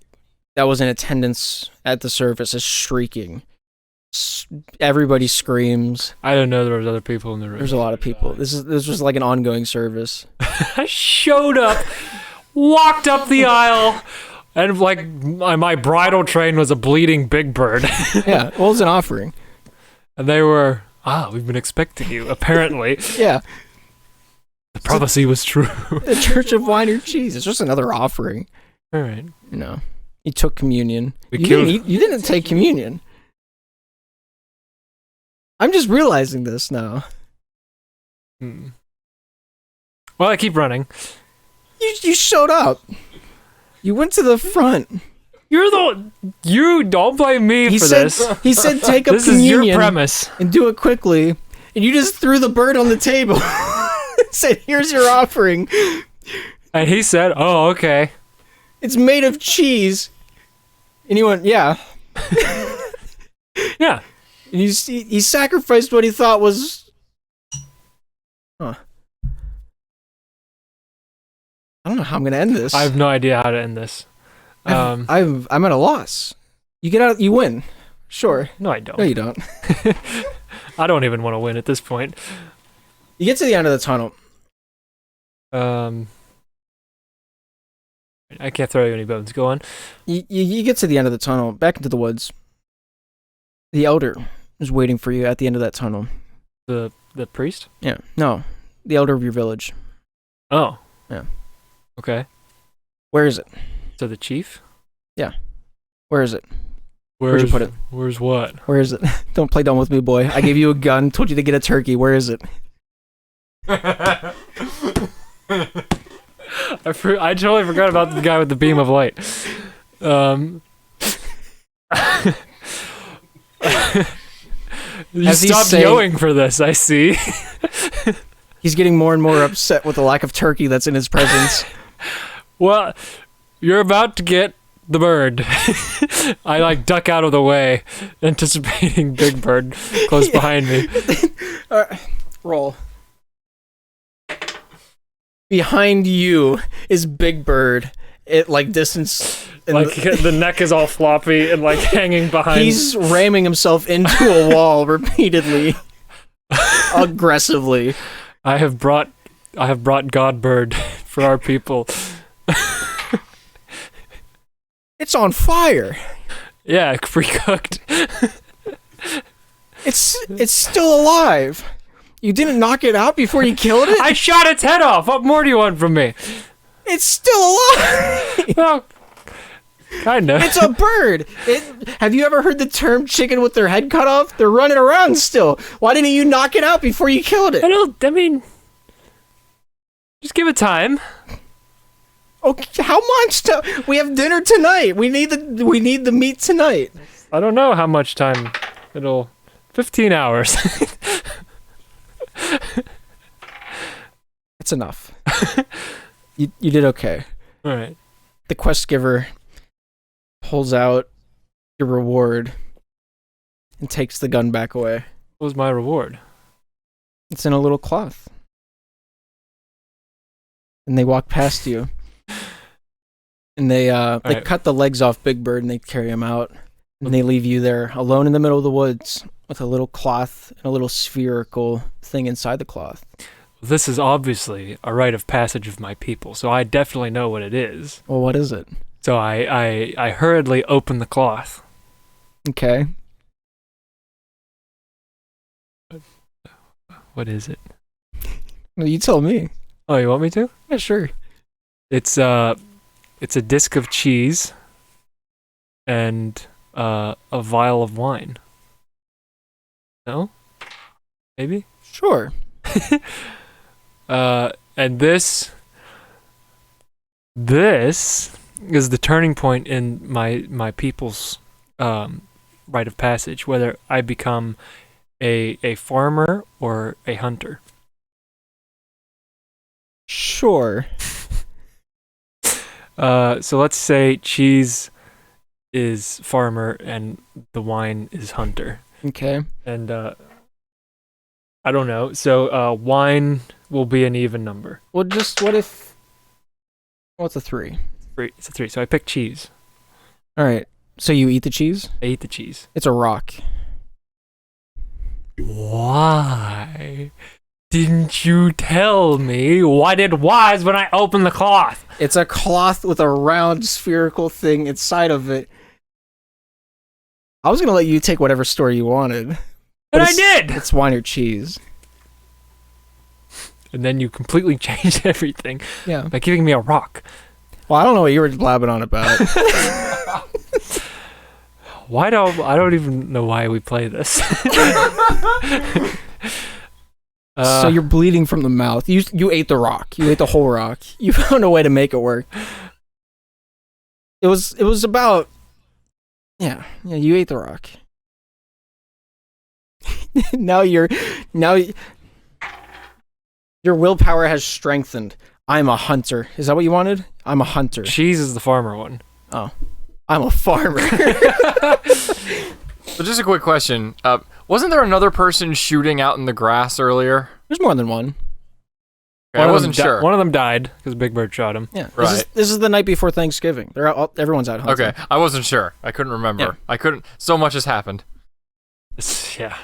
that was in attendance at the service is shrieking. Everybody screams. I don't know there was other people in the room. There's a lot of people. This was like an ongoing service. I showed up, walked up the aisle, and like my bridal train was a bleeding Big Bird. Yeah, well, it's an offering. And they were, we've been expecting you, apparently. Yeah. The prophecy was true. The Church of Wine Your Cheese. It's just another offering. All right. No. You took communion. You didn't take communion. I'm just realizing this now. Well, I keep running. You showed up. You went to the front. You don't blame me for this. He said take up this communion. Is your premise. And do it quickly. And you just threw the bird on the table. Said, here's your offering. And he said, oh, okay. It's made of cheese. And he went, yeah. Yeah. And he sacrificed what he thought was... Huh. I don't know how I'm going to end this. I have no idea how to end this. I'm at a loss. You get out, you win. Sure. No, I don't. No, you don't. I don't even want to win at this point. You get to the end of the tunnel. I can't throw you any bones. Go on. You get to the end of the tunnel, back into the woods. The elder is waiting for you at the end of that tunnel. The priest? Yeah. No. The elder of your village. Oh. Yeah. Okay. Where is it? So the chief? Yeah. Where is it? Where'd you put it? Where's what? Where is it? Don't play dumb with me, boy. I gave you a gun, told you to get a turkey. Where is it? I totally forgot about the guy with the beam of light. You stopped yelling for this, I see. He's getting more and more upset with the lack of turkey that's in his presence. Well, you're about to get the bird. I duck out of the way, anticipating Big Bird close behind me. Roll. Behind you is Big Bird. It distance. The neck is all floppy and hanging behind. He's ramming himself into a wall repeatedly, aggressively. I have brought Godbird for our people. It's on fire. Yeah, pre-cooked. It's still alive. You didn't knock it out before you killed it? I shot its head off. What more do you want from me? It's still alive. Well, kinda. It's a bird. Have you ever heard the term chicken with their head cut off? They're running around still. Why didn't you knock it out before you killed it? Just give it time. Okay, how much time? We have dinner tonight. We need the meat tonight. I don't know how much time. 15 hours. It's enough. You did okay. All right. The quest giver pulls out your reward and takes the gun back away. What was my reward? It's in a little cloth. And they walk past you. And they right. cut the legs off Big Bird and they carry him out. And they leave you there alone in the middle of the woods with a little cloth and a little spherical thing inside the cloth. This is obviously a rite of passage of my people, so I definitely know what it is. Well, what is it? So I hurriedly open the cloth. Okay. What is it? Well, you tell me. Oh, you want me to? Yeah, sure. It's a disc of cheese and a vial of wine. No? Maybe? Sure. And this is the turning point in my people's rite of passage, whether I become a farmer or a hunter. Sure. So let's say cheese is farmer and the wine is hunter. Okay. And I don't know. So wine will be an even number. Well, just what if... What's a 3? It's a 3. So I pick cheese. All right. So you eat the cheese? I eat the cheese. It's a rock. Why didn't you tell me what it was when I opened the cloth? It's a cloth with a round spherical thing inside of it. I was going to let you take whatever story you wanted. And I did! It's wine or cheese. And then you completely changed everything by giving me a rock. Well, I don't know what you were blabbing on about. I don't even know why we play this. So you're bleeding from the mouth. You ate the rock. You ate the whole rock. You found a way to make it work. It was about... Yeah, you ate the rock. Now your willpower has strengthened. I'm a hunter. Is that what you wanted? I'm a hunter. Cheese is the farmer one. Oh. I'm a farmer. So just a quick question. Wasn't there another person shooting out in the grass earlier? There's more than one. I wasn't sure. One of them died because Big Bird shot him. Yeah. Right. This is the night before Thanksgiving. Everyone's out hunting. Okay, I wasn't sure. I couldn't remember. Yeah. I couldn't. So much has happened. Yeah.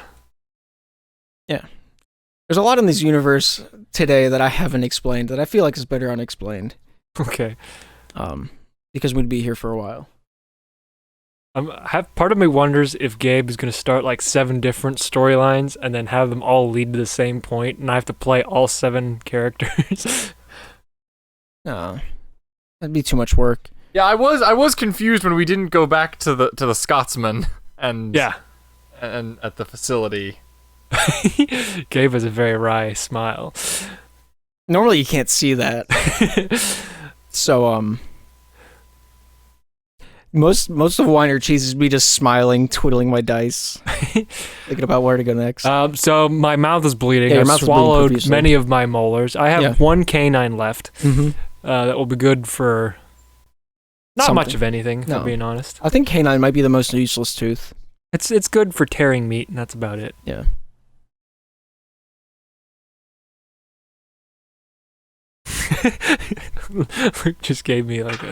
There's a lot in this universe today that I haven't explained that I feel like is better unexplained. Okay. Because we'd be here for a while. Part of me wonders if Gabe is going to start like 7 different storylines and then have them all lead to the same point, and I have to play all 7 characters. No, that'd be too much work. Yeah, I was confused when we didn't go back to the Scotsman and and at the facility. Gabe has a very wry smile. Normally you can't see that. So most of Wine or Cheese is me just smiling, twiddling my dice, thinking about where to go next. So my mouth is bleeding. Yeah, your I mouth is bleeding swallowed profusely. many of my molars. I have 1 canine left. Mm-hmm. That will be good for not much of anything, if No. I'm being honest. I think canine might be the most useless tooth. It's good for tearing meat, and that's about it. Yeah. Luke just gave me like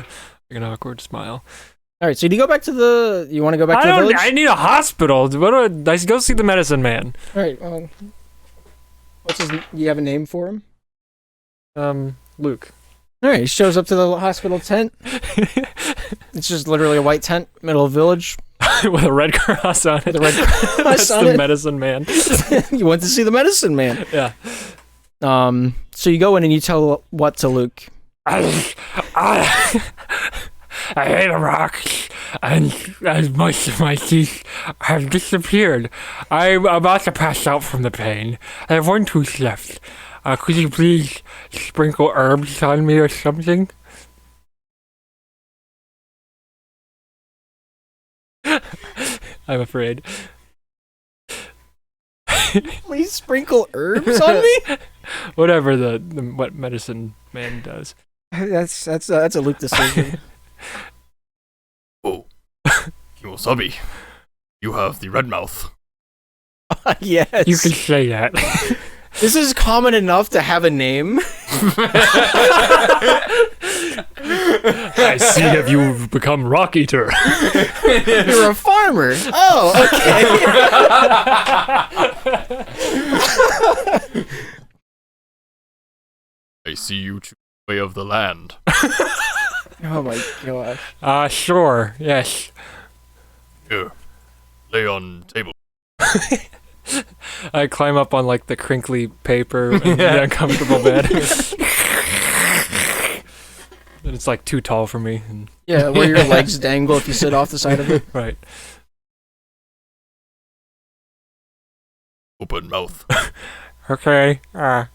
an awkward smile. All right, so do you go back to the? You want to go back to the village? I need a hospital. I go see the medicine man. All right. What's his? You have a name for him? Luke. All right. He shows up to the hospital tent. It's just literally a white tent, middle of the village. With a red cross on it. With a red cross That's on the it. medicine man. You went to see the medicine man. Yeah. So you go in and you tell what to Luke? I hit a rock, and most of my teeth have disappeared. I'm about to pass out from the pain. I have 1 tooth left. Could you please sprinkle herbs on me or something? I'm afraid. Please sprinkle herbs on me. Whatever the what medicine man does. That's a Luke decision. Oh, Kimosabi, you have the red mouth. Yes. You can say that. This is common enough to have a name. I see that you've become Rock Eater. You're a farmer. Oh, okay. I see you choose the way of the land. Oh my gosh. Sure, yes. Here, lay on table. I climb up on like the crinkly paper and the uncomfortable bed. And it's like too tall for me. And Yeah, where your legs dangle if you sit off the side of it. right. Open mouth. Okay. Yes.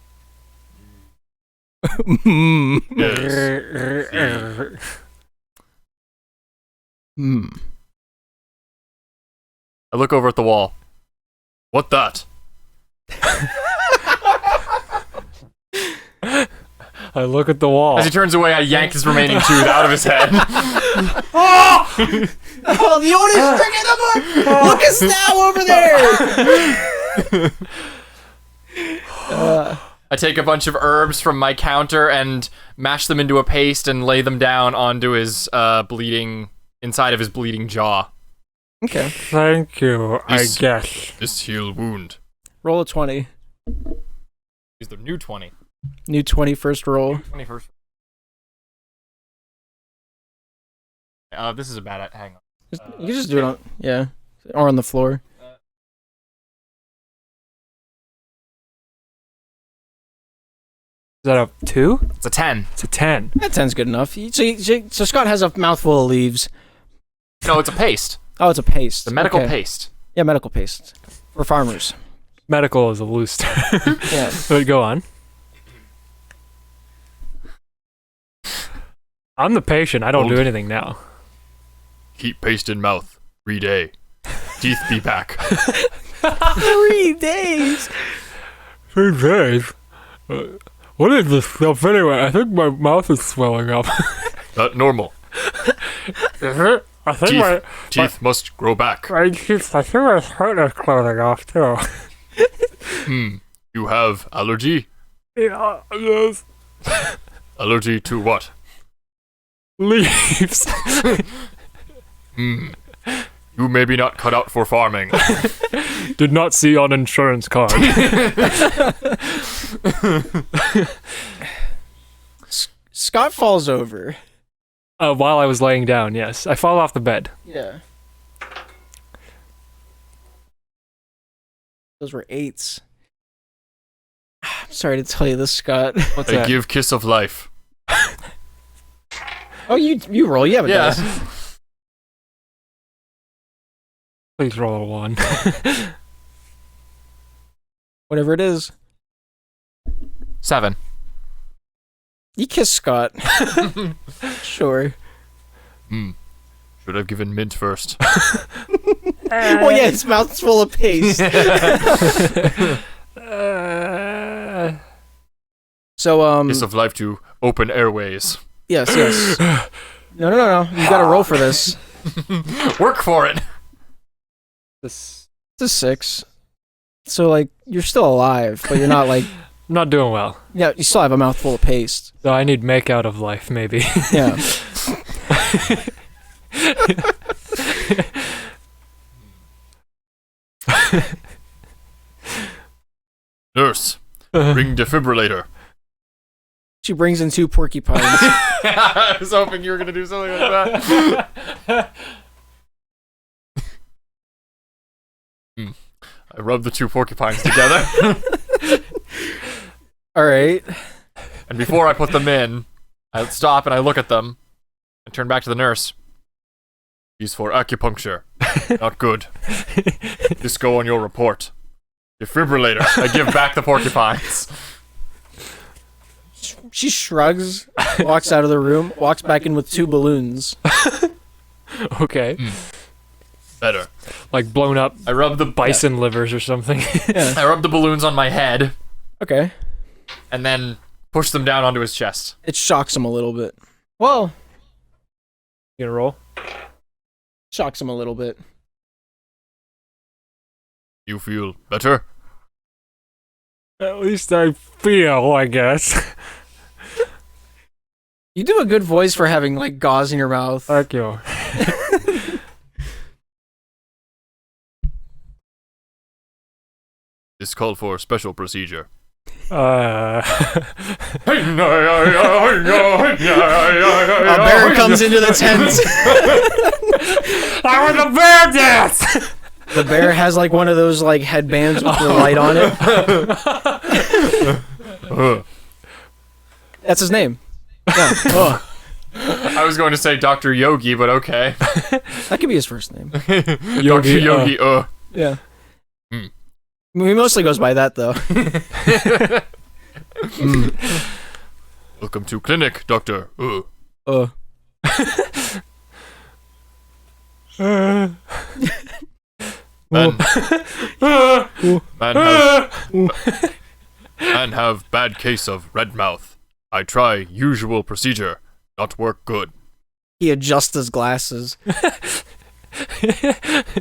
I look over at the wall. What that? I look at the wall. As he turns away, I yank his remaining tooth out of his head. Oh, the owner's drinking the book! Look us now over there! I take a bunch of herbs from my counter and mash them into a paste and lay them down onto his inside of his bleeding jaw. Okay. Thank you, I This- guess. This heal wound. Roll a 20. Is the new 20. New 20 first roll. 21st. This is a bad. Hang on. You can just do it on, yeah. Or on the floor. Is that a 2? It's a 10. It's a 10. That 10's good enough. So Scott has a mouthful of leaves. No, it's a paste. Oh, it's a paste. The medical Okay. paste. Yeah, medical paste. For farmers. Medical is a loose term. Yeah. But go on. I'm the patient. I don't do anything now. Keep paste in mouth. 3 day. Teeth be back. 3 days! 3 days? What is this stuff anyway? I think my mouth is swelling up. Not normal. Is it? I think Teeth must grow back. I think my heart is closing off too. You have allergy? Yeah, yes. Allergy to what? Leaves. Hmm. You may be not cut out for farming. Did not see on insurance card. Scott falls over. While I was laying down, yes. I fall off the bed. Yeah. Those were 8s. I'm sorry to tell you this, Scott. What's I that? give kiss of life. Oh, you roll. You have a dice. Please roll a 1. Whatever it is. 7. You kiss Scott. Sure. Should have given mint first. Oh yeah, his mouth's full of paste. So Kiss of life to open airways. yes. No. You gotta roll for this. Work for it. It's a 6. So like you're still alive, but you're not like I'm not doing well. yeah, you still have a mouthful of paste. So I need make out of life, maybe. Yeah. Nurse, bring defibrillator. She brings in 2 porcupines. I was hoping you were gonna do something like that. I rubbed the 2 porcupines together, All right. and before I put them in, I stop and I look at them, and turn back to the nurse. These for acupuncture. Not good. This go on your report. Defibrillator. I give back the porcupines. She shrugs, walks out of the room, walks back in with 2 balloons. Okay. Better. Like blown up I rub the bison livers or something. I rub the balloons on my head, Okay. and then push them down onto his chest. It shocks him a little bit. Well, You gonna roll? shocks him a little bit. You feel better? At least I feel, I guess. You do a good voice for having like gauze in your mouth. Thank you. This called for special procedure. A bear comes into the tent. I want a bear dance! The bear has like one of those like headbands with the light on it. That's his name. Yeah. Oh, I was going to say Dr. Yogi, but okay. that could be his first name. Dr. Yogi, Yeah. Hmm. He mostly goes by that though. Welcome to clinic, doctor. Man, man have bad case of red mouth. I try usual procedure, not work good. He adjusts his glasses.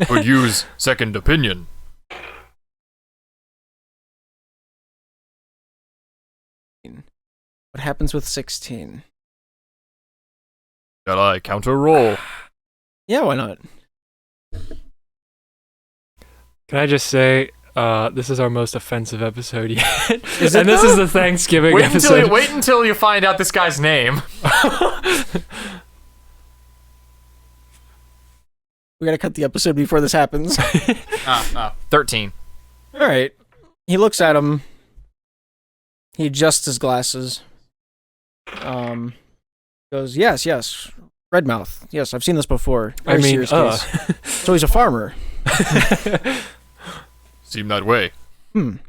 Could use second opinion. What happens with 16? Shall I counter roll? Yeah, why not? Can I just say, this is our most offensive episode yet. Is it And this though? is the Thanksgiving Wait episode. until you find out this guy's name. We gotta cut the episode before this happens. 13. Alright. He looks at him. He adjusts his glasses. Goes, yes. Redmouth. Yes, I've seen this before. Very serious case. So he's a farmer. Seem that way.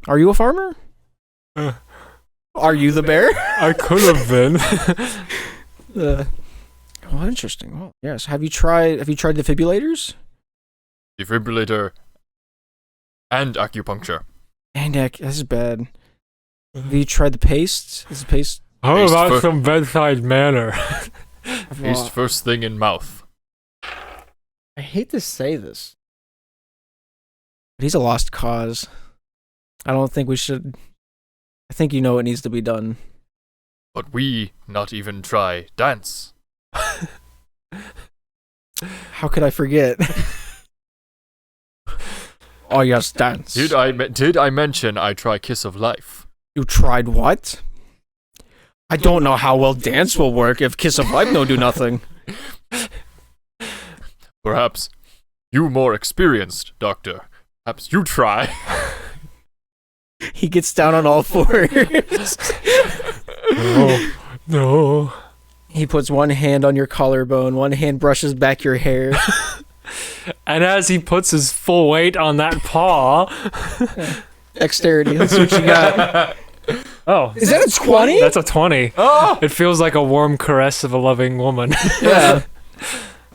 Are you a farmer? Are you the bear? I could have been. Oh, interesting. Well, yes. Have you tried defibrillators? Defibrillator and acupuncture. And this is bad. Have you tried the paste? Is the paste? How Paste about for- some bedside manner? Paste first thing in mouth. I hate to say this, but he's a lost cause. I don't think we should I think you know what needs to be done. But we not even try dance. How could I forget? Oh yes, dance. Did I mention I try Kiss of Life? You tried what? I don't know how well dance will work if Kiss of Life no do nothing. Perhaps you more experienced, Doctor. Perhaps you try. He gets down on all fours. No. He puts one hand on your collarbone, one hand brushes back your hair. And as he puts his full weight on that paw... Dexterity, let's see what you got. Oh. Is that a 20? That's a 20. Oh! It feels like a warm caress of a loving woman. Yeah.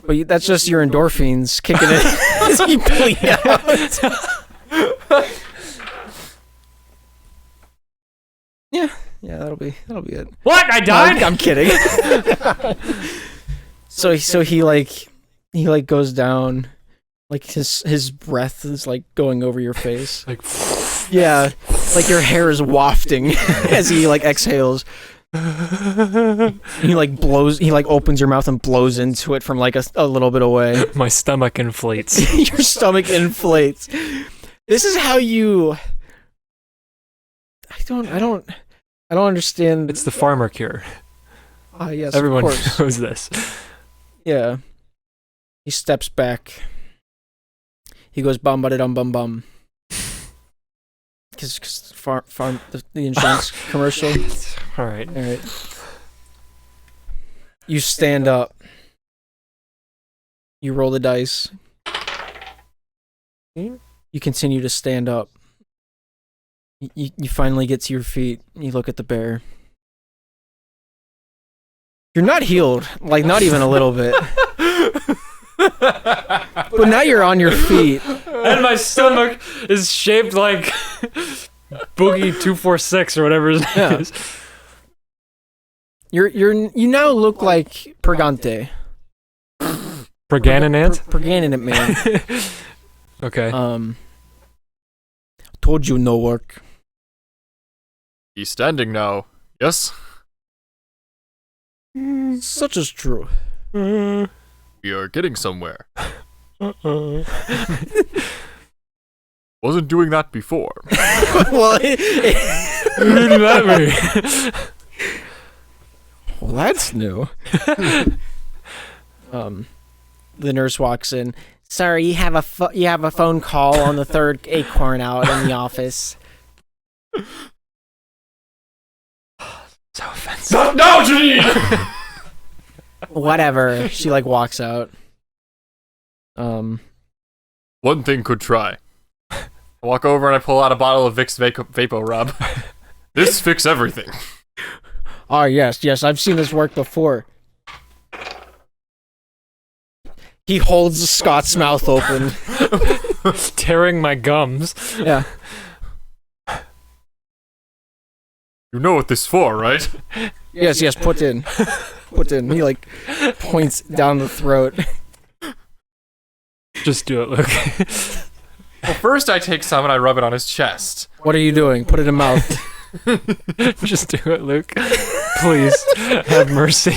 But that's just your endorphins kicking in as you bleed out. Yeah, that'll be it. What? I died? I'm kidding. So he goes down, like his breath is like going over your face. Like, Yeah, like your hair is wafting as he like exhales. He like blows. He like opens your mouth and blows into it from like a little bit away. my stomach inflates. Your stomach inflates. This is how you. I don't understand. It's the farmer cure. Ah, yes, Everyone of course. knows this. Yeah. He steps back. He goes bum ba dum bum bum. Because the insurance commercial. All right. You stand up. You roll the dice. You continue to stand up. You finally get to your feet. You look at the bear. You're not healed, like not even a little bit. But now you're on your feet. And my stomach is shaped like Boogie 246 or whatever his name is. You now look like Purgante. Perganonant? Perganonant man. Okay. Told you no work. He's standing now. Yes? Such is true. We are getting somewhere. Wasn't doing that before. Well, Didn't that me? well, that's new. The nurse walks in. Sir, you have a phone call on the third acorn out in the office. So offensive. No, Janine! Whatever. She like walks out. One thing could try. I walk over and I pull out a bottle of Vicks Vapo Rub. This fix everything. Oh yes, I've seen this work before. He holds Scott's mouth open. Tearing my gums. Yeah. You know what this for, right? Yes, put in. Put in. He like points down the throat. Just do it, Luke. Well, first I take some and I rub it on his chest. What are you doing? Put it in mouth. Just do it, Luke. Please, have mercy.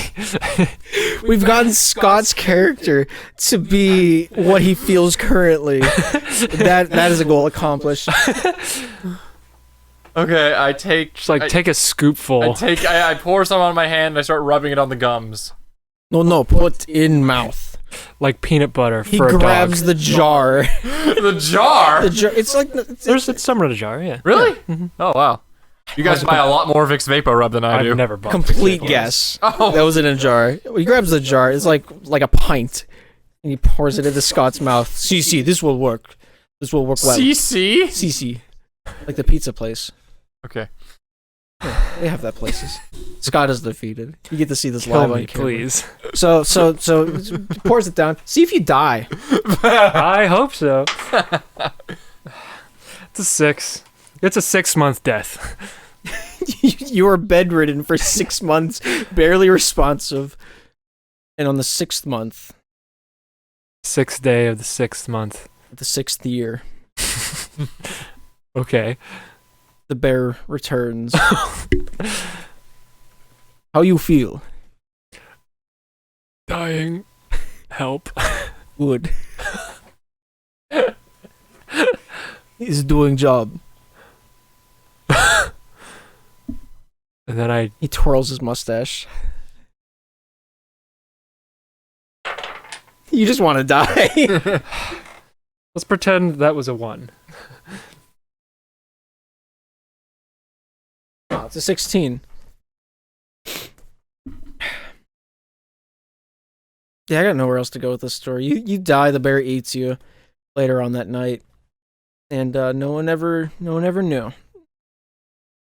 We've gotten Scott's character to be what he feels currently. That is a goal accomplished. Okay, I take... Just like take a scoopful. I pour some on my hand and I start rubbing it on the gums. No, put in mouth. Like peanut butter He for a dog. grabs the jar. The jar? It's like... There's some in a jar, yeah. Really? Mm-hmm. Oh, wow. You guys buy a lot more Vicks Vapo Rub than I do. I've never bought complete Vicks Vaporubs. guess. Oh. That was in a jar. He grabs the jar. It's like a pint. And he pours it into Scott's mouth. CC, this will work. This will work well. CC? CC. Like the pizza place. Okay. Yeah, they have that places. Scott is defeated. You get to see this Kill live me, on camera. please. So pours it down. See if you die. I hope so. It's a 6. It's a 6-month death. You were bedridden for 6 months, barely responsive. And on the 6th month, 6th day of the 6th month. the 6th year, Okay. The bear returns. How you feel? Dying. Help. Good. He's doing job. And then He twirls his mustache. You just want to die. Let's pretend that was a 1. Oh, it's a 16. Yeah, I got nowhere else to go with this story. You die, the bear eats you later on that night. And no one ever knew.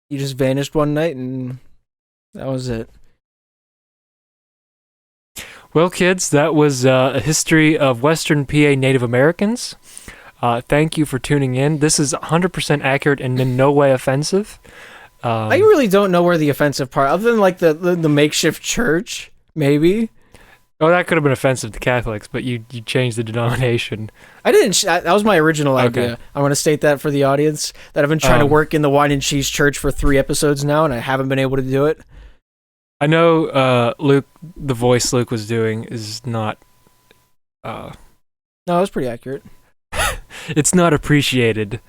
You just vanished one night and that was it. Well, kids, that was a history of Western PA Native Americans. Thank you for tuning in. This is 100% accurate and in no way offensive. I really don't know where the offensive part, other than like the makeshift church, maybe. Oh, that could have been offensive to Catholics, but you changed the denomination. I didn't. That was my original idea. Okay. I want to state that for the audience, that I've been trying to work in the wine and cheese church for 3 episodes now, and I haven't been able to do it. I know Luke, the voice Luke was doing is not... No, it was pretty accurate. It's not appreciated.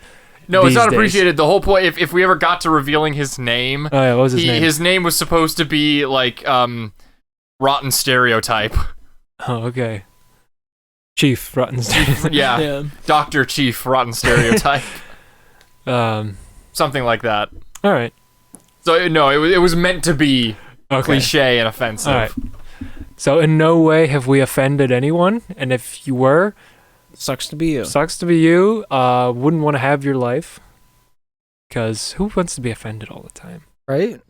No, it's these not days. appreciated. The whole point, if we ever got to revealing his name, Oh, yeah, what was his name? his name was supposed to be like Rotten Stereotype. Oh, okay. Chief Rotten. Yeah. Dr. Chief Rotten Stereotype. Something like that. All right. So no, it was meant to be cliche and offensive. All right. So in no way have we offended anyone, and if you were, Sucks to be you. sucks to be you. Wouldn't want to have your life, because who wants to be offended all the time? Right?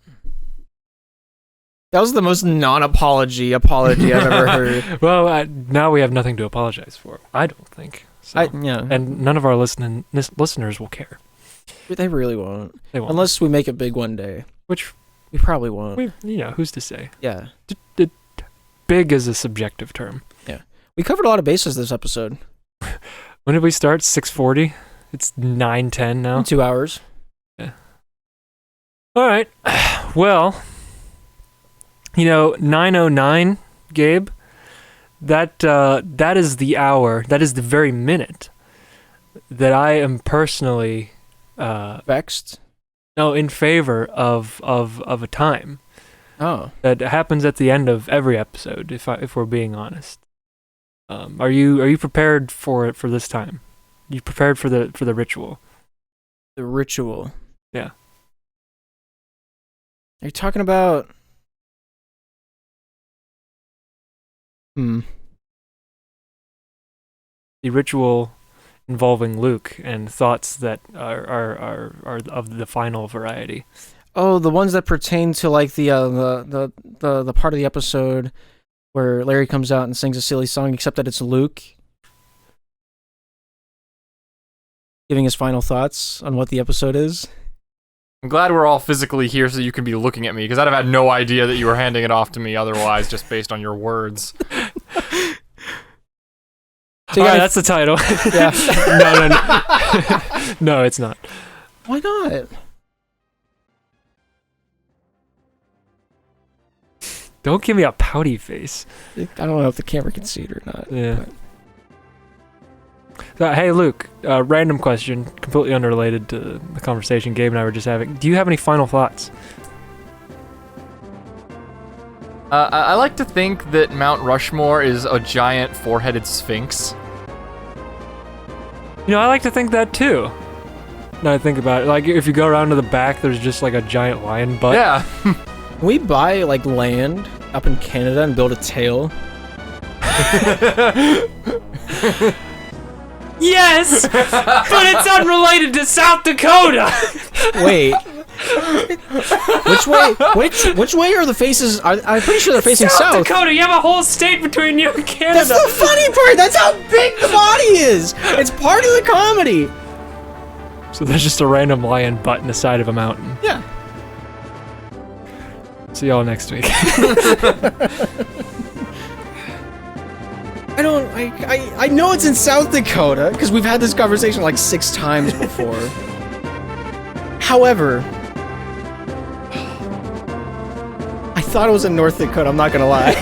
That was the most non-apology apology I've ever heard. Well, now we have nothing to apologize for. I don't think. So. Yeah. And none of our listeners will care. They really won't. They won't. Unless we make it big one day. Which We probably won't. who's to say? Yeah. Big is a subjective term. We covered a lot of bases this episode. When did we start? 6:40. It's 9:10 now. 2 hours. Yeah. All right. Well, 9:09, Gabe. That is the hour. That is the very minute that I am personally Vexed. in favor of a time Oh. that happens at the end of every episode. If we're being honest, are you prepared for it for this time? You prepared for the ritual? The ritual. Yeah. Are you talking about... The ritual involving Luke and thoughts that are of the final variety. Oh, the ones that pertain to like the part of the episode where Larry comes out and sings a silly song, except that it's Luke giving his final thoughts on what the episode is. I'm glad we're all physically here so you can be looking at me, because I'd have had no idea that you were handing it off to me otherwise, just based on your words. So you All right, gotta- that's the title. Yeah. No. No, it's not. Why not? Don't give me a pouty face. I don't know if the camera can see it or not. Yeah. So, hey, Luke, random question, completely unrelated to the conversation Gabe and I were just having. Do you have any final thoughts? I like to think that Mount Rushmore is a giant four-headed sphinx. I like to think that too. Now I think about it, like if you go around to the back, there's just like a giant lion butt. Yeah. Can we buy like land up in Canada and build a tail? Yes, but it's unrelated to South Dakota. Wait. Which way are the faces? I'm pretty sure they're facing south. Dakota, you have a whole state between you and That's Canada. the funny part. That's how big the body is. It's part of the comedy. So there's just a random lion butt in the side of a mountain. Yeah. See y'all next week. I know it's in South Dakota because we've had this conversation like 6 times before. However, I thought it was a North Dakota, I'm not gonna lie.